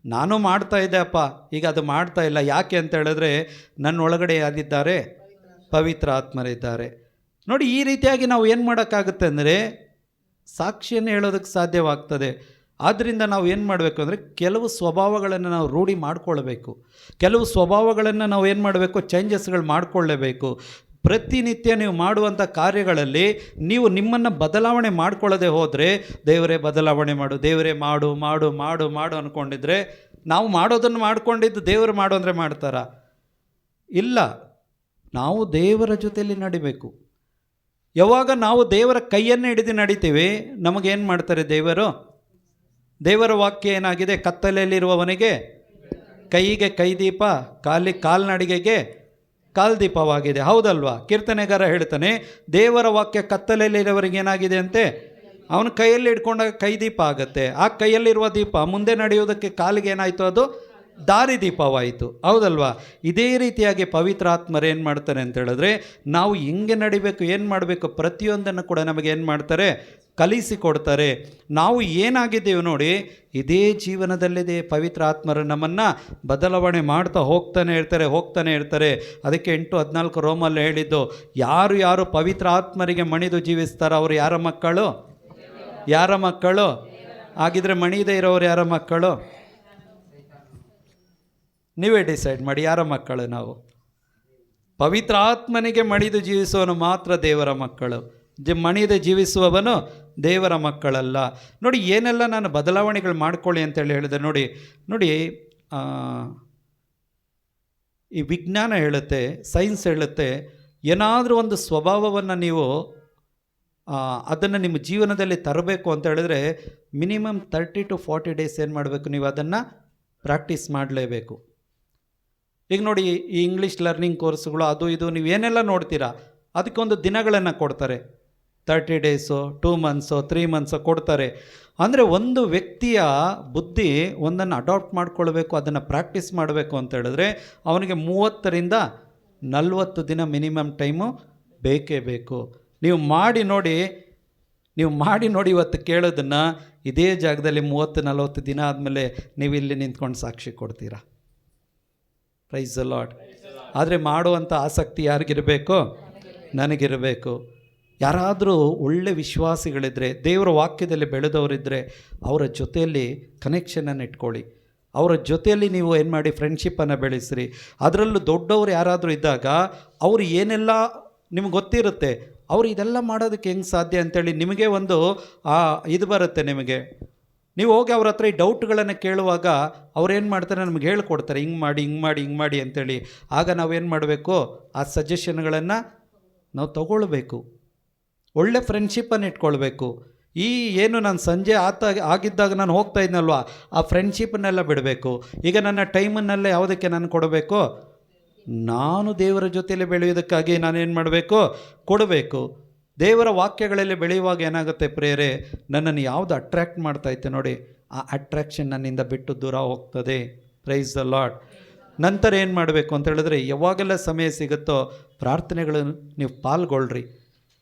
ನಾನು ಮಾಡ್ತಾ ಇದ್ದೆ ಅಪ್ಪ, ಈಗ ಅದು ಮಾಡ್ತಾ ಇಲ್ಲ. ಯಾಕೆ ಅಂತ ಹೇಳಿದ್ರೆ ನನ್ನ ಒಳಗಡೆ ಯಾರಿದ್ದಾರೆ? ಪವಿತ್ರ ಆತ್ಮರಿದ್ದಾರೆ. ನೋಡಿ, ಈ ರೀತಿಯಾಗಿ ನಾವು ಏನು ಮಾಡೋಕ್ಕಾಗುತ್ತೆ ಅಂದರೆ ಸಾಕ್ಷಿಯನ್ನು ಹೇಳೋದಕ್ಕೆ ಸಾಧ್ಯವಾಗ್ತದೆ. ಆದ್ದರಿಂದ ನಾವು ಏನು ಮಾಡಬೇಕು ಅಂದರೆ ಕೆಲವು ಸ್ವಭಾವಗಳನ್ನು ನಾವು ರೂಢಿ ಮಾಡಿಕೊಳ್ಬೇಕು. ಕೆಲವು ಸ್ವಭಾವಗಳನ್ನು ನಾವು ಏನು ಮಾಡಬೇಕು? ಚೇಂಜಸ್ಗಳು ಮಾಡಿಕೊಳ್ಳಬೇಕು. ಪ್ರತಿನಿತ್ಯ ನೀವು ಮಾಡುವಂಥ ಕಾರ್ಯಗಳಲ್ಲಿ ನೀವು ನಿಮ್ಮನ್ನು ಬದಲಾವಣೆ ಮಾಡ್ಕೊಳ್ಳದೆ ಹೋದರೆ, ದೇವರೇ ಬದಲಾವಣೆ ಮಾಡು, ದೇವರೇ ಮಾಡು ಮಾಡು ಮಾಡು ಮಾಡು ಅಂದ್ಕೊಂಡಿದ್ರೆ, ನಾವು ಮಾಡೋದನ್ನು ಮಾಡ್ಕೊಂಡಿದ್ದು ದೇವರು ಮಾಡು ಅಂದರೆ ಮಾಡ್ತಾರಾ? ಇಲ್ಲ. ನಾವು ದೇವರ ಜೊತೆಯಲ್ಲಿ ನಡಿಬೇಕು. ಯಾವಾಗ ನಾವು ದೇವರ ಕೈಯನ್ನು ಹಿಡಿದು ನಡಿತೀವಿ, ನಮಗೇನು ಮಾಡ್ತಾರೆ ದೇವರು? ದೇವರ ವಾಕ್ಯ ಏನಾಗಿದೆ? ಕತ್ತಲೆಯಲ್ಲಿರುವವನಿಗೆ ಕೈಗೆ ಕೈದೀಪ, ಕಾಲ್ನಡಿಗೆಗೆ ಕಾಲ್ದೀಪವಾಗಿದೆ. ಹೌದಲ್ವಾ? ಕೀರ್ತನೆಗಾರ ಹೇಳ್ತಾನೆ, ದೇವರ ವಾಕ್ಯ ಕತ್ತಲೆಯಲ್ಲಿರೋವರಿಗೆ ಏನಾಗಿದೆ ಅಂತೆ? ಅವನ ಕೈಯಲ್ಲಿ ಹಿಡ್ಕೊಂಡಾಗ ಕೈದೀಪ ಆಗುತ್ತೆ. ಆ ಕೈಯಲ್ಲಿರುವ ದೀಪ ಮುಂದೆ ನಡೆಯೋದಕ್ಕೆ ಕಾಲಿಗೆ ಏನಾಯಿತು? ಅದು ದಾರಿ ದೀಪವಾಯಿತು. ಹೌದಲ್ವಾ? ಇದೇ ರೀತಿಯಾಗಿ ಪವಿತ್ರ ಆತ್ಮರು ಏನು ಮಾಡ್ತಾರೆ ಅಂತ ಹೇಳಿದ್ರೆ, ನಾವು ಹೆಂಗೆ ನಡಿಬೇಕು, ಏನು ಮಾಡಬೇಕು, ಪ್ರತಿಯೊಂದನ್ನು ಕೂಡ ನಮಗೆ ಏನು ಮಾಡ್ತಾರೆ? ಕಲಿಸಿಕೊಡ್ತಾರೆ. ನಾವು ಏನಾಗಿದ್ದೇವೆ ನೋಡಿ, ಇದೇ ಜೀವನದಲ್ಲಿದೆ ಪವಿತ್ರ ಆತ್ಮರು ನಮ್ಮನ್ನು ಬದಲಾವಣೆ ಮಾಡ್ತಾ ಹೋಗ್ತಾನೆ ಇರ್ತಾರೆ. ಅದಕ್ಕೆ 8:14 ರೋಮಲ್ಲಿ ಹೇಳಿದ್ದು, ಯಾರು ಪವಿತ್ರ ಆತ್ಮರಿಗೆ ಮಣಿದು ಜೀವಿಸ್ತಾರೋ ಅವರು ಯಾರ ಮಕ್ಕಳು? ಯಾರ ಮಕ್ಕಳು? ಹಾಗಿದ್ರೆ ಮಣಿಯದೇ ಇರೋರು ಯಾರ ಮಕ್ಕಳು? ನೀವೇ ಡಿಸೈಡ್ ಮಾಡಿ, ಯಾರ ಮಕ್ಕಳು ನಾವು? ಪವಿತ್ರ ಆತ್ಮನಿಗೆ ಮಣಿದು ಜೀವಿಸುವವನು ಮಾತ್ರ ದೇವರ ಮಕ್ಕಳು. ಮಣಿಯದೆ ಜೀವಿಸುವವನು ದೇವರ ಮಕ್ಕಳಲ್ಲ. ನೋಡಿ, ಏನೆಲ್ಲ ನಾನು ಬದಲಾವಣೆಗಳು ಮಾಡ್ಕೊಳ್ಳಿ ಅಂತೇಳಿ ಹೇಳಿದೆ. ನೋಡಿ ಈ ವಿಜ್ಞಾನ ಹೇಳುತ್ತೆ, ಸೈನ್ಸ್ ಹೇಳುತ್ತೆ, ಏನಾದರೂ ಒಂದು ಸ್ವಭಾವವನ್ನು ನೀವು ಅದನ್ನು ನಿಮ್ಮ ಜೀವನದಲ್ಲಿ ತರಬೇಕು ಅಂತ ಹೇಳಿದ್ರೆ ಮಿನಿಮಮ್ 30 to 40 ಡೇಸ್ ಏನು ಮಾಡಬೇಕು? ನೀವು ಅದನ್ನು ಪ್ರಾಕ್ಟೀಸ್ ಮಾಡಲೇಬೇಕು. ಈಗ ನೋಡಿ, ಈ ಇಂಗ್ಲೀಷ್ ಲರ್ನಿಂಗ್ ಕೋರ್ಸ್ಗಳು ಅದು ಇದು ನೀವು ಏನೆಲ್ಲ ನೋಡ್ತೀರಾ, ಅದಕ್ಕೊಂದು ದಿನಗಳನ್ನು ಕೊಡ್ತಾರೆ. 30 ಡೇಸು, 2 ಮಂತ್ಸು, 3 ಮಂತ್ಸು ಕೊಡ್ತಾರೆ. ಅಂದರೆ ಒಂದು ವ್ಯಕ್ತಿಯ ಬುದ್ಧಿ ಒಂದನ್ನು ಅಡಾಪ್ಟ್ ಮಾಡ್ಕೊಳ್ಬೇಕು, ಅದನ್ನು ಪ್ರಾಕ್ಟೀಸ್ ಮಾಡಬೇಕು ಅಂತ ಹೇಳಿದ್ರೆ ಅವನಿಗೆ 30ರಿಂದ 40 ದಿನ ಮಿನಿಮಮ್ ಟೈಮು ಬೇಕೇ ಬೇಕು. ನೀವು ಮಾಡಿ ನೋಡಿ, ಇವತ್ತು ಕೇಳೋದನ್ನು ಇದೇ ಜಾಗದಲ್ಲಿ 30-40 ದಿನ ಆದಮೇಲೆ ನೀವು ಇಲ್ಲಿ ನಿಂತ್ಕೊಂಡು ಸಾಕ್ಷಿ ಕೊಡ್ತೀರಾ. Price the lord. ಆದರೆ ಮಾಡುವಂಥ ಆಸಕ್ತಿ ಯಾರಿಗಿರಬೇಕು? ನನಗಿರಬೇಕು. ಯಾರಾದರೂ ಒಳ್ಳೆ ವಿಶ್ವಾಸಿಗಳಿದ್ದರೆ, ದೇವರ ವಾಕ್ಯದಲ್ಲಿ ಬೆಳೆದವರಿದ್ದರೆ ಅವರ ಜೊತೆಯಲ್ಲಿ ಕನೆಕ್ಷನನ್ನು ಇಟ್ಕೊಳ್ಳಿ. ಅವರ ಜೊತೆಯಲ್ಲಿ ನೀವು ಏನು ಮಾಡಿ? ಫ್ರೆಂಡ್ಶಿಪ್ಪನ್ನು ಬೆಳೆಸ್ರಿ. ಅದರಲ್ಲೂ ದೊಡ್ಡವರು ಯಾರಾದರೂ ಇದ್ದಾಗ ಅವರು ಏನೆಲ್ಲ ನಿಮ್ಗೆ ಗೊತ್ತಿರುತ್ತೆ, ಅವರು ಇದೆಲ್ಲ ಮಾಡೋದಕ್ಕೆ ಹೆಂಗೆ ಸಾಧ್ಯ ಅಂತೇಳಿ ನಿಮಗೆ ಒಂದು ಇದು ಬರುತ್ತೆ. ನಿಮಗೆ ನೀವು ಹೋಗಿ ಅವ್ರ ಹತ್ರ ಈ ಡೌಟ್ಗಳನ್ನು ಕೇಳುವಾಗ ಅವ್ರೇನು ಮಾಡ್ತಾರೆ? ನಮ್ಗೆ ಹೇಳ್ಕೊಡ್ತಾರೆ, ಹಿಂಗೆ ಮಾಡಿ ಅಂತೇಳಿ. ಆಗ ನಾವೇನು ಮಾಡಬೇಕು? ಆ ಸಜೆಷನ್ಗಳನ್ನು ನಾವು ತಗೊಳ್ಬೇಕು. ಒಳ್ಳೆ ಫ್ರೆಂಡ್ಶಿಪ್ಪನ್ನು ಇಟ್ಕೊಳ್ಬೇಕು. ಏನು ನಾನು ಸಂಜೆ ಆಗಿದ್ದಾಗ ನಾನು ಹೋಗ್ತಾ ಇದ್ನಲ್ವ, ಆ ಫ್ರೆಂಡ್ಶಿಪ್ಪನ್ನೆಲ್ಲ ಬಿಡಬೇಕು. ಈಗ ನನ್ನ ಟೈಮನ್ನೆಲ್ಲ ಯಾವುದಕ್ಕೆ ನಾನು ಕೊಡಬೇಕು? ನಾನು ದೇವರ ಜೊತೆಯಲ್ಲಿ ಬೆಳೆಯೋದಕ್ಕಾಗಿ ನಾನೇನು ಮಾಡಬೇಕು? ಕೊಡಬೇಕು. ದೇವರ ವಾಕ್ಯಗಳಲ್ಲಿ ಬೆಳೆಯುವಾಗ ಏನಾಗುತ್ತೆ ಪ್ರಿಯರೇ? ನನ್ನನ್ನು ಯಾವುದು ಅಟ್ರ್ಯಾಕ್ಟ್ ಮಾಡ್ತಾಯಿತ್ತೆ ನೋಡಿ, ಆ ಅಟ್ರ್ಯಾಕ್ಷನ್ ನನ್ನಿಂದ ಬಿಟ್ಟು ದೂರ ಹೋಗ್ತದೆ. Price the lord. ನಂತರ ಏನು ಮಾಡಬೇಕು ಅಂತ ಹೇಳಿದ್ರೆ, ಯಾವಾಗೆಲ್ಲ ಸಮಯ ಸಿಗುತ್ತೋ ಪ್ರಾರ್ಥನೆಗಳನ್ನು ನೀವು ಪಾಲ್ಗೊಳ್ಳ್ರಿ.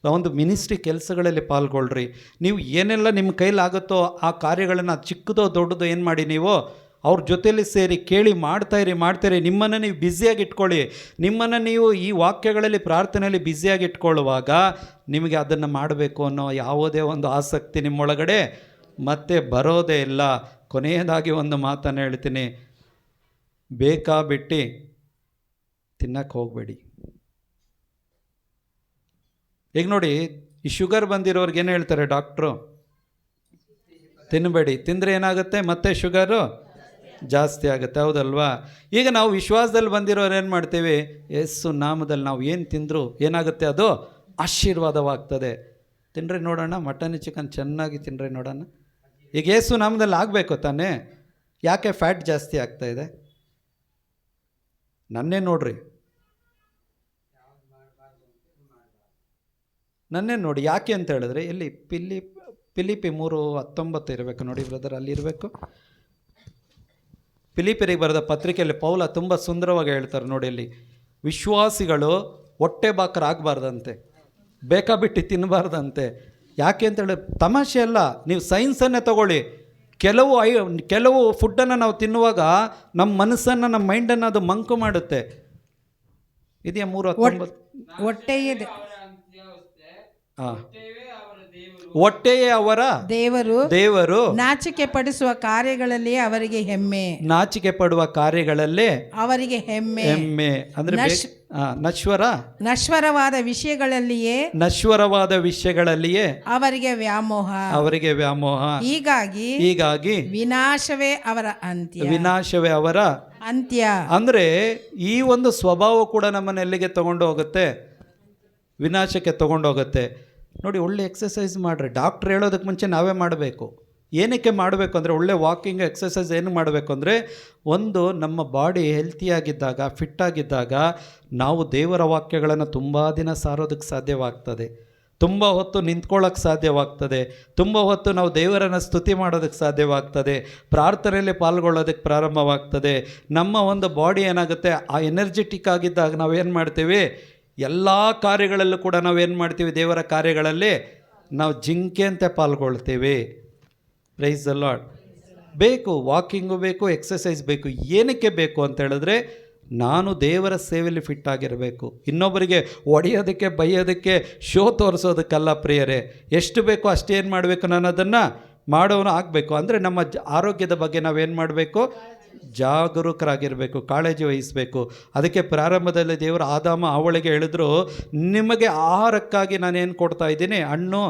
ಒಂದು ಮಿನಿಸ್ಟ್ರಿ ಕೆಲಸಗಳಲ್ಲಿ ಪಾಲ್ಗೊಳ್ಳ್ರಿ. ನೀವು ಏನೆಲ್ಲ ನಿಮ್ಮ ಕೈಲಾಗುತ್ತೋ ಆ ಕಾರ್ಯಗಳನ್ನು ಚಿಕ್ಕದೋ ದೊಡ್ಡದೋ ಏನು ಮಾಡಿ, ನೀವು ಅವ್ರ ಜೊತೆಯಲ್ಲಿ ಸೇರಿ ಕೇಳಿ ಮಾಡ್ತಾಯಿರಿ. ನಿಮ್ಮನ್ನು ನೀವು ಬ್ಯುಸಿಯಾಗಿ ಇಟ್ಕೊಳ್ಳಿ. ನಿಮ್ಮನ್ನು ನೀವು ಈ ವಾಕ್ಯಗಳಲ್ಲಿ ಪ್ರಾರ್ಥನೆಯಲ್ಲಿ ಬ್ಯುಸಿಯಾಗಿ ಇಟ್ಕೊಳ್ಳುವಾಗ ನಿಮಗೆ ಅದನ್ನು ಮಾಡಬೇಕು ಅನ್ನೋ ಯಾವುದೇ ಒಂದು ಆಸಕ್ತಿ ನಿಮ್ಮೊಳಗಡೆ ಮತ್ತೆ ಬರೋದೇ ಇಲ್ಲ. ಕೊನೆಯದಾಗಿ ಒಂದು ಮಾತನ್ನು ಹೇಳ್ತೀನಿ, ಬೇಕಾ ಬಿಟ್ಟು ತಿನ್ನಕ್ಕೆ ಹೋಗಬೇಡಿ. ಈಗ ನೋಡಿ, ಈ ಶುಗರ್ ಬಂದಿರೋರ್ಗೆ ಏನು ಹೇಳ್ತಾರೆ ಡಾಕ್ಟ್ರು? ತಿನ್ನಬೇಡಿ. ತಿಂದರೆ ಏನಾಗುತ್ತೆ? ಮತ್ತೆ ಶುಗರು ಜಾಸ್ತಿ ಆಗುತ್ತೆ. ಹೌದಲ್ವಾ? ಈಗ ನಾವು ವಿಶ್ವಾಸದಲ್ಲಿ ಬಂದಿರೋರು ಏನು ಮಾಡ್ತೀವಿ? ಯೇಸು ನಾಮದಲ್ಲಿ ನಾವು ಏನು ತಿಂದರೂ ಏನಾಗುತ್ತೆ? ಅದು ಆಶೀರ್ವಾದವಾಗ್ತದೆ. ತಿನ್ರಿ ನೋಡೋಣ, ಮಟನ್ ಚಿಕನ್ ಚೆನ್ನಾಗಿ ತಿನ್ರಿ ನೋಡೋಣ. ಈಗ ಯೇಸು ನಾಮದಲ್ಲಿ ಆಗಬೇಕು ತಾನೇ, ಯಾಕೆ ಫ್ಯಾಟ್ ಜಾಸ್ತಿ ಆಗ್ತಾಯಿದೆ? ನನ್ನೇ ನೋಡ್ರಿ, ನನ್ನೇ ನೋಡಿ. ಯಾಕೆ ಅಂತ ಹೇಳಿದ್ರೆ ಇಲ್ಲಿ ಫಿಲಿಪಿ 3:19 ಇರಬೇಕು ನೋಡಿ ಬ್ರದರ್, ಅಲ್ಲಿ ಇರಬೇಕು. ಫಿಲಿಪಿಯರಿಗೆ ಬರೆದ ಪತ್ರಿಕೆಯಲ್ಲಿ ಪೌಲ ತುಂಬ ಸುಂದರವಾಗಿ ಹೇಳ್ತಾರೆ ನೋಡಿ, ಅಲ್ಲಿ ವಿಶ್ವಾಸಿಗಳು ಹೊಟ್ಟೆ ಬಾಕರಾಗಬಾರ್ದಂತೆ, ಬೇಕಾಬಿಟ್ಟು ತಿನ್ನಬಾರ್ದಂತೆ. ಯಾಕೆ ಅಂತೇಳಿ ತಮಾಷೆ ಅಲ್ಲ, ನೀವು ಸೈನ್ಸನ್ನೇ ತಗೊಳ್ಳಿ. ಕೆಲವು ಫುಡ್ಡನ್ನು ನಾವು ತಿನ್ನುವಾಗ ನಮ್ಮ ಮನಸ್ಸನ್ನು, ನಮ್ಮ ಮೈಂಡನ್ನು ಅದು ಮಂಕು ಮಾಡುತ್ತೆ. ಇದೆಯಾ 3:19? ಹೊಟ್ಟೆಯೇ ಅವರ ದೇವರು, ನಾಚಿಕೆ ಪಡಿಸುವ ಕಾರ್ಯಗಳಲ್ಲಿ ಅವರಿಗೆ ಹೆಮ್ಮೆ, ನಾಚಿಕೆ ಪಡುವ ಕಾರ್ಯಗಳಲ್ಲೇ ಅವರಿಗೆ ಹೆಮ್ಮೆ. ಅಂದ್ರೆ ನಶ್ವರವಾದ ವಿಷಯಗಳಲ್ಲಿಯೇ ಅವರಿಗೆ ವ್ಯಾಮೋಹ. ಹೀಗಾಗಿ ವಿನಾಶವೇ ಅವರ ಅಂತ್ಯ. ಅಂದ್ರೆ ಈ ಒಂದು ಸ್ವಭಾವ ಕೂಡ ನಮ್ಮನ್ನ ಎಲ್ಲಿಗೆ ತಗೊಂಡು ಹೋಗುತ್ತೆ? ವಿನಾಶಕ್ಕೆ ತಗೊಂಡೋಗುತ್ತೆ. ನೋಡಿ, ಒಳ್ಳೆ ಎಕ್ಸಸೈಸ್ ಮಾಡಿರಿ. ಡಾಕ್ಟ್ರ್ ಹೇಳೋದಕ್ಕೆ ಮುಂಚೆ ನಾವೇ ಮಾಡಬೇಕು. ಏನಕ್ಕೆ ಮಾಡಬೇಕು ಅಂದರೆ, ಒಳ್ಳೆ ವಾಕಿಂಗ್ ಎಕ್ಸಸೈಸ್ ಏನು ಮಾಡಬೇಕು ಅಂದರೆ, ಒಂದು ನಮ್ಮ ಬಾಡಿ ಹೆಲ್ತಿಯಾಗಿದ್ದಾಗ, ಫಿಟ್ಟಾಗಿದ್ದಾಗ ನಾವು ದೇವರ ವಾಕ್ಯಗಳನ್ನು ತುಂಬ ದಿನ ಸಾರೋದಕ್ಕೆ ಸಾಧ್ಯವಾಗ್ತದೆ, ತುಂಬ ಹೊತ್ತು ನಿಂತ್ಕೊಳ್ಳೋಕ್ಕೆ ಸಾಧ್ಯವಾಗ್ತದೆ, ತುಂಬ ಹೊತ್ತು ನಾವು ದೇವರನ್ನು ಸ್ತುತಿ ಮಾಡೋದಕ್ಕೆ ಸಾಧ್ಯವಾಗ್ತದೆ, ಪ್ರಾರ್ಥನೆಯಲ್ಲಿ ಪಾಲ್ಗೊಳ್ಳೋದಕ್ಕೆ ಪ್ರಾರಂಭವಾಗ್ತದೆ. ನಮ್ಮ ಒಂದು ಬಾಡಿ ಏನಾಗುತ್ತೆ, ಆ ಎನರ್ಜೆಟಿಕ್ ಆಗಿದ್ದಾಗ ನಾವೇನು ಮಾಡ್ತೀವಿ, ಎಲ್ಲ ಕಾರ್ಯಗಳಲ್ಲೂ ಕೂಡ ನಾವೇನು ಮಾಡ್ತೀವಿ, ದೇವರ ಕಾರ್ಯಗಳಲ್ಲಿ ನಾವು ಜಿಂಕೆ ಅಂತ ಪಾಲ್ಗೊಳ್ತೀವಿ. Praise the Lord. ಬೇಕು, ವಾಕಿಂಗು ಬೇಕು, ಎಕ್ಸಸೈಸ್ ಬೇಕು. ಏನಕ್ಕೆ ಬೇಕು ಅಂತ ಹೇಳಿದ್ರೆ, ನಾನು ದೇವರ ಸೇವೆಯಲ್ಲಿ ಫಿಟ್ ಆಗಿರಬೇಕು. ಇನ್ನೊಬ್ಬರಿಗೆ ಹೊಡೆಯೋದಕ್ಕೆ, ಬೈಯೋದಕ್ಕೆ, ಶೋ ತೋರಿಸೋದಕ್ಕಲ್ಲ ಪ್ರಿಯರೇ. ಎಷ್ಟು ಬೇಕೋ ಅಷ್ಟೇನು ಮಾಡಬೇಕು, ನಾನು ಅದನ್ನು ಮಾಡೋನು ಆಗಬೇಕು. ಅಂದರೆ ನಮ್ಮ ಆರೋಗ್ಯದ ಬಗ್ಗೆ ನಾವೇನು ಮಾಡಬೇಕು, ಜಾಗರೂಕರಾಗಿರಬೇಕು, ಕಾಳಜಿ ವಹಿಸಬೇಕು. ಅದಕ್ಕೆ ಪ್ರಾರಂಭದಲ್ಲಿ ದೇವರು ಆದಾಮ ಅವಳಿಗೆ ಹೇಳಿದ್ರು, ನಿಮಗೆ ಆಹಾರಕ್ಕಾಗಿ ನಾನೇನು ಕೊಡ್ತಾ ಇದ್ದೀನಿ, ಹಣ್ಣು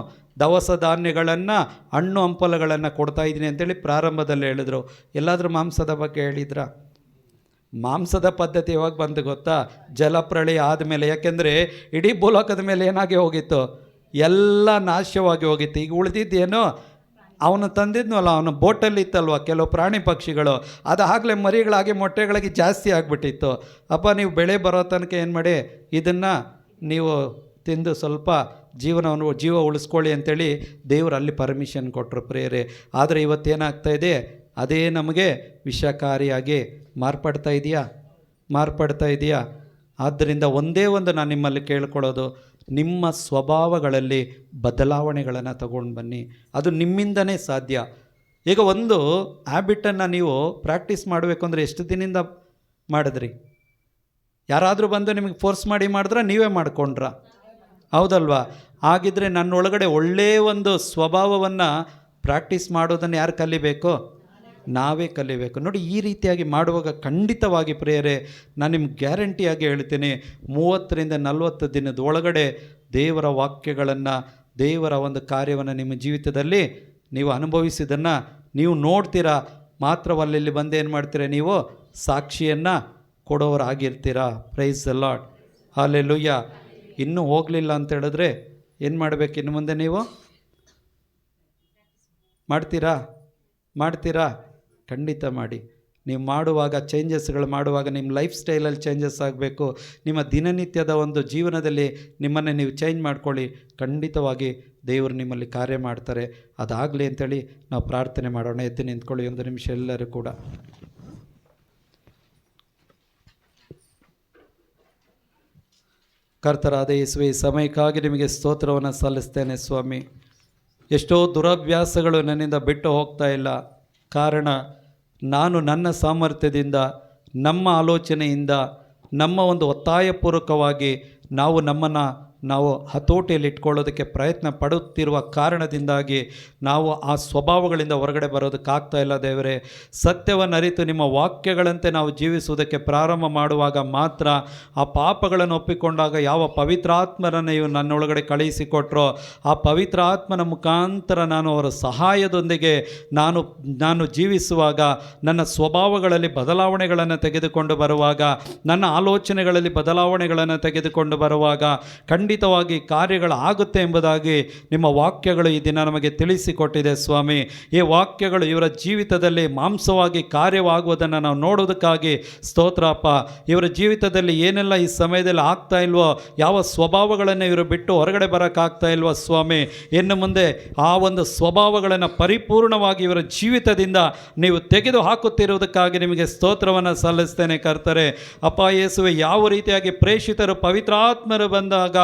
ದವಸ ಧಾನ್ಯಗಳನ್ನು, ಹಣ್ಣು ಹಂಪಲುಗಳನ್ನು ಕೊಡ್ತಾ ಇದ್ದೀನಿ ಅಂತೇಳಿ ಪ್ರಾರಂಭದಲ್ಲಿ ಹೇಳಿದ್ರು. ಎಲ್ಲಾದರೂ ಮಾಂಸದ ಬಗ್ಗೆ ಹೇಳಿದ್ರ? ಮಾಂಸದ ಪದ್ಧತಿ ಯಾವಾಗ ಬಂದು ಗೊತ್ತಾ? ಜಲಪ್ರಳಯ ಆದಮೇಲೆ. ಯಾಕೆಂದರೆ ಇಡೀ ಭೂಲೋಕದ ಮೇಲೆ ಏನಾಗಿ ಹೋಗಿತ್ತು, ಎಲ್ಲ ನಾಶವಾಗಿ ಹೋಗಿತ್ತು. ಈಗ ಉಳಿದಿದ್ದೇನೋ ಅವನು ತಂದಿದ್ನಲ್ಲ, ಅವನ ಬೋಟಲ್ಲಿ ಇತ್ತಲ್ವ ಕೆಲವು ಪ್ರಾಣಿ ಪಕ್ಷಿಗಳು, ಅದಾಗಲೇ ಮರಿಗಳಾಗಿ ಮೊಟ್ಟೆಗಳಾಗಿ ಜಾಸ್ತಿ ಆಗಿಬಿಟ್ಟಿತ್ತು. ಅಪ್ಪ, ನೀವು ಬೆಳೆ ಬರೋ ತನಕ ಏನು ಮಾಡಿ, ಇದನ್ನು ನೀವು ತಿಂದು ಸ್ವಲ್ಪ ಜೀವ ಉಳಿಸ್ಕೊಳ್ಳಿ ಅಂತೇಳಿ ದೇವರು ಅಲ್ಲಿ ಪರ್ಮಿಷನ್ ಕೊಟ್ಟರು ಪ್ರಿಯರೇ. ಆದರೆ ಇವತ್ತೇನಾಗ್ತಾಯಿದೆ, ಅದೇ ನಮಗೆ ವಿಷಕಾರಿಯಾಗಿ ಮಾರ್ಪಡ್ತಾ ಇದೆಯಾ? ಆದ್ದರಿಂದ ಒಂದೇ ಒಂದು ನಾನು ನಿಮ್ಮಲ್ಲಿ ಕೇಳ್ಕೊಳ್ಳೋದು, ನಿಮ್ಮ ಸ್ವಭಾವಗಳಲ್ಲಿ ಬದಲಾವಣೆಗಳನ್ನು ತಗೊಂಡು ಬನ್ನಿ. ಅದು ನಿಮ್ಮಿಂದನೇ ಸಾಧ್ಯ. ಈಗ ಒಂದು ಹ್ಯಾಬಿಟನ್ನು ನೀವು ಪ್ರಾಕ್ಟೀಸ್ ಮಾಡಬೇಕು ಅಂದರೆ ಎಷ್ಟು ದಿನದಿಂದ ಮಾಡಿದ್ರಿ? ಯಾರಾದರೂ ಬಂದು ನಿಮಗೆ ಫೋರ್ಸ್ ಮಾಡಿ ಮಾಡಿದ್ರೆ ನೀವೇ ಮಾಡಿಕೊಂಡ್ರ? ಹೌದಲ್ವಾ? ಹಾಗಿದ್ರೆ ನನ್ನೊಳಗಡೆ ಒಳ್ಳೆಯ ಒಂದು ಸ್ವಭಾವವನ್ನು ಪ್ರಾಕ್ಟೀಸ್ ಮಾಡೋದನ್ನು ಯಾರು ಕಲಿಬೇಕು? ನಾವೇ ಕಲಿಬೇಕು. ನೋಡಿ, ಈ ರೀತಿಯಾಗಿ ಮಾಡುವಾಗ ಖಂಡಿತವಾಗಿ ಪ್ರಿಯರೇ, ನಾನು ನಿಮ್ಗೆ ಗ್ಯಾರಂಟಿಯಾಗಿ ಹೇಳ್ತೀನಿ, 30ರಿಂದ 40 ದಿನದ ಒಳಗಡೆ ದೇವರ ವಾಕ್ಯಗಳನ್ನು, ದೇವರ ಒಂದು ಕಾರ್ಯವನ್ನು ನಿಮ್ಮ ಜೀವಿತದಲ್ಲಿ ನೀವು ಅನುಭವಿಸಿದ್ದನ್ನು ನೀವು ನೋಡ್ತೀರಾ. ಮಾತ್ರವಲ್ಲ, ಇಲ್ಲಿ ಬಂದು ಏನು ಮಾಡ್ತೀರಾ, ನೀವು ಸಾಕ್ಷಿಯನ್ನು ಕೊಡೋರಾಗಿರ್ತೀರಾ. Praise the Lord. ಹಲ್ಲೆಲೂಯಾ. ಇನ್ನೂ ಹೋಗಲಿಲ್ಲ ಅಂತ ಹೇಳಿದ್ರೆ ಏನು ಮಾಡಬೇಕು? ಇನ್ನು ಮುಂದೆ ನೀವು ಮಾಡ್ತೀರಾ? ಖಂಡಿತ ಮಾಡಿ. ನೀವು ಮಾಡುವಾಗ, ಚೇಂಜಸ್ಗಳು ಮಾಡುವಾಗ ನಿಮ್ಮ ಲೈಫ್ ಸ್ಟೈಲಲ್ಲಿ ಚೇಂಜಸ್ ಆಗಬೇಕು. ನಿಮ್ಮ ದಿನನಿತ್ಯದ ಒಂದು ಜೀವನದಲ್ಲಿ ನಿಮ್ಮನ್ನು ನೀವು ಚೇಂಜ್ ಮಾಡ್ಕೊಳ್ಳಿ. ಖಂಡಿತವಾಗಿ ದೇವರು ನಿಮ್ಮಲ್ಲಿ ಕಾರ್ಯ ಮಾಡ್ತಾರೆ. ಅದಾಗಲಿ ಅಂತೇಳಿ ನಾವು ಪ್ರಾರ್ಥನೆ ಮಾಡೋಣ. ಎದ್ದು ನಿಂತ್ಕೊಳ್ಳಿ 1 ನಿಮಿಷ ಎಲ್ಲರೂ ಕೂಡ. ಕರ್ತರಾದ ಯೇಸುವೇ, ಈ ಸಮಯಕ್ಕಾಗಿ ನಿಮಗೆ ಸ್ತೋತ್ರವನ್ನು ಸಲ್ಲಿಸ್ತೇನೆ ಸ್ವಾಮಿ. ಎಷ್ಟೋ ದುರಭ್ಯಾಸಗಳು ನನ್ನಿಂದ ಬಿಟ್ಟು ಹೋಗ್ತಾ ಇಲ್ಲ. ಕಾರಣ, ನಾನು ನನ್ನ ಸಾಮರ್ಥ್ಯದಿಂದ, ನಮ್ಮ ಆಲೋಚನೆಯಿಂದ, ನಮ್ಮ ಒಂದು ಒತ್ತಾಯಪೂರ್ವಕವಾಗಿ ನಾವು ಹತೋಟಿಯಲ್ಲಿ ಇಟ್ಕೊಳ್ಳೋದಕ್ಕೆ ಪ್ರಯತ್ನ ಪಡುತ್ತಿರುವ ಕಾರಣದಿಂದಾಗಿ ನಾವು ಆ ಸ್ವಭಾವಗಳಿಂದ ಹೊರಗಡೆ ಬರೋದಕ್ಕಾಗ್ತಾ ಇಲ್ಲ. ದೇವರೇ, ಸತ್ಯವನ್ನು ಅರಿತು ನಿಮ್ಮ ವಾಕ್ಯಗಳಂತೆ ನಾವು ಜೀವಿಸುವುದಕ್ಕೆ ಪ್ರಾರಂಭ ಮಾಡುವಾಗ ಮಾತ್ರ, ಆ ಪಾಪಗಳನ್ನು ಒಪ್ಪಿಕೊಂಡಾಗ ಯಾವ ಪವಿತ್ರಾತ್ಮರನ್ನು ನೀವು ನನ್ನೊಳಗಡೆ ಕಳುಹಿಸಿಕೊಟ್ರೋ ಆ ಪವಿತ್ರಾತ್ಮನ ಮುಖಾಂತರ ನಾನು ಅವರ ಸಹಾಯದೊಂದಿಗೆ ನಾನು ಜೀವಿಸುವಾಗ, ನನ್ನ ಸ್ವಭಾವಗಳಲ್ಲಿ ಬದಲಾವಣೆಗಳನ್ನು ತೆಗೆದುಕೊಂಡು ಬರುವಾಗ, ನನ್ನ ಆಲೋಚನೆಗಳಲ್ಲಿ ಬದಲಾವಣೆಗಳನ್ನು ತೆಗೆದುಕೊಂಡು ಬರುವಾಗ ಖಂಡಿತ ಖಂಡಿತವಾಗಿ ಕಾರ್ಯಗಳು ಆಗುತ್ತೆ ಎಂಬುದಾಗಿ ನಿಮ್ಮ ವಾಕ್ಯಗಳು ಈ ದಿನ ನಮಗೆ ತಿಳಿಸಿಕೊಟ್ಟಿದೆ ಸ್ವಾಮಿ. ಈ ವಾಕ್ಯಗಳು ಇವರ ಜೀವಿತದಲ್ಲಿ ಮಾಂಸವಾಗಿ ಕಾರ್ಯವಾಗುವುದನ್ನು ನಾವು ನೋಡೋದಕ್ಕಾಗಿ ಸ್ತೋತ್ರ ಅಪ್ಪ. ಇವರ ಜೀವಿತದಲ್ಲಿ ಏನೆಲ್ಲ ಈ ಸಮಯದಲ್ಲಿ ಆಗ್ತಾ ಇಲ್ವೋ, ಯಾವ ಸ್ವಭಾವಗಳನ್ನು ಇವರು ಬಿಟ್ಟು ಹೊರಗಡೆ ಬರೋಕ್ಕಾಗ್ತಾ ಇಲ್ವೋ ಸ್ವಾಮಿ, ಇನ್ನು ಮುಂದೆ ಆ ಒಂದು ಸ್ವಭಾವಗಳನ್ನು ಪರಿಪೂರ್ಣವಾಗಿ ಇವರ ಜೀವಿತದಿಂದ ನೀವು ತೆಗೆದು ಹಾಕುತ್ತಿರುವುದಕ್ಕಾಗಿ ನಿಮಗೆ ಸ್ತೋತ್ರವನ್ನು ಸಲ್ಲಿಸ್ತೇನೆ ಕರ್ತರೆ. ಅಪ್ಪ ಯೇಸುವೆ, ಯಾವ ರೀತಿಯಾಗಿ ಪ್ರೇಷಿತರು ಪವಿತ್ರಾತ್ಮರು ಬಂದಾಗ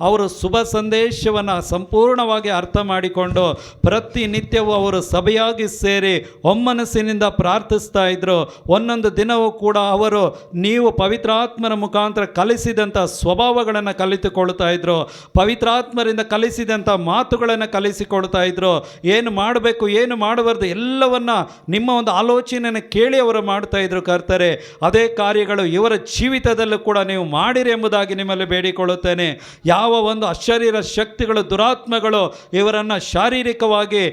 ಅವರು ಶುಭ ಸಂದೇಶವನ್ನು ಸಂಪೂರ್ಣವಾಗಿ ಅರ್ಥ ಮಾಡಿಕೊಂಡು ಪ್ರತಿನಿತ್ಯವೂ ಅವರು ಸಭೆಯಾಗಿ ಸೇರಿ ಒಮ್ಮನಸ್ಸಿನಿಂದ ಪ್ರಾರ್ಥಿಸ್ತಾ ಇದ್ರು. ಒಂದೊಂದು ದಿನವೂ ಕೂಡ ಅವರು ನೀವು ಪವಿತ್ರಾತ್ಮರ ಮುಖಾಂತರ ಕಲಿಸಿದಂಥ ಸ್ವಭಾವಗಳನ್ನು ಕಲಿತುಕೊಳ್ತಾ ಇದ್ರು, ಪವಿತ್ರಾತ್ಮರಿಂದ ಕಲಿಸಿದಂಥ ಮಾತುಗಳನ್ನು ಕಲಿಸಿಕೊಳ್ತಾ ಇದ್ರು. ಏನು ಮಾಡಬೇಕು ಏನು ಮಾಡಬಾರ್ದು ಎಲ್ಲವನ್ನ ನಿಮ್ಮ ಒಂದು ಆಲೋಚನೆಯನ್ನು ಕೇಳಿ ಅವರು ಮಾಡ್ತಾ ಇದ್ರು ಕರ್ತರೆ. ಅದೇ ಕಾರ್ಯಗಳು ಇವರ ಜೀವಿತದಲ್ಲೂ ಕೂಡ ನೀವು ಮಾಡಿರಿ ಎಂಬುದಾಗಿ ನಿಮ್ಮಲ್ಲಿ ಬೇಡಿಕೊಳ್ಳುತ್ತೇನೆ. ಯಾವ ಒಂದು ಅಶರೀರ ಶಕ್ತಿಗಳು, ದುರಾತ್ಮಗಳು ಇವರನ್ನು ಶಾರೀರಿಕವಾಗಿ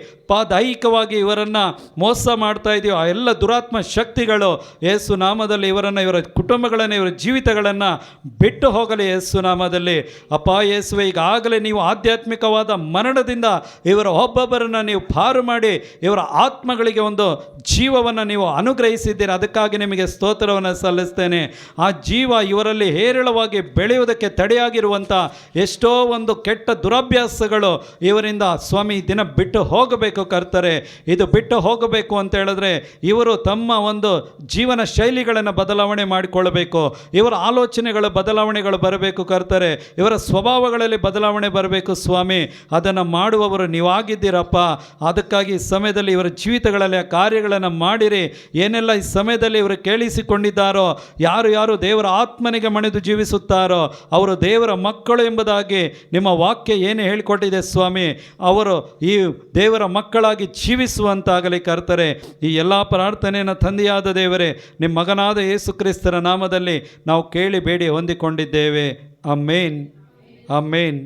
ದೈಹಿಕವಾಗಿ ಇವರನ್ನು ಮೋಸ ಮಾಡ್ತಾ ಇದೆಯೋ ಆ ಎಲ್ಲ ದುರಾತ್ಮ ಶಕ್ತಿಗಳು ಯೇಸು ನಾಮದಲ್ಲಿ ಇವರನ್ನು, ಇವರ ಕುಟುಂಬಗಳನ್ನು, ಇವರ ಜೀವಿತಗಳನ್ನು ಬಿಟ್ಟು ಹೋಗಲಿ ಯೇಸು ನಾಮದಲ್ಲಿ. ಅಪ್ಪ ಯೇಸುವೆ, ಈಗಾಗಲೇ ನೀವು ಆಧ್ಯಾತ್ಮಿಕವಾದ ಮರಣದಿಂದ ಇವರ ಒಬ್ಬೊಬ್ಬರನ್ನು ನೀವು ಪಾರು ಮಾಡಿ ಇವರ ಆತ್ಮಗಳಿಗೆ ಒಂದು ಜೀವವನ್ನು ನೀವು ಅನುಗ್ರಹಿಸಿದ್ದೀರಿ. ಅದಕ್ಕಾಗಿ ನಿಮಗೆ ಸ್ತೋತ್ರವನ್ನು ಸಲ್ಲಿಸ್ತೇನೆ. ಆ ಜೀವ ಇವರಲ್ಲಿ ಹೇರಳವಾಗಿ ಬೆಳೆಯುವುದಕ್ಕೆ ತಡೆಯಾಗಿರುವಂಥ ಎಷ್ಟೋ ಒಂದು ಕೆಟ್ಟ ದುರಭ್ಯಾಸಗಳು ಇವರಿಂದ ಸ್ವಾಮಿ ದಿನ ಬಿಟ್ಟು ಹೋಗಬೇಕು ಕರ್ತರೆ. ಇದು ಬಿಟ್ಟು ಹೋಗಬೇಕು ಅಂತ ಹೇಳಿದ್ರೆ ಇವರು ತಮ್ಮ ಒಂದು ಜೀವನ ಶೈಲಿಗಳನ್ನು ಬದಲಾವಣೆ ಮಾಡಿಕೊಳ್ಳಬೇಕು. ಇವರ ಆಲೋಚನೆಗಳ ಬದಲಾವಣೆಗಳು ಬರಬೇಕು ಕರ್ತರೆ. ಇವರ ಸ್ವಭಾವಗಳಲ್ಲಿ ಬದಲಾವಣೆ ಬರಬೇಕು ಸ್ವಾಮಿ. ಅದನ್ನು ಮಾಡುವವರು ನೀವಾಗಿದ್ದೀರಪ್ಪ. ಅದಕ್ಕಾಗಿ ಈ ಸಮಯದಲ್ಲಿ ಇವರ ಜೀವಿತಗಳಲ್ಲಿ ಆ ಕಾರ್ಯಗಳನ್ನು ಮಾಡಿರಿ. ಏನೆಲ್ಲ ಈ ಸಮಯದಲ್ಲಿ ಇವರು ಕೇಳಿಸಿಕೊಂಡಿದ್ದಾರೋ, ಯಾರು ಯಾರು ದೇವರ ಆತ್ಮನಿಗೆ ಮಣಿದು ಜೀವಿಸುತ್ತಾರೋ ಅವರು ದೇವರ ಮಕ್ಕಳು ಎಂಬುದಾಗಿ ನಿಮ್ಮ ವಾಕ್ಯ ಏನು ಹೇಳಿಕೊಟ್ಟಿದೆ ಸ್ವಾಮಿ, ಅವರು ಈ ದೇವರ ಮಕ್ಕಳಾಗಿ ಜೀವಿಸುವಂತಾಗಲಿ ಕರ್ತರೆ. ಈ ಎಲ್ಲ ಪ್ರಾರ್ಥನೆಯನ್ನು ತಂದೆಯಾದ ದೇವರೇ, ನಿಮ್ಮ ಮಗನಾದ ಯೇಸು ಕ್ರಿಸ್ತರ ನಾಮದಲ್ಲಿ ನಾವು ಕೇಳಿ ಬೇಡಿ ಹೊಂದಿಕೊಂಡಿದ್ದೇವೆ. ಆಮೇನ್, ಆಮೇನ್.